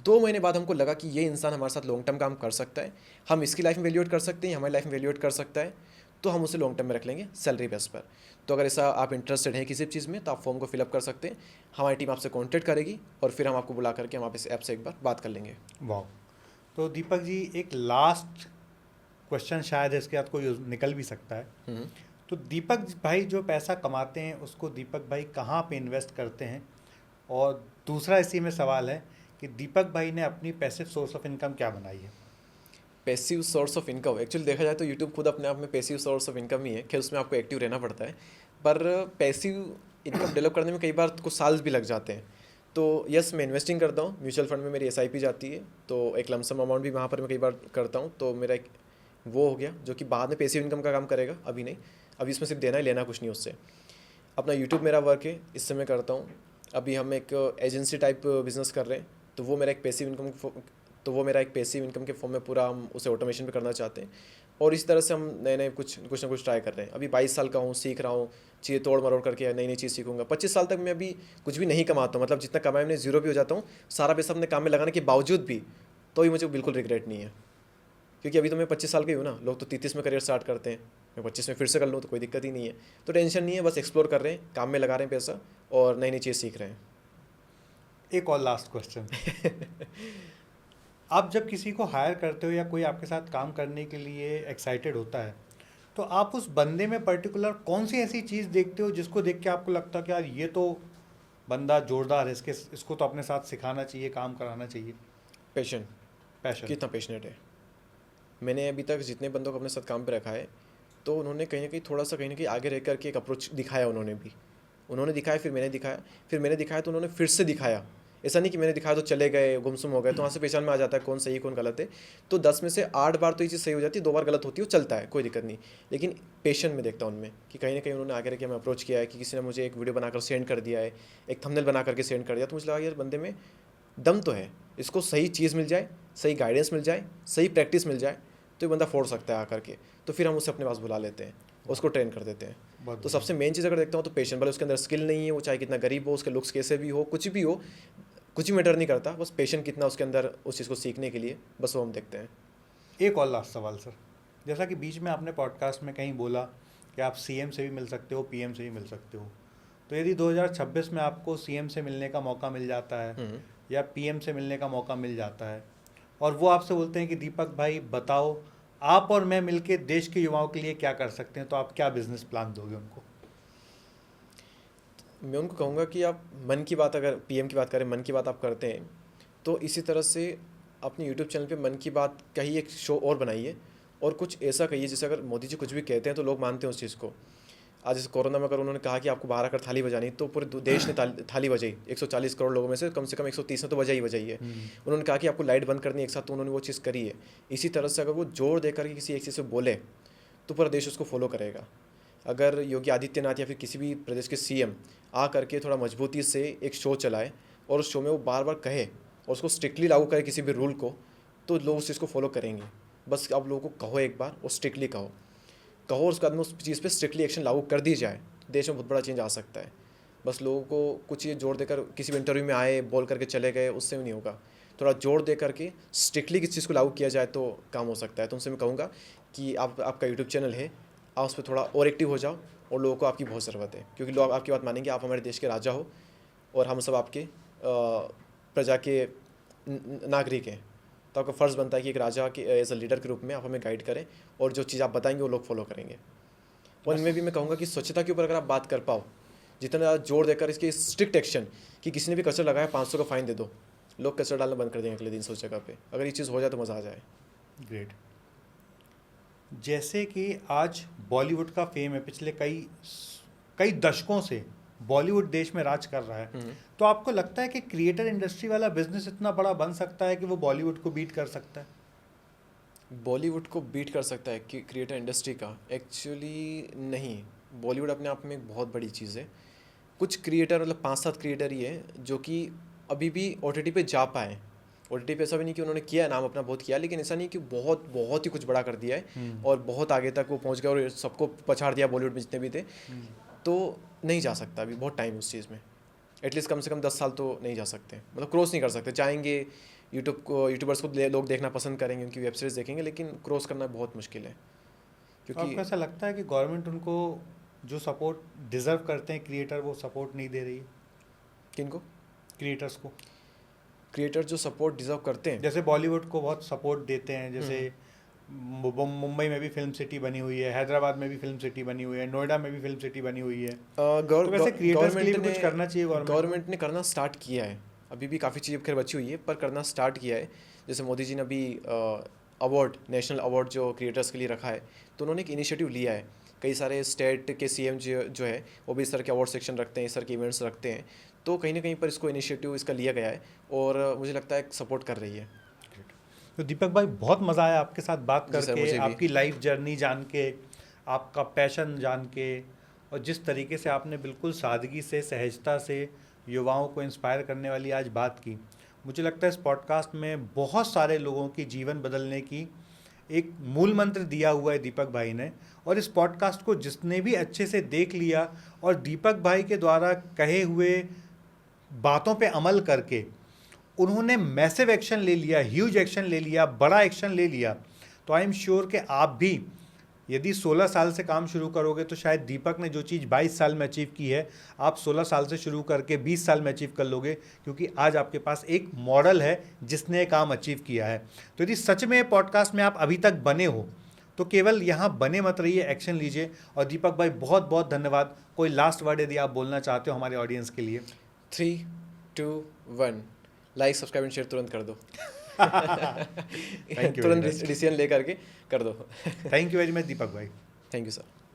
2 महीने बाद हमको लगा कि ये इंसान हमारे साथ लॉन्ग टर्म काम कर सकता है, हम इसकी लाइफ में वैल्यूएट कर सकते हैं, हमारी लाइफ में वैल्यूएट कर सकता है, तो हम उसे लॉन्ग टर्म में रख लेंगे सैलरी बेस पर। तो अगर ऐसा आप इंटरेस्टेड हैं किसी भी चीज़ में, तो आप फॉर्म को फिलअप कर सकते हैं, हमारी टीम आपसे कॉन्टैक्ट करेगी और फिर हम आपको बुला करके हम आप इस ऐप से एक बार बात कर लेंगे। वाह। तो दीपक जी, एक लास्ट क्वेश्चन शायद है, इसके बाद कोई निकल भी सकता है। तो दीपक भाई जो पैसा कमाते हैं उसको दीपक भाई कहाँ पे इन्वेस्ट करते हैं? और दूसरा इसी में सवाल है कि दीपक भाई ने अपनी पैसिव सोर्स ऑफ इनकम क्या बनाई है? Passive source of income, actually देखा जाए तो यूट्यूब खुद अपने आप में पैसिव सोर्स ऑफ इनकम ही है, खैर उसमें आपको एक्टिव रहना पड़ता है, पर पैसिव इनकम डेवलप करने में कई बार कुछ साल भी लग जाते हैं। तो यस, मैं इन्वेस्टिंग करता हूँ, म्यूचुअल फंड में मेरी SIP जाती है, तो एक लमसम अमाउंट भी वहाँ पर मैं कई बार करता हूँ, तो मेरा एक वो हो गया जो कि बाद में पैसिव इनकम का काम करेगा, अभी नहीं, अभी इसमें सिर्फ देना ही लेना, कुछ नहीं उससे। अपना यूट्यूब मेरा वर्क है, इससे मैं करता हूँ। अभी हम एक एजेंसी टाइप बिजनेस कर रहे हैं, तो वो मेरा एक पैसिव इनकम के फॉर्म में पूरा हम उसे ऑटोमेशन पे करना चाहते हैं, और इस तरह से हम नए कुछ ना कुछ ट्राई कर रहे हैं। अभी 22 साल का हूँ, सीख रहा हूँ, चीज़ें तोड़ मरोड़ करके नई चीज़ सीखूंगा। 25 साल तक मैं अभी कुछ भी नहीं कमाता हूँ, मतलब जितना कमाया मैंने ज़ीरो भी हो जाता हूँ, सारा पैसा अपने काम में लगाने के बावजूद भी, तो ही मुझे बिल्कुल रिग्रेट नहीं है, क्योंकि अभी तो मैं 25 साल का ही हूँ ना, लोग तो 33 में करियर स्टार्ट करते हैं, मैं 25 में फिर से कर लूँ तो कोई दिक्कत ही नहीं है। तो टेंशन नहीं है, बस एक्सप्लोर कर रहे हैं, काम में लगा रहे हैं पैसा और नई चीज़ सीख रहे हैं। एक और लास्ट क्वेश्चन आप जब किसी को हायर करते हो या कोई आपके साथ काम करने के लिए एक्साइटेड होता है, तो आप उस बंदे में पर्टिकुलर कौन सी ऐसी चीज़ देखते हो जिसको देख के आपको लगता है कि यार ये तो बंदा जोरदार है, इसको तो अपने साथ सिखाना चाहिए, काम कराना चाहिए? पैशन कितना पेशनेट है। मैंने अभी तक जितने बंदों को अपने साथ काम पे रखा है, तो उन्होंने कहीं ना कहीं थोड़ा सा कहीं ना कहीं आगे रह करके एक अप्रोच दिखाया, उन्होंने दिखाया, फिर मैंने दिखाया, तो उन्होंने फिर से दिखाया। ऐसा नहीं कि मैंने दिखाया तो चले गए, गुमसुम हो गए, तो वहाँ से पहचान में आ जाता है कौन सही कौन गलत है। तो 10 में से 8 बार तो ये चीज़ सही हो जाती है, 2 बार गलत होती है, वो चलता है, कोई दिक्कत नहीं। लेकिन पेशेंट में देखता हूँ उनमें कि कहीं ना कहीं उन्होंने आगे रह हमें अप्रोच किया है, कि किसी ने मुझे एक वीडियो बनाकर सेंड कर दिया है, एक थंबनेल बना करके सेंड कर दिया, तो मुझे लगा यार बंदे में दम तो है, इसको सही चीज़ मिल जाए, सही गाइडेंस मिल जाए, सही प्रैक्टिस मिल जाए, तो ये बंदा फोड़ सकता है आकर के। तो फिर हम उसे अपने पास बुला लेते हैं, उसको ट्रेन कर देते हैं। तो सबसे मेन चीज़ अगर देखता हूँ तो पेशेंट, भले उसके अंदर स्किल नहीं है, वो चाहे कितना गरीब हो, उसके लुक्स कैसे भी हो, कुछ भी हो, कुछ भी मैटर नहीं करता, बस पेशेंट कितना उसके अंदर उस चीज़ को सीखने के लिए, बस वो हम देखते हैं। एक और लास्ट सवाल सर, जैसा कि बीच में आपने पॉडकास्ट में कहीं बोला कि आप CM से भी मिल सकते हो, PM से भी मिल सकते हो, तो यदि 2026 में आपको CM से मिलने का मौका मिल जाता है या PM से मिलने का मौका मिल जाता है, और वो आपसे बोलते हैं कि दीपक भाई बताओ आप और मैं मिलके देश के युवाओं के लिए क्या कर सकते हैं, तो आप क्या बिजनेस प्लान दोगे उनको? मैं उनको कहूँगा कि आप मन की बात, अगर PM की बात करें, मन की बात आप करते हैं, तो इसी तरह से अपने यूट्यूब चैनल पे मन की बात का ही एक शो और बनाइए, और कुछ ऐसा कहिए जैसे अगर मोदी जी कुछ भी कहते हैं तो लोग मानते हैं उस चीज़ को। आज जैसे कोरोना में अगर उन्होंने कहा कि आपको बाहर आकर थाली बजानी, तो पूरे देश ने थाली बजाई, 140 करोड़ लोगों में से कम 130 ने तो बजाई है। उन्होंने कहा कि आपको लाइट बंद करनी है एक साथ, तो उन्होंने वो चीज़ करी है। इसी तरह से अगर वो जोर देकर के किसी एक चीज़ से बोले तो पूरा देश उसको फॉलो करेगा। अगर योगी आदित्यनाथ या फिर किसी भी प्रदेश के CM आ करके थोड़ा मजबूती से एक शो चलाए, और उस शो में वो बार बार कहे और उसको स्ट्रिक्टली लागू करे किसी भी रूल को, तो लोग उस चीज़ को फॉलो करेंगे। बस आप लोगों को कहो एक बार और स्ट्रिक्टली कहो उसके बाद में उस चीज़ पे स्ट्रिक्टली एक्शन लागू कर दी जाए, देश में बहुत बड़ा चेंज आ सकता है। बस लोगों को कुछ ये जोर देकर किसी भी इंटरव्यू में आए बोल करके चले गए, उससे भी नहीं होगा। थोड़ा जोर दे करके स्ट्रिक्टली किसी चीज़ को लागू किया जाए तो काम हो सकता है। तो उनसे मैं कहूँगा कि आपका यूट्यूब चैनल है, आप उस पर थोड़ा और एक्टिव हो जाओ, और लोगों को आपकी बहुत ज़रूरत है, क्योंकि लोग आपकी बात मानेंगे। आप हमारे देश के राजा हो और हम सब आपके प्रजा के नागरिक हैं, तो आपका फ़र्ज़ बनता है कि एक राजा के एज अ लीडर के रूप में आप हमें गाइड करें, और जो चीज़ आप बताएंगे वो लोग फॉलो करेंगे। और इनमें भी मैं कहूँगा कि स्वच्छता के ऊपर अगर आप बात कर पाओ, जितना ज़्यादा जोर देकर इसके स्ट्रिक्ट एक्शन कि किसी ने भी कचरा लगाया 500 का फ़ाइन दे दो, लोग कचरा डालना बंद कर देंगे अगले दिन उस जगह पे। अगर ये चीज़ हो जाए तो मज़ा आ जाए। ग्रेट। जैसे कि आज बॉलीवुड का फेम है, पिछले कई दशकों से बॉलीवुड देश में राज कर रहा है, तो आपको लगता है कि क्रिएटर इंडस्ट्री वाला बिजनेस इतना बड़ा बन सकता है कि वो बॉलीवुड को बीट कर सकता है? बॉलीवुड को बीट कर सकता है कि क्रिएटर इंडस्ट्री का? एक्चुअली नहीं, बॉलीवुड अपने आप में एक बहुत बड़ी चीज़ है। कुछ क्रिएटर, मतलब 5-7 क्रिएटर ही है जो कि अभी भी OTT पे जा पाए। OTT पे ऐसा भी नहीं कि उन्होंने किया, नाम अपना बहुत किया, लेकिन ऐसा नहीं कि बहुत बहुत ही कुछ बड़ा कर दिया है और बहुत आगे तक वो पहुंच गए और सबको पछाड़ दिया बॉलीवुड में जितने भी थे। तो नहीं जा सकता, अभी बहुत टाइम उस चीज़ में। एटलीस्ट कम से कम 10 साल तो नहीं जा सकते, मतलब क्रॉस नहीं कर सकते। चाहेंगे यूट्यूबर्स को लोग देखना पसंद करेंगे, उनकी वेब सीरीज़ देखेंगे, लेकिन क्रॉस करना बहुत मुश्किल है। क्योंकि आपको ऐसा लगता है कि गवर्नमेंट उनको जो सपोर्ट डिजर्व करते हैं क्रिएटर, वो सपोर्ट नहीं दे रही है किनको? क्रिएटर्स को। क्रिएटर जो सपोर्ट डिजर्व करते हैं, जैसे बॉलीवुड को बहुत सपोर्ट देते हैं, जैसे मुंबई में भी फिल्म सिटी बनी हुई है, हैदराबाद में भी फिल्म सिटी बनी हुई है, नोएडा में भी फिल्म सिटी बनी हुई है, तो वैसे क्रिएटर्स के लिए भी कुछ करना चाहिए गवर्नमेंट ने करना स्टार्ट किया है। अभी भी काफ़ी चीज़ें खैर बची हुई है, पर करना स्टार्ट किया है। जैसे मोदी जी ने अभी अवार्ड, नेशनल अवार्ड जो क्रिएटर्स के लिए रखा है, तो उन्होंने एक इनिशिएटिव लिया है। कई सारे स्टेट के CM जो है वो भी इस तरह के अवार्ड सेक्शन रखते हैं, इस तरह के इवेंट्स रखते हैं। तो कहीं ना कहीं पर इसको इनिशिएटिव इसका लिया गया है और मुझे लगता है सपोर्ट कर रही है। तो दीपक भाई, बहुत मज़ा आया आपके साथ बात जी सर, करके, मुझे भी। आपकी लाइफ जर्नी जान के, आपका पैशन जान के, और जिस तरीके से आपने बिल्कुल सादगी से, सहजता से युवाओं को इंस्पायर करने वाली आज बात की। मुझे लगता है इस पॉडकास्ट में बहुत सारे लोगों की जीवन बदलने की एक मूल मंत्र दिया हुआ है दीपक भाई ने। और इस पॉडकास्ट को जिसने भी अच्छे से देख लिया और दीपक भाई के द्वारा कहे हुए बातों पे अमल करके उन्होंने मैसिव एक्शन ले लिया, ह्यूज एक्शन ले लिया, बड़ा एक्शन ले लिया, तो आई एम श्योर कि आप भी यदि 16 साल से काम शुरू करोगे तो शायद दीपक ने जो चीज़ 22 साल में अचीव की है, आप 16 साल से शुरू करके 20 साल में अचीव कर लोगे, क्योंकि आज आपके पास एक मॉडल है जिसने ये काम अचीव किया है। तो यदि सच में पॉडकास्ट में आप अभी तक बने हो तो केवल यहाँ बने मत रहिए, एक्शन लीजिए। और दीपक भाई, बहुत बहुत धन्यवाद। कोई लास्ट वर्ड यदि आप बोलना चाहते हो हमारे ऑडियंस के लिए? 3, 2, 1, लाइक, सब्सक्राइब एंड शेयर तुरंत कर दो। थैंक यू, तुरंत डिसीजन ले करके कर दो। थैंक यू वेरी मच दीपक भाई। Thank you sir.